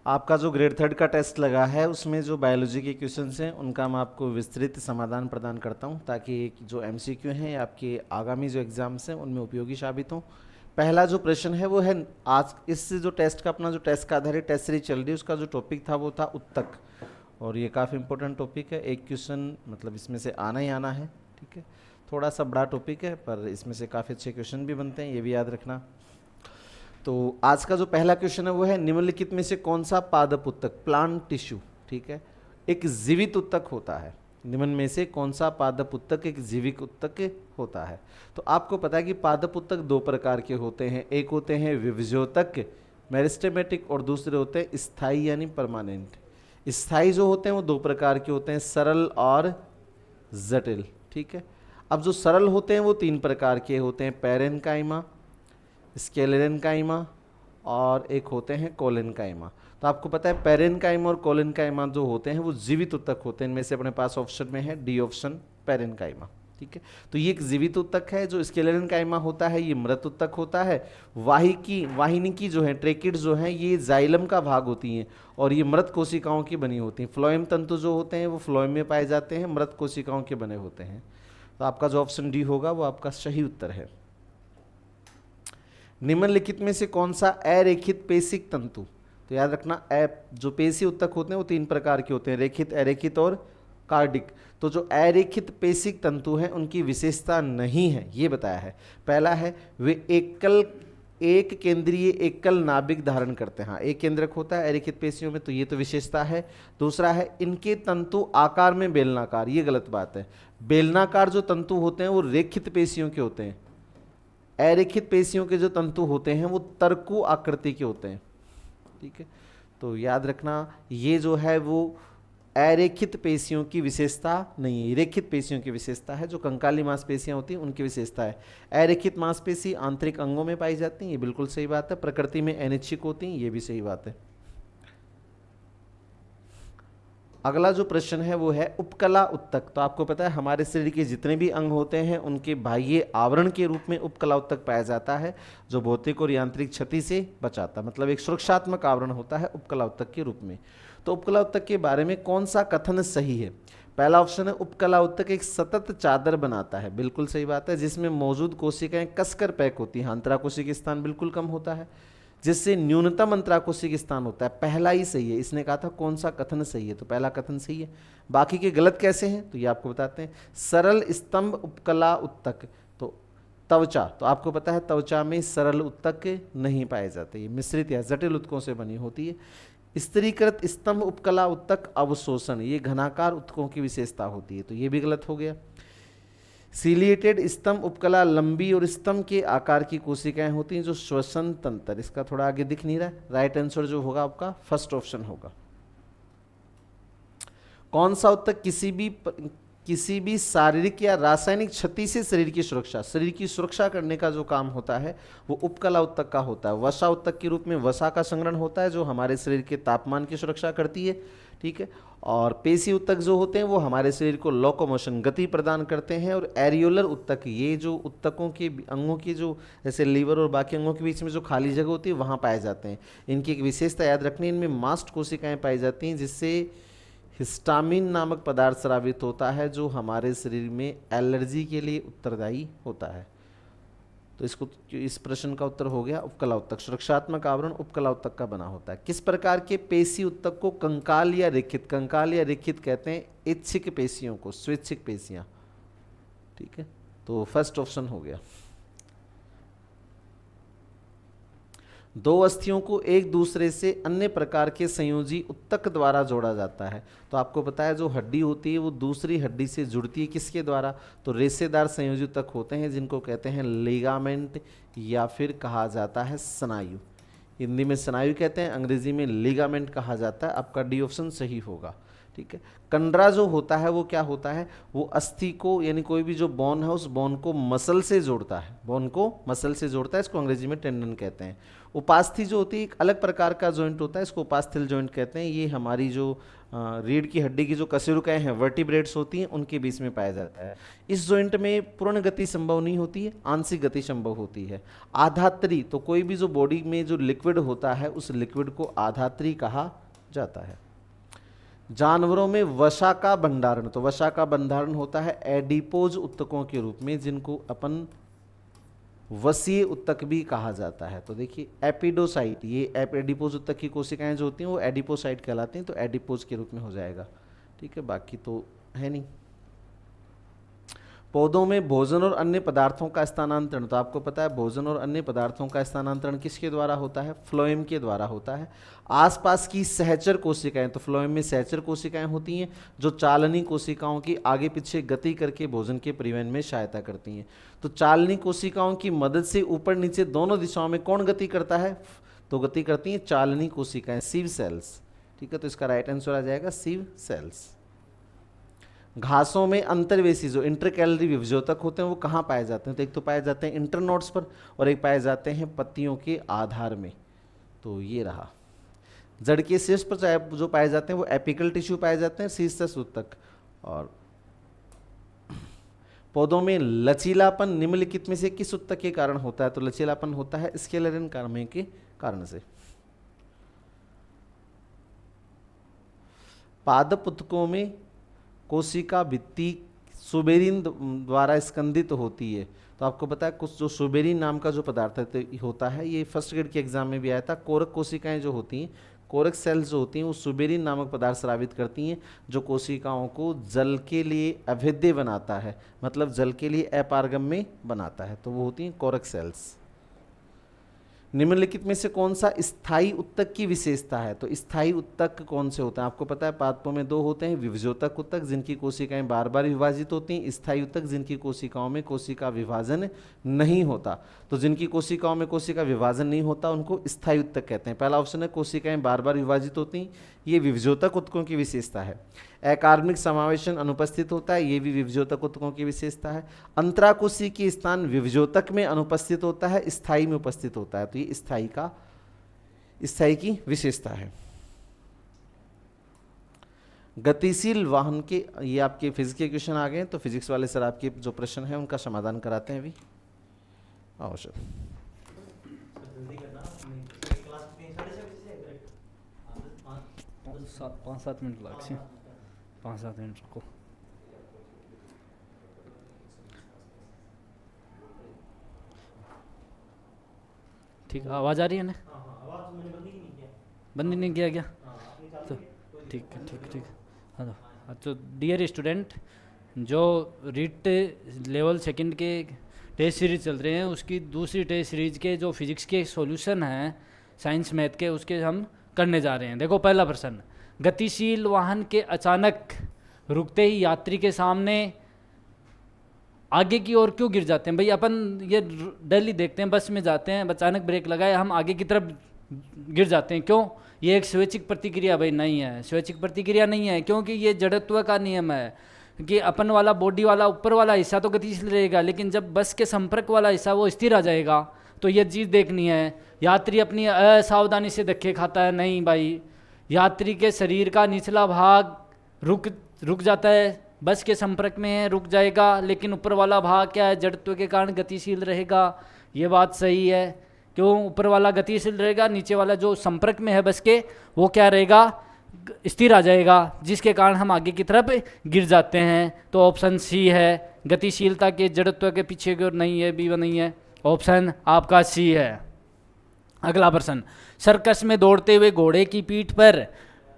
आपका जो ग्रेड 3 का टेस्ट लगा है उसमें जो बायोलॉजी के क्वेश्चंस हैं उनका मैं आपको विस्तृत समाधान प्रदान करता हूं, ताकि जो MCQ हैं आपके आगामी जो एग्ज़ाम्स हैं उनमें उपयोगी साबित हों। पहला जो प्रश्न है वो है, आज इस जो टेस्ट का अपना जो टेस्ट का आधारित टेस्ट सीरीज चल रही है उसका जो टॉपिक था वो था उत्तक, और ये काफ़ी इंपॉर्टेंट टॉपिक है। एक क्वेश्चन मतलब इसमें से आना ही आना है, ठीक है। थोड़ा सा बड़ा टॉपिक है पर इसमें से काफ़ी अच्छे क्वेश्चन भी बनते हैं, ये भी याद रखना। तो आज का जो पहला क्वेश्चन है वो है, निम्नलिखित में से कौन सा पादप उत्तक, प्लांट टिश्यू, ठीक है, एक जीवित उत्तक होता है। निम्न में से कौन सा पादप उत्तक एक जीवित उत्तक होता है। तो आपको पता है कि पादप उत्तक 2 प्रकार के होते हैं, एक होते हैं विभज्योतक मेरिस्टेमेटिक, और दूसरे होते हैं स्थायी यानी परमानेंट। स्थायी जो होते हैं वो 2 प्रकार के होते हैं, सरल और जटिल, ठीक है। अब जो सरल होते हैं वो 3 प्रकार के होते हैं, पैरेन्काइमा, स्क्लेरेन्काइमा और एक होते हैं कोलेन्काइमा। तो आपको पता है पैरेन्काइमा और कोलेन्काइमा जो होते हैं वो जीवित उत्तक होते हैं। इनमें से अपने पास ऑप्शन में है डी ऑप्शन, पैरेन्काइमा, ठीक है। तो ये एक जीवित उत्तक है। जो स्क्लेरेन्काइमा होता है ये मृत उत्तक होता है। वाहिनी जो है, ट्रेकिड जो है, ये जाइलम का भाग होती हैं और ये मृत कोशिकाओं की बनी होती हैं। फ्लोएम तंतु जो होते हैं वो फ्लोएम में पाए जाते हैं, मृत कोशिकाओं के बने होते हैं। तो आपका जो ऑप्शन डी होगा वो आपका सही उत्तर है। निम्नलिखित में से कौन सा अरेखित पेशिक तंतु, तो याद रखना जो पेशी उत्तक होते हैं वो 3 प्रकार के होते हैं, रेखित, अरेखित और कार्डिक। तो जो अरेखित पेशिक तंतु हैं उनकी विशेषता नहीं है, ये बताया है। पहला है वे एक केंद्रीय एकल नाभिक धारण करते हैं। हाँ, एक केंद्रक होता है अरेखित पेशियों में, तो ये तो विशेषता है। दूसरा है इनके तंतु आकार में बेलनाकार, ये गलत बात है। बेलनाकार जो तंतु होते हैं वो रेखित पेशियों के होते हैं, अरेखित पेशियों के जो तंतु होते हैं वो तरकु आकृति के होते हैं। ठीक है, तो याद रखना ये जो है वो अरेखित पेशियों की विशेषता नहीं है, रेखित पेशियों की विशेषता है। जो कंकाली मांसपेशियां होती हैं उनकी विशेषता है। अरेखित मांसपेशी आंतरिक अंगों में पाई जाती हैं, ये बिल्कुल सही बात है। प्रकृति में अनिच्छिक होती हैं, ये भी सही बात है। अगला जो प्रश्न है वो है उपकला उत्तक। तो आपको पता है हमारे शरीर के जितने भी अंग होते हैं उनके बाह्य आवरण के रूप में उपकला उत्तक पाया जाता है, जो भौतिक और यांत्रिक क्षति से बचाता है, मतलब एक सुरक्षात्मक आवरण होता है उपकला उत्तक के रूप में। तो उपकला उत्तक के बारे में कौन सा कथन सही है? पहला ऑप्शन है उपकला उत्तक एक सतत चादर बनाता है, बिल्कुल सही बात है, जिसमें मौजूद कोशिकाएं कसकर पैक होती हैं, अंतराकोशिक स्थान बिल्कुल कम होता है, जिससे न्यूनतम अंतराकोशिक स्थान होता है। पहला ही सही है। इसने कहा था कौन सा कथन सही है, तो पहला कथन सही है। बाकी के गलत कैसे हैं तो ये आपको बताते हैं। सरल स्तंभ उपकला उत्तक, तो त्वचा, तो आपको पता है त्वचा में सरल उत्तक नहीं पाए जाते, ये मिश्रित या जटिल उत्तकों से बनी होती है। स्त्रीकृत स्तंभ उपकला उत्तक अवशोषण, ये घनाकार उत्तकों की विशेषता होती है, तो ये भी गलत हो गया। सिलिएटेड स्तंभ उपकला लंबी और स्तंभ के आकार की कोशिकाएं होती हैं जो श्वसन तंत्र, इसका थोड़ा आगे दिख नहीं रहा है, राइट आंसर जो होगा आपका फर्स्ट ऑप्शन होगा। कौन सा उत्तक किसी भी शारीरिक या रासायनिक क्षति से शरीर की सुरक्षा करने का जो काम होता है वो उपकला उत्तक का होता है। वसा उत्तक के रूप में वसा का संग्रहण होता है जो हमारे शरीर के तापमान की सुरक्षा करती है। ठीक है, और पेशी उत्तक जो होते हैं वो हमारे शरीर को लोकोमोशन गति प्रदान करते हैं। और एरियोलर उत्तक, ये जो उत्तकों के अंगों की जो जैसे लीवर और बाकी अंगों के बीच में जो खाली जगह होती है वहाँ पाए जाते हैं। इनकी एक विशेषता याद रखनी, इनमें मास्ट कोशिकाएं पाई जाती हैं जिससे हिस्टामिन नामक पदार्थ स्रावित होता है जो हमारे शरीर में एलर्जी के लिए उत्तरदायी होता है। तो इस प्रश्न का उत्तर हो गया उपकला उत्तक। सुरक्षात्मक आवरण उपकला उत्तक का बना होता है। किस प्रकार के पेशी उत्तक को कंकाल या रेखित कहते हैं? इच्छिक पेशियों को, स्वैच्छिक पेशियां। ठीक है, तो फर्स्ट ऑप्शन हो गया। दो अस्थियों को एक दूसरे से अन्य प्रकार के संयोजी उत्तक द्वारा जोड़ा जाता है। तो आपको पता है जो हड्डी होती है वो दूसरी हड्डी से जुड़ती है किसके द्वारा? तो रेशेदार संयोजी उत्तक होते हैं जिनको कहते हैं लिगामेंट या फिर कहा जाता है स्नायु। हिंदी में स्नायु कहते हैं, अंग्रेजी में लिगामेंट कहा जाता है। आपका डी ऑप्शन सही होगा। ठीक है, कंडरा जो होता है वो क्या होता है? वो अस्थि को, यानी कोई भी जो बोन है उस बोन को मसल से जोड़ता है, इसको अंग्रेजी में टेंडन कहते हैं। उपास्थि जो होती है एक अलग प्रकार का जॉइंट होता है, इसको उपास्थल जॉइंट कहते हैं। ये हमारी जो रीढ़ की हड्डी की जो कशेरुकाएं हैं, वर्टिब्रेट्स होती हैं, उनके बीच में पाया जाता है। इस जॉइंट में पूर्ण गति संभव नहीं होती है, आंशिक गति संभव होती है। आधात्री, तो कोई भी जो बॉडी में जो लिक्विड होता है उस लिक्विड को आधात्री कहा जाता है। जानवरों में वसा का भंडारण, तो वसा का भंडारण होता है एडिपोज उत्तकों के रूप में, जिनको अपन वसीय उत्तक भी कहा जाता है। तो देखिए एपिडोसाइट, ये एडिपोज उत्तक की कोशिकाएं जो होती हैं वो एडिपोसाइट कहलाती हैं, तो एडिपोज के रूप में हो जाएगा। ठीक है, बाकी तो है नहीं। पौधों में भोजन और अन्य पदार्थों का स्थानांतरण, तो आपको पता है भोजन और अन्य पदार्थों का स्थानांतरण किसके द्वारा होता है? फ्लोएम के द्वारा होता है। आसपास की सहचर कोशिकाएं, तो फ्लोएम में सहचर कोशिकाएं होती हैं जो चालनी कोशिकाओं की आगे पीछे गति करके भोजन के परिवहन में सहायता करती हैं। तो चालनी कोशिकाओं की मदद से ऊपर नीचे दोनों दिशाओं में कौन गति करता है? तो गति करती हैं चालनी कोशिकाएं, सिव सेल्स। ठीक है, तो इसका राइट आंसर आ जाएगा सिव सेल्स। घासों में अंतर्वेशी जो इंटरकैलरी विभजोतक होते हैं वो कहाँ पाए जाते हैं? तो एक तो पाए जाते हैं इंटरनोड्स पर और एक पाए जाते हैं पत्तियों के आधार में। तो ये रहा। जड़ के शीर्ष पर जो पाए जाते हैं वो एपिकल टिश्यू पाए जाते हैं, शीर्ष उत्तक। और पौधों में लचीलापन निम्नलिखित में से किस उत्तक के कारण होता है? तो लचीलापन होता है स्केलेरिन कार्मे के कारण से। पादप उत्तकों में कोशिका भित्ति सुबेरिन द्वारा स्कंदित होती है। तो आपको पता है कुछ जो सुबेरिन नाम का जो पदार्थ होता है, ये फर्स्ट ग्रेड के एग्जाम में भी आया था। कोरक कोशिकाएं जो होती हैं, कोरक सेल्स जो होती हैं वो सुबेरिन नामक पदार्थ स्रावित करती हैं जो कोशिकाओं को जल के लिए अभेद्य बनाता है, मतलब जल के लिए अपारगम्य बनाता है। तो वो होती हैं कोरक सेल्स। निम्नलिखित में से कौन सा स्थायी उत्तक की विशेषता है? तो स्थायी उत्तक कौन से होते हैं? आपको पता है पादपों में दो होते हैं, विभजोतक उत्तक जिनकी कोशिकाएं बार बार विभाजित होती हैं, स्थायी उत्तक जिनकी कोशिकाओं में कोशिका विभाजन नहीं होता। तो जिनकी कोशिकाओं में कोशिका विभाजन नहीं होता उनको स्थायी उत्तक कहते हैं। पहला ऑप्शन है कोशिकाएं बार बार विभाजित होती, ये विभजोतक उत्तकों की विशेषता है। अकार्बनिक समावेशन अनुपस्थित होता है, ये भी विभजोतक उत्तकों की विशेषता है। अंतराकोशिकीय स्थान विभजोतक में अनुपस्थित होता है, स्थायी में उपस्थित होता है, तो ये स्थायी की विशेषता है। गतिशील वाहन के, ये आपके फिजिक्स के क्वेश्चन आ गए, तो फिजिक्स वाले सर आपके जो प्रश्न है उनका समाधान कराते हैं अभी। आओ सर। 5-7 मिनट लागছে, 5-7 मिनट रुको। ठीक, आवाज़ आ रही है ना? बंद नहीं किया क्या? तो ठीक है, ठीक। हाँ तो डियर स्टूडेंट, जो रीट लेवल सेकंड के टेस्ट सीरीज चल रहे हैं उसकी दूसरी टेस्ट सीरीज के जो फिजिक्स के सॉल्यूशन हैं साइंस मैथ के, उसके हम करने जा रहे हैं। देखो पहला प्रश्न, गतिशील वाहन के अचानक रुकते ही यात्री के सामने आगे की ओर क्यों गिर जाते हैं? भाई अपन ये डेली देखते हैं, बस में जाते हैं, अचानक ब्रेक लगाए हम आगे की तरफ गिर जाते हैं, क्यों? ये एक स्वैच्छिक प्रतिक्रिया भाई नहीं है, स्वैच्छिक प्रतिक्रिया नहीं है, क्योंकि ये जड़त्व का नियम है कि अपन वाला बॉडी वाला ऊपर वाला हिस्सा तो गतिशील रहेगा, लेकिन जब बस के संपर्क वाला हिस्सा वो स्थिर आ जाएगा। तो ये चीज़ देखनी है। यात्री अपनी असावधानी से धक्के खाता है, नहीं भाई, यात्री के शरीर का निचला भाग रुक जाता है, बस के संपर्क में है रुक जाएगा, लेकिन ऊपर वाला भाग क्या है, जड़त्व के कारण गतिशील रहेगा। ये बात सही है, क्यों? ऊपर वाला गतिशील रहेगा, नीचे वाला जो संपर्क में है बस के वो क्या रहेगा, स्थिर आ जाएगा, जिसके कारण हम आगे की तरफ गिर जाते हैं। तो ऑप्शन सी है, गतिशीलता के जड़त्व के पीछे की ओर नहीं है, बी नहीं है, ऑप्शन आपका सी है। अगला प्रश्न, सर्कस में दौड़ते हुए घोड़े की पीठ पर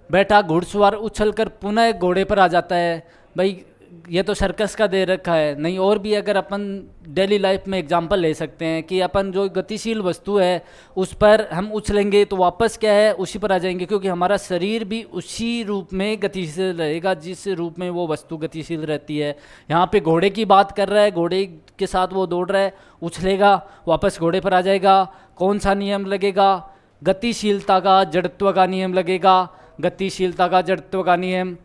बैठा घुड़सवार उछलकर पुनः घोड़े पर आ जाता है। भाई ये तो सर्कस का दे रखा है, नहीं और भी अगर अपन डेली लाइफ में एग्जांपल ले सकते हैं कि अपन जो गतिशील वस्तु है उस पर हम उछलेंगे तो वापस क्या है, उसी पर आ जाएंगे, क्योंकि हमारा शरीर भी उसी रूप में गतिशील रहेगा जिस रूप में वो वस्तु गतिशील रहती है। यहाँ पे घोड़े की बात कर रहा है, घोड़े के साथ वो दौड़ रहा है, उछलेगा वापस घोड़े पर आ जाएगा। कौन सा नियम लगेगा? गतिशीलता का जड़त्व का नियम लगेगा। गतिशीलता का जड़त्व का नियम,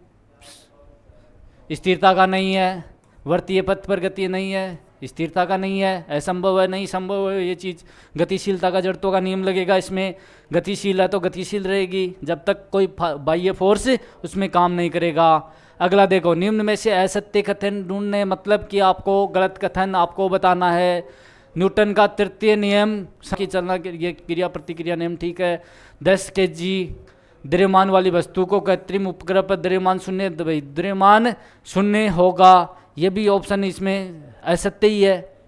स्थिरता का नहीं है। वर्तीय पथ पर गति नहीं है, स्थिरता का नहीं है, असंभव है, नहीं संभव है ये चीज़। गतिशीलता का जड़त्व का नियम लगेगा इसमें। गतिशील है तो गतिशील रहेगी जब तक कोई बाह्य फोर्स उसमें काम नहीं करेगा। अगला देखो, निम्न में से असत्य कथन ढूंढने, मतलब कि आपको गलत कथन आपको बताना है। न्यूटन का तृतीय नियम की चलना, ये क्रिया प्रतिक्रिया नियम, ठीक है। 10 kg द्रव्यमान वाली वस्तु को कृत्रिम उपग्रह पर द्रव्यमान शून्य, द्रव्यमान शून्य होगा, ये भी ऑप्शन इसमें असत्य ही है।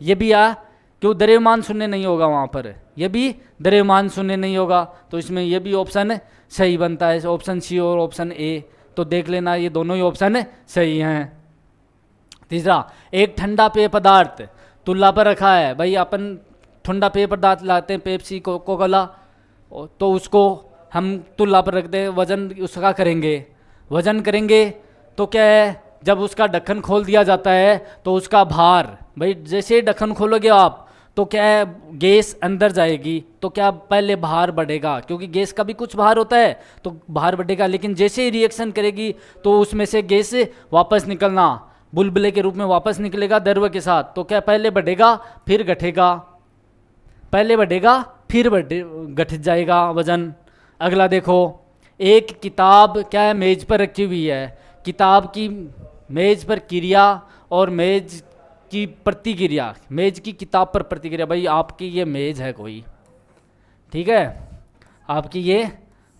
ये भी क्यों द्रव्यमान शून्य नहीं होगा वहाँ पर, ये भी द्रव्यमान शून्य नहीं होगा, तो इसमें ये भी ऑप्शन सही बनता है, ऑप्शन सी और ऑप्शन ए। तो देख लेना ये दोनों ही ऑप्शन सही हैं। तीसरा, एक ठंडा पेय पदार्थ तुल्ला पर रखा है। भाई अपन ठंडा पेय पदार्थ लाते हैं, पेप्सी, कोका कोला, तो उसको हम तुल्ला पर रख दें, वजन उसका वजन करेंगे तो क्या है, जब उसका ढक्कन खोल दिया जाता है तो उसका भार, भाई जैसे ही ढक्कन खोलोगे आप तो क्या है, गैस अंदर जाएगी, तो क्या पहले भार बढ़ेगा, क्योंकि गैस का भी कुछ भार होता है तो भार बढ़ेगा, लेकिन जैसे ही रिएक्शन करेगी तो उसमें से गैस वापस निकलना, बुलबुले के रूप में वापस निकलेगा द्रव के साथ, तो क्या पहले बढ़ेगा फिर घटेगा, पहले बढ़ेगा फिर घट जाएगा वजन। अगला देखो, एक किताब क्या है, मेज पर रखी हुई है, किताब की मेज पर क्रिया और मेज की प्रतिक्रिया, मेज की किताब पर प्रतिक्रिया। भाई आपकी ये मेज है कोई, ठीक है, आपकी ये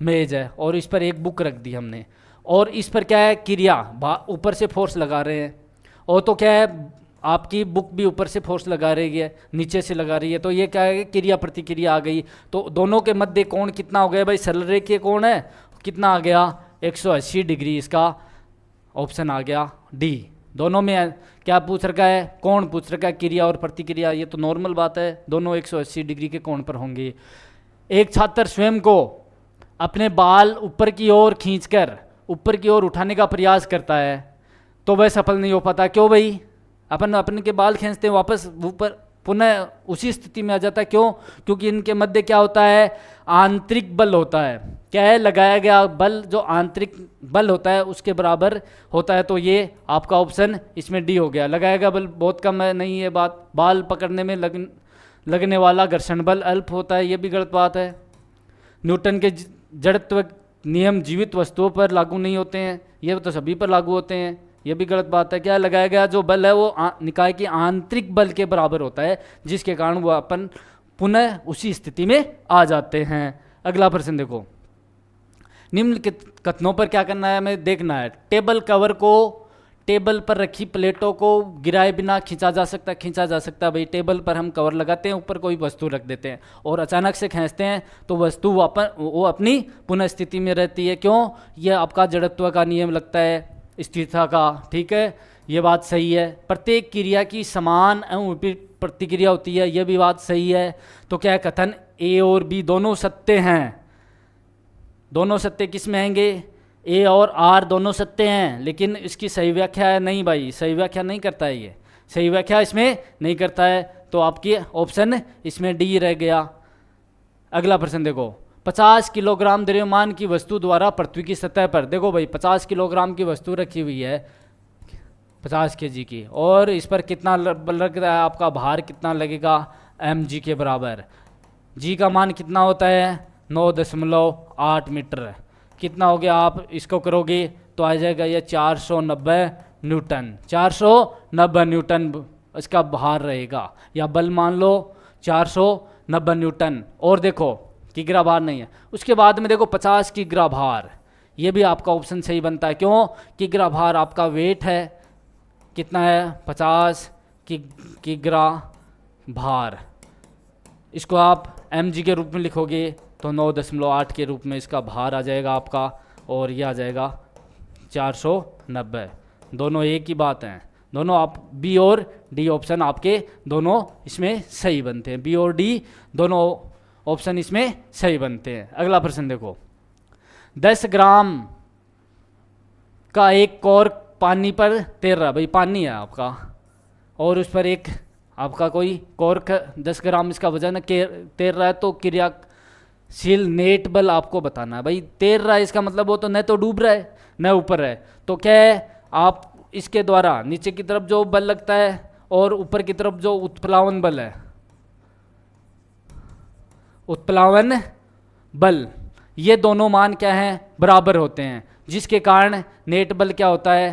मेज है और इस पर एक बुक रख दी हमने, और इस पर क्या है, क्रिया, ऊपर से फोर्स लगा रहे हैं, और तो क्या है, आपकी बुक भी ऊपर से फोर्स लगा रही है, नीचे से लगा रही है, तो ये क्या है, क्रिया प्रतिक्रिया आ गई। तो दोनों के मध्य कोण कितना हो गया भाई, सरल रेखीय कोण है, कितना आ गया, 180 डिग्री, इसका ऑप्शन आ गया डी। दोनों में क्या पूछ रखा है, कोण पूछ रखा है, क्रिया और प्रतिक्रिया, ये तो नॉर्मल बात है, दोनों 180 डिग्री के कोण पर होंगे। एक छात्र स्वयं को अपने बाल ऊपर की ओर खींचकर ऊपर की ओर उठाने का प्रयास करता है तो वह सफल नहीं हो पाता। क्यों भाई? अपन अपने के बाल खींचते हैं, वापस ऊपर पुनः उसी स्थिति में आ जाता है। क्यों? क्योंकि इनके मध्य क्या होता है, आंतरिक बल होता है। क्या है? लगाया गया बल जो आंतरिक बल होता है उसके बराबर होता है। तो ये आपका ऑप्शन इसमें डी हो गया। लगाया गया बल बहुत कम है, नहीं है बात। बाल पकड़ने में लगने वाला घर्षण बल अल्प होता है, ये भी गलत बात है। न्यूटन के जड़त्व नियम जीवित वस्तुओं पर लागू नहीं होते हैं, ये तो सभी पर लागू होते हैं, ये भी गलत बात है। क्या लगाया गया जो बल है वो निकाय की आंतरिक बल के बराबर होता है, जिसके कारण वो अपन पुनः उसी स्थिति में आ जाते हैं। अगला प्रश्न देखो, निम्नलिखित कथनों पर क्या करना है, हमें देखना है। टेबल कवर को टेबल पर रखी प्लेटों को गिराए बिना खींचा जा सकता है। भाई टेबल पर हम कवर लगाते हैं, ऊपर कोई वस्तु रख देते हैं और अचानक से खींचते हैं तो वस्तु वो अपनी पुनः स्थिति में रहती है। क्यों? यह आपका जड़त्व का नियम लगता है, स्थिरता का। ठीक है, ये बात सही है। प्रत्येक क्रिया की समान एवं विपरीत प्रतिक्रिया होती है, यह भी बात सही है। तो क्या कथन ए और बी दोनों सत्य हैं? दोनों सत्य किस में आएंगे? ए और आर दोनों सत्य हैं, लेकिन इसकी सही व्याख्या है नहीं भाई, सही व्याख्या नहीं करता है, ये सही व्याख्या इसमें नहीं करता है। तो आपकी ऑप्शन इसमें डी रह गया। अगला प्रश्न देखो, 50 किलोग्राम द्रव्यमान की वस्तु द्वारा पृथ्वी की सतह पर, देखो भाई 50 किलोग्राम की वस्तु रखी हुई है 50 kg की, और इस पर कितना बल लग रहा है, आपका भार कितना लगेगा, mg के बराबर। g का मान कितना होता है, 9.8 मीटर। कितना हो गया, आप इसको करोगे तो आ जाएगा ये 490 न्यूटन। 490 न्यूटन इसका भार रहेगा, या बल मान लो 490 न्यूटन। और देखो किग्रा भार नहीं है। उसके बाद में देखो 50 किग्रा भार, ये भी आपका ऑप्शन सही बनता है। क्यों? किग्रा भार आपका वेट है, कितना है, 50 किग्रा भार। इसको आप mg के रूप में लिखोगे तो 9.8 के रूप में इसका भार आ जाएगा आपका, और ये आ जाएगा 490। दोनों एक ही बात हैं, दोनों आप बी और डी ऑप्शन आपके दोनों इसमें सही बनते हैं। बी और डी दोनों ऑप्शन इसमें सही बनते हैं। अगला प्रश्न देखो, 10 ग्राम का एक कॉर्क पानी पर तैर रहा है। भाई पानी है आपका, और उस पर एक आपका कोई कॉर्क 10 ग्राम इसका वजन तैर रहा है, तो क्रियाशील नेट बल आपको बताना है। भाई तैर रहा है इसका मतलब वो तो न तो डूब रहा है न ऊपर है। तो क्या है, आप इसके द्वारा नीचे की तरफ जो बल लगता है और ऊपर की तरफ जो उत्प्लावन बल है, उत्प्लावन बल, ये दोनों मान क्या हैं, बराबर होते हैं, जिसके कारण नेट बल क्या होता है,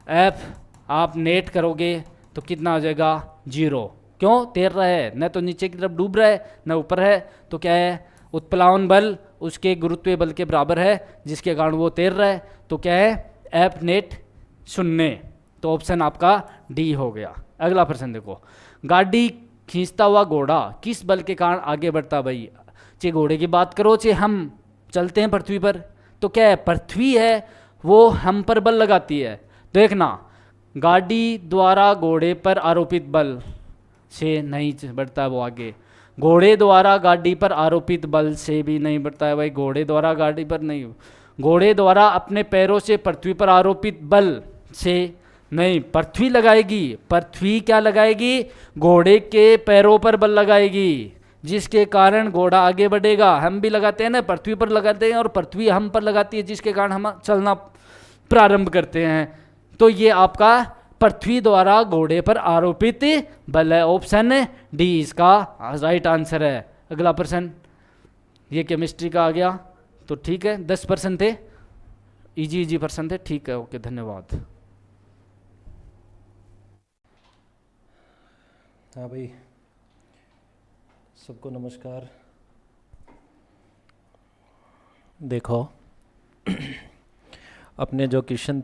एफ। आप नेट करोगे तो कितना हो जाएगा, 0। क्यों? तैर रहा है, न तो नीचे की तरफ डूब रहा है न ऊपर है। तो क्या है, उत्प्लावन बल उसके गुरुत्वीय बल के बराबर है, जिसके कारण वो तैर रहा है। तो क्या है, एफ नेट 0। तो ऑप्शन आपका डी हो गया। अगला प्रश्न देखो, गाड़ी खींचता हुआ घोड़ा किस बल के कारण आगे बढ़ता। भाई चाहे घोड़े की बात करो चाहे हम चलते हैं पृथ्वी पर, तो क्या है, पृथ्वी है वो हम पर बल लगाती है। देखना, गाड़ी द्वारा घोड़े पर आरोपित बल से नहीं बढ़ता है वो आगे, घोड़े द्वारा गाड़ी पर आरोपित बल से भी नहीं बढ़ता है। भाई घोड़े द्वारा गाड़ी पर नहीं, घोड़े द्वारा अपने पैरों से पृथ्वी पर आरोपित बल से नहीं, पृथ्वी लगाएगी। पृथ्वी क्या लगाएगी, घोड़े के पैरों पर बल लगाएगी, जिसके कारण घोड़ा आगे बढ़ेगा। हम भी लगाते हैं ना, पृथ्वी पर लगाते हैं और पृथ्वी हम पर लगाती है, जिसके कारण हम चलना प्रारंभ करते हैं। तो ये आपका पृथ्वी द्वारा घोड़े पर आरोपित बल है। ऑप्शन डी इसका राइट आंसर है। अगला प्रश्न, ये केमिस्ट्री का आ गया, तो ठीक है 10% थे, इजी प्रश्न थे, ठीक है, ओके, धन्यवाद। हाँ भाई, सबको नमस्कार। देखो अपने जो क्वेश्चन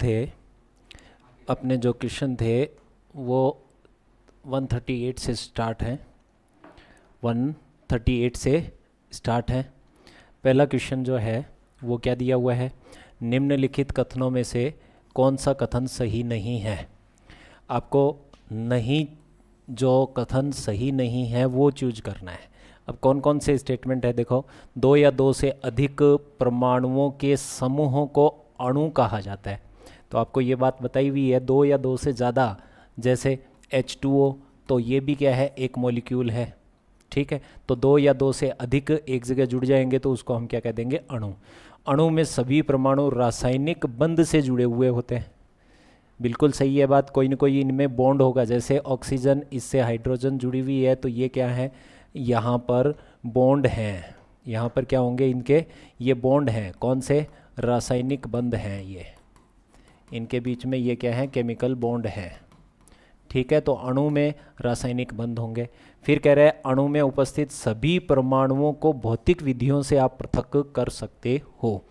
थे वो 138 से स्टार्ट हैं, 138 से स्टार्ट है। पहला क्वेश्चन जो है वो क्या दिया हुआ है, निम्नलिखित कथनों में से कौन सा कथन सही नहीं है। आपको नहीं, जो कथन सही नहीं है वो चूज करना है। अब कौन कौन से स्टेटमेंट है देखो, 2 या 2 से अधिक परमाणुओं के समूहों को अणु कहा जाता है। तो आपको ये बात बताई हुई है 2 या 2 से ज़्यादा, जैसे H2O, तो ये भी क्या है, एक मॉलिक्यूल है। ठीक है, तो 2 या 2 से अधिक एक जगह जुड़ जाएंगे तो उसको हम क्या कह देंगे, अणु। अणु में सभी परमाणु रासायनिक बंध से जुड़े हुए होते हैं। बिल्कुल सही है बात, कोई न कोई इनमें बॉन्ड होगा। जैसे ऑक्सीजन इससे हाइड्रोजन जुड़ी हुई है तो ये क्या है, यहाँ पर बॉन्ड हैं, यहाँ पर क्या होंगे इनके, ये बॉन्ड हैं। कौन से, रासायनिक बंध हैं ये, इनके बीच में ये क्या है, केमिकल बॉन्ड है। ठीक है, तो अणु में रासायनिक बंध होंगे। फिर कह रहे हैं अणु में उपस्थित सभी परमाणुओं को भौतिक विधियों से आप पृथक कर सकते हो।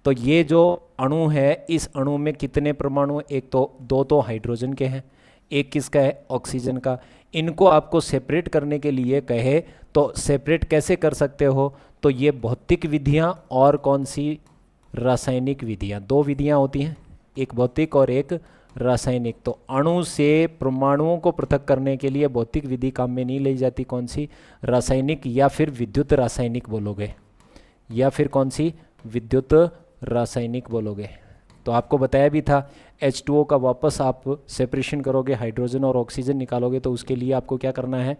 तो ये जो अणु है, इस अणु में कितने परमाणु, एक तो 2 तो हाइड्रोजन के हैं, एक किसका है, ऑक्सीजन का। इनको आपको सेपरेट करने के लिए कहे तो सेपरेट कैसे कर सकते हो, तो ये भौतिक विधियां और कौन सी, रासायनिक विधियां। 2 विधियां होती हैं, एक भौतिक और एक रासायनिक। तो अणु से परमाणुओं को पृथक करने के लिए भौतिक विधि काम में नहीं ली जाती, कौन सी, रासायनिक या फिर विद्युत रासायनिक बोलोगे, या फिर कौन सी, विद्युत रासायनिक बोलोगे। तो आपको बताया भी था H2O का वापस आप सेपरेशन करोगे, हाइड्रोजन और ऑक्सीजन निकालोगे, तो उसके लिए आपको क्या करना है,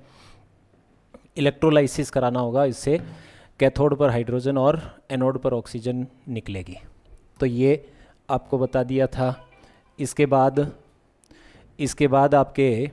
इलेक्ट्रोलाइसिस कराना होगा। इससे कैथोड पर हाइड्रोजन और एनोड पर ऑक्सीजन निकलेगी। तो ये आपको बता दिया था। इसके बाद आपके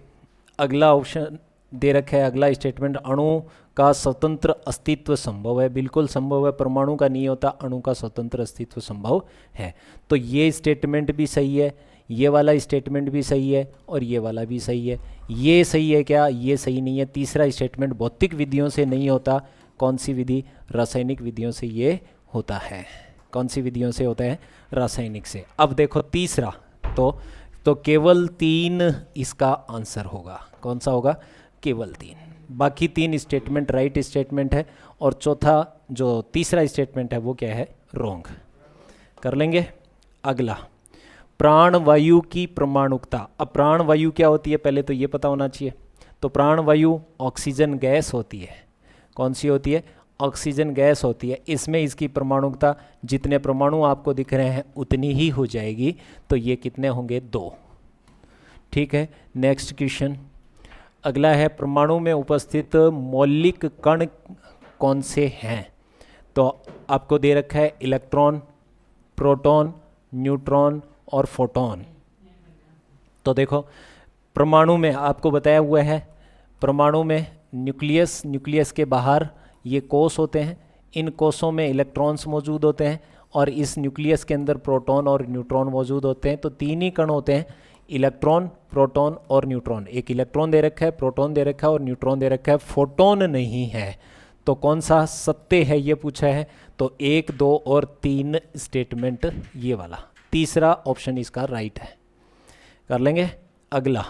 अगला ऑप्शन दे रखा है, अगला स्टेटमेंट, अणु का स्वतंत्र अस्तित्व संभव है। बिल्कुल संभव है, परमाणु का नहीं होता, अणु का स्वतंत्र अस्तित्व संभव है। तो ये स्टेटमेंट भी सही है, ये वाला स्टेटमेंट भी सही है, और ये वाला भी सही है। ये सही है क्या, ये सही नहीं है। तीसरा स्टेटमेंट भौतिक विधियों से नहीं होता, कौन सी विधि, रासायनिक विधियों से ये होता है। कौन सी विधियों से होता है, रासायनिक से। अब देखो तीसरा, तो केवल 3 इसका आंसर होगा। कौन सा होगा, केवल 3। बाकी 3 स्टेटमेंट राइट स्टेटमेंट है, और चौथा जो तीसरा स्टेटमेंट है वो क्या है, रॉन्ग। कर लेंगे। अगला, प्राणवायु की परमाणुकता। अब प्राणवायु क्या होती है पहले तो ये पता होना चाहिए। तो प्राणवायु ऑक्सीजन गैस होती है। कौन सी होती है, ऑक्सीजन गैस होती है। इसमें इसकी परमाणुकता, जितने परमाणु आपको दिख रहे हैं उतनी ही हो जाएगी। तो ये कितने होंगे, 2। ठीक है, नेक्स्ट क्वेश्चन। अगला है, परमाणु में उपस्थित मौलिक कण कौन से हैं। तो आपको दे रखा है इलेक्ट्रॉन, प्रोटॉन, न्यूट्रॉन और फोटॉन। तो देखो परमाणु में आपको बताया हुआ है, परमाणु में न्यूक्लियस के बाहर ये कोष होते हैं। इन कोषों में इलेक्ट्रॉन्स मौजूद होते हैं, और इस न्यूक्लियस के अंदर प्रोटॉन और न्यूट्रॉन मौजूद होते हैं। तो 3 ही कण होते हैं, इलेक्ट्रॉन, प्रोटॉन और न्यूट्रॉन। एक इलेक्ट्रॉन दे रखा है, प्रोटॉन दे रखा है और न्यूट्रॉन दे रखा है, फोटॉन नहीं है। तो कौन सा सत्य है ये पूछा है। तो 1, 2 और 3 स्टेटमेंट ये वाला, तीसरा ऑप्शन इसका राइट है। कर लेंगे। अगला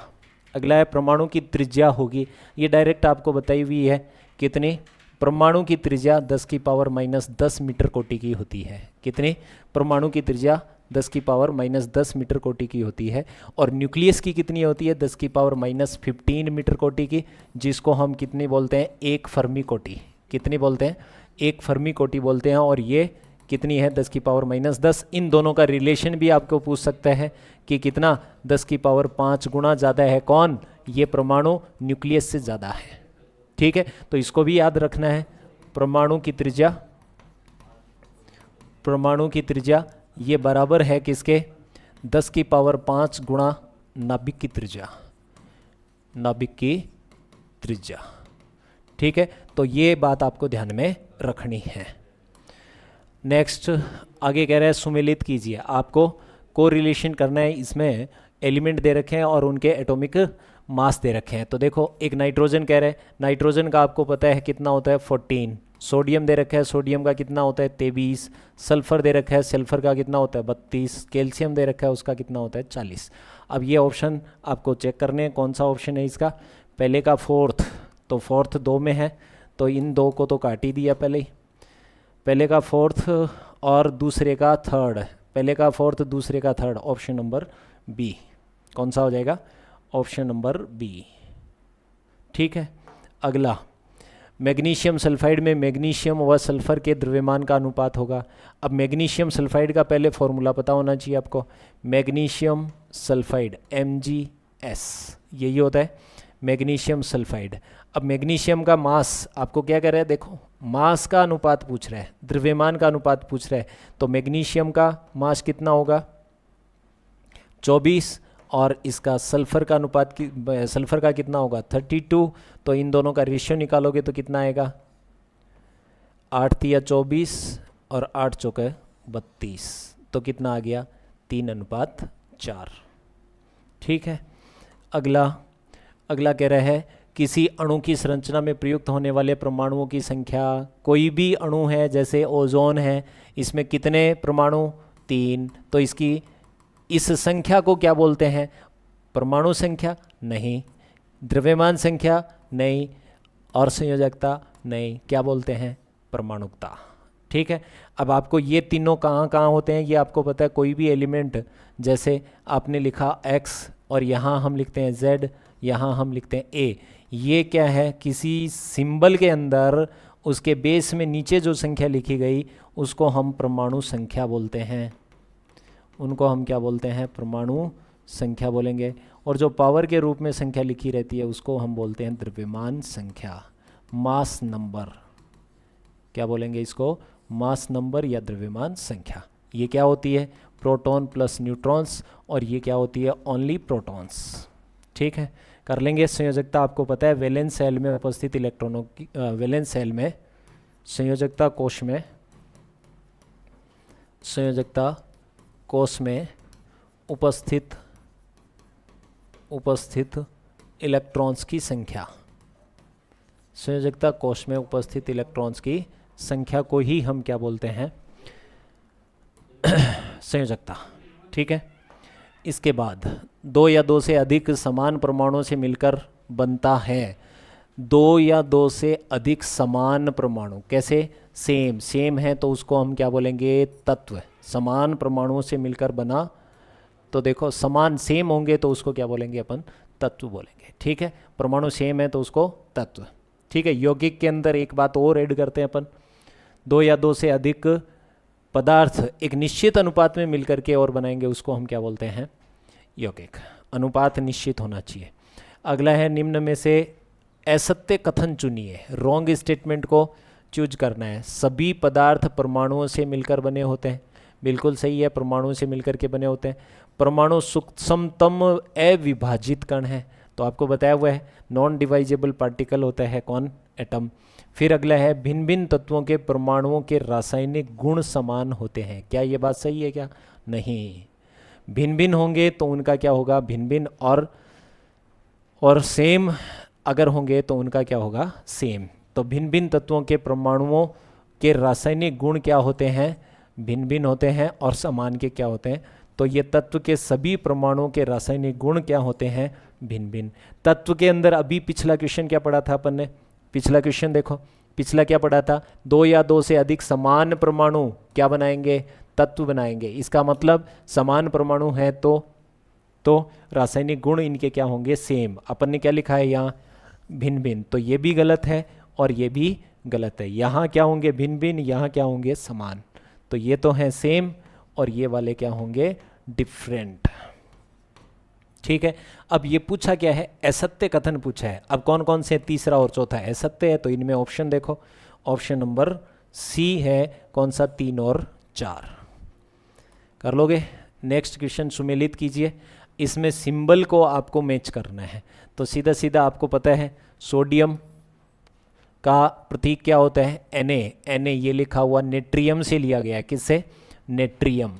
है, परमाणु की त्रिज्या होगी। ये डायरेक्ट आपको बताई हुई है, कितनी, परमाणु की त्रिज्या 10⁻⁻10 मीटर कोटि की होती है। कितनी, परमाणु की त्रिज्या 10⁻⁻10 मीटर कोटि की होती है। और न्यूक्लियस की कितनी होती है, 10⁻⁻15 मीटर कोटि की, जिसको हम कितनी बोलते हैं, 1 फर्मी कोटि। कितनी बोलते हैं, 1 फर्मी कोटि बोलते हैं। और ये कितनी है, 10⁻⁻10। इन दोनों का रिलेशन भी आपको पूछ सकता है कि कितना, 10⁵ गुना ज़्यादा है कौन, ये परमाणु न्यूक्लियस से ज़्यादा है। ठीक है, तो इसको भी याद रखना है। परमाणु की त्रिज्या ये बराबर है किसके, 10⁵ गुना नाभिक की त्रिज्या। ठीक है, तो ये बात आपको ध्यान में रखनी है। नेक्स्ट आगे कह रहा है, सुमेलित कीजिए। आपको कोरिलेशन करना है। इसमें एलिमेंट दे रखे हैं और उनके एटॉमिक मास दे रखे हैं। तो देखो, एक नाइट्रोजन कह रहे हैं, नाइट्रोजन का आपको पता है कितना होता है, 14। सोडियम दे रखा है, सोडियम का कितना होता है, 23। सल्फर दे रखा है, सल्फर का कितना होता है, 32। कैल्शियम दे रखा है, उसका कितना होता है, 40। अब ये ऑप्शन आपको चेक करने हैं, कौन सा ऑप्शन है इसका। पहले का 4th, तो 4th 2 में है, तो इन 2 को तो काट ही दिया पहले ही। पहले का 4th और दूसरे का 3rd, पहले का 4th दूसरे का 3rd, ऑप्शन नंबर बी। कौन सा हो जाएगा, ऑप्शन नंबर बी। ठीक है, अगला मैग्नीशियम सल्फाइड में मैग्नीशियम व सल्फर के द्रव्यमान का अनुपात होगा। अब मैग्नीशियम सल्फाइड का पहले फॉर्मूला पता होना चाहिए आपको। मैग्नीशियम सल्फाइड MgS, यही होता है मैग्नीशियम सल्फाइड। अब मैग्नीशियम का मास आपको क्या कह रहा है, देखो मास का अनुपात पूछ रहा है, द्रव्यमान का अनुपात पूछ रहा है। तो मैग्नीशियम का मास कितना होगा 24, और इसका सल्फर का अनुपात सल्फर का कितना होगा 32। तो इन दोनों का रेशियो निकालोगे तो कितना आएगा 8 तिया 24 और 8 चौके 32, तो कितना आ गया 3:4। ठीक है, अगला कह रहा है किसी अणु की संरचना में प्रयुक्त होने वाले परमाणुओं की संख्या। कोई भी अणु है, जैसे ओजोन है, इसमें कितने परमाणु 3, तो इसकी इस संख्या को क्या बोलते हैं, परमाणु संख्या नहीं, द्रव्यमान संख्या नहीं, और संयोजकता नहीं, क्या बोलते हैं परमाणुकता। ठीक है, अब आपको ये तीनों कहाँ कहाँ होते हैं ये आपको पता है। कोई भी एलिमेंट, जैसे आपने लिखा x और यहाँ हम लिखते हैं z, यहाँ हम लिखते हैं a, ये क्या है, किसी सिंबल के अंदर उसके बेस में नीचे जो संख्या लिखी गई उसको हम परमाणु संख्या बोलते हैं, उनको हम क्या बोलते हैं परमाणु संख्या बोलेंगे। और जो पावर के रूप में संख्या लिखी रहती है उसको हम बोलते हैं द्रव्यमान संख्या, मास नंबर, क्या बोलेंगे इसको, मास नंबर या द्रव्यमान संख्या। ये क्या होती है प्रोटॉन प्लस न्यूट्रॉन्स, और ये क्या होती है ओनली प्रोटॉन्स। ठीक है, कर लेंगे। संयोजकता आपको पता है, वैलेंस सेल में उपस्थित इलेक्ट्रॉनों की वैलेंस सेल में संयोजकता कोश में, संयोजकता कोश में उपस्थित इलेक्ट्रॉन्स की संख्या, संयोजकता कोश में उपस्थित इलेक्ट्रॉन्स की संख्या को ही हम क्या बोलते हैं संयोजकता। ठीक है, इसके बाद 2 या 2 से अधिक समान परमाणुओं से मिलकर बनता है। 2 या 2 से अधिक समान परमाणु, कैसे, सेम है तो उसको हम क्या बोलेंगे तत्व। समान परमाणुओं से मिलकर बना, तो देखो समान सेम होंगे तो उसको क्या बोलेंगे अपन तत्व बोलेंगे। ठीक है, परमाणु सेम है तो उसको तत्व। ठीक है, यौगिक के अंदर एक बात और ऐड करते हैं अपन, 2 या 2 से अधिक पदार्थ एक निश्चित अनुपात में मिलकर के और बनाएंगे, उसको हम क्या बोलते हैं यौगिक। अनुपात निश्चित होना चाहिए। अगला है निम्न में से असत्य कथन चुनिए, रॉन्ग स्टेटमेंट को चूज करना है। सभी पदार्थ परमाणुओं से मिलकर बने होते हैं, बिल्कुल सही है, परमाणुओं से मिलकर के बने होते हैं। परमाणु सूक्ष्मतम अविभाजित कण है, तो आपको बताया हुआ है नॉन डिवाइजेबल पार्टिकल होता है कौन, एटम। फिर अगला है भिन्न भिन्न तत्वों के परमाणुओं के रासायनिक गुण समान होते हैं। क्या ये बात सही है क्या, नहीं, भिन्न भिन्न होंगे तो उनका क्या होगा भिन्न भिन्न, और सेम अगर होंगे तो उनका क्या होगा सेम। तो भिन्न भिन्न तत्वों के परमाणुओं के रासायनिक गुण क्या होते हैं भिन्न भिन्न होते हैं, और समान के क्या होते हैं, तो ये तत्व के सभी परमाणुओं के रासायनिक गुण क्या होते हैं भिन्न भिन्न। तत्व के अंदर अभी पिछला क्वेश्चन क्या पढ़ा था अपन ने, पिछला क्वेश्चन देखो, पिछला क्या पढ़ा था, 2 या 2 से अधिक समान परमाणु क्या बनाएंगे तत्व बनाएंगे। इसका मतलब समान परमाणु है तो रासायनिक गुण इनके क्या होंगे सेम। अपन ने क्या लिखा है यहाँ भिन्न भिन्न, तो ये भी गलत है और ये भी गलत है। यहाँ क्या होंगे भिन्न भिन्न, यहाँ क्या होंगे समान, तो ये तो हैं सेम और ये वाले क्या होंगे डिफरेंट। ठीक है, अब ये पूछा क्या है असत्य कथन पूछा है। अब कौन कौन से, तीसरा और चौथा असत्य है, तो इनमें ऑप्शन देखो, ऑप्शन नंबर सी है कौन सा 3 और 4, कर लोगे। नेक्स्ट क्वेश्चन सुमेलित कीजिए, इसमें सिंबल को आपको मैच करना है। तो सीधा सीधा आपको पता है सोडियम का प्रतीक क्या होता है Na, ये लिखा हुआ नेट्रियम से लिया गया है, किससे नेट्रियम,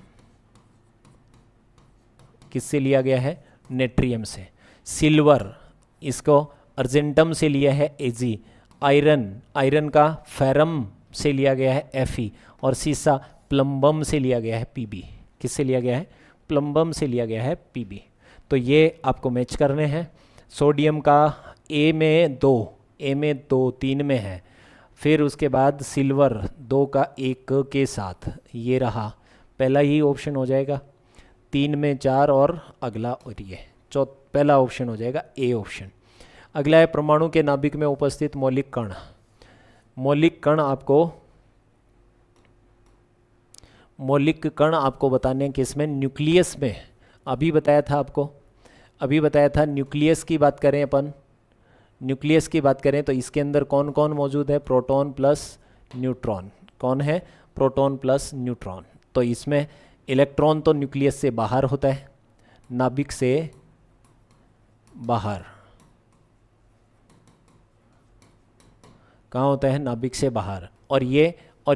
किससे लिया गया है नेट्रियम से। सिल्वर इसको अर्जेंटम से लिया है Ag, आयरन का फेरम से लिया गया है Fe, और सीसा प्लम्बम से लिया गया है Pb। किससे लिया गया है प्लम्बम से लिया गया है Pb। तो ये आपको मैच करने हैं। सोडियम का A में 2 3 में है, फिर उसके बाद सिल्वर 2 का 1 के साथ, ये रहा पहला ही ऑप्शन हो जाएगा, 3 में 4 और अगला और ये पहला ऑप्शन हो जाएगा ए ऑप्शन। अगला है परमाणु के नाभिक में उपस्थित मौलिक कण। मौलिक कण आपको बताने किसमें, न्यूक्लियस में। अभी बताया था न्यूक्लियस की बात करें अपन, न्यूक्लियस की बात करें तो इसके अंदर कौन कौन मौजूद है, प्रोटॉन प्लस न्यूट्रॉन। कौन है, प्रोटॉन प्लस न्यूट्रॉन। तो इसमें इलेक्ट्रॉन तो न्यूक्लियस से बाहर होता है, नाभिक से बाहर। कहाँ होता है, नाभिक से बाहर। और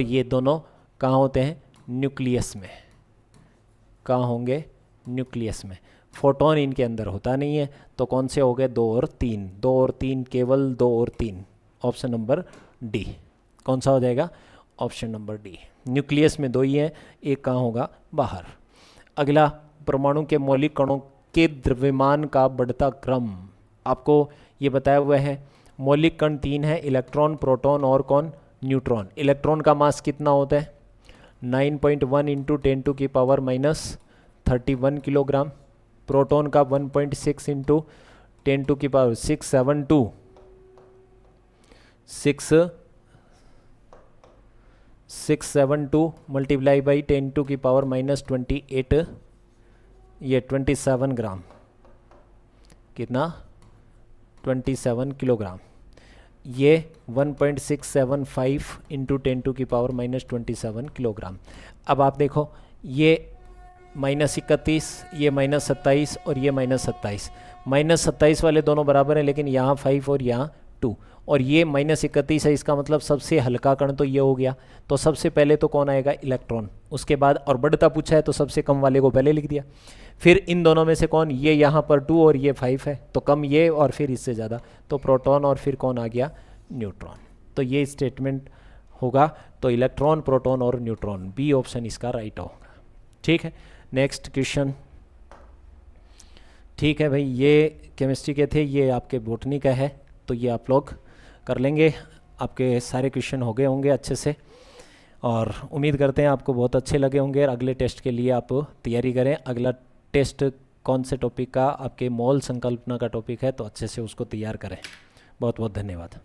ये दोनों कहाँ होते हैं, न्यूक्लियस में। कहाँ होंगे, न्यूक्लियस में। फोटोन इनके अंदर होता नहीं है, तो कौन से हो गए, 2 और 3, 2 और 3, केवल 2 और 3। Option number D. कौन सा हो जाएगा, ऑप्शन नंबर डी। न्यूक्लियस में 2 ही है, एक कहाँ होगा, बाहर। अगला, परमाणु के मौलिक कणों के द्रव्यमान का बढ़ता क्रम। आपको ये बताया हुआ है, मौलिक कण 3 है, इलेक्ट्रॉन, प्रोटॉन और कौन, न्यूट्रॉन। इलेक्ट्रॉन का मास कितना होता है, 9.1 इंटू 10⁻31 किलोग्राम। प्रोटॉन का 1.6 इंटू 672 मल्टीप्लाई बाई 10⁻28, ये 27 ग्राम। कितना, 27 किलोग्राम। ये 1.675 इंटू 10⁻27 किलोग्राम। अब आप देखो, ये -31, ये -27 और ये -27। -27 वाले दोनों बराबर हैं, लेकिन यहाँ 5 और यहाँ 2, और ये -31 है, इसका मतलब सबसे हल्का कण तो ये हो गया। तो सबसे पहले तो कौन आएगा, इलेक्ट्रॉन। उसके बाद, और बढ़ता पूछा है तो सबसे कम वाले को पहले लिख दिया। फिर इन दोनों में से कौन, ये यहाँ पर 2 और ये 5 है, तो कम ये और फिर इससे ज़्यादा, तो प्रोटॉन, और फिर कौन आ गया, न्यूट्रॉन। तो ये स्टेटमेंट होगा, तो इलेक्ट्रॉन, प्रोटॉन और न्यूट्रॉन, बी ऑप्शन इसका राइट होगा। ठीक है, नेक्स्ट क्वेश्चन। ठीक है भाई, ये केमिस्ट्री के थे, ये आपके बॉटनी का है, तो ये आप लोग कर लेंगे। आपके सारे क्वेश्चन हो गए होंगे अच्छे से, और उम्मीद करते हैं आपको बहुत अच्छे लगे होंगे। और अगले टेस्ट के लिए आप तैयारी करें। अगला टेस्ट कौन से टॉपिक का, आपके मोल संकल्पना का टॉपिक है, तो अच्छे से उसको तैयार करें। बहुत बहुत धन्यवाद।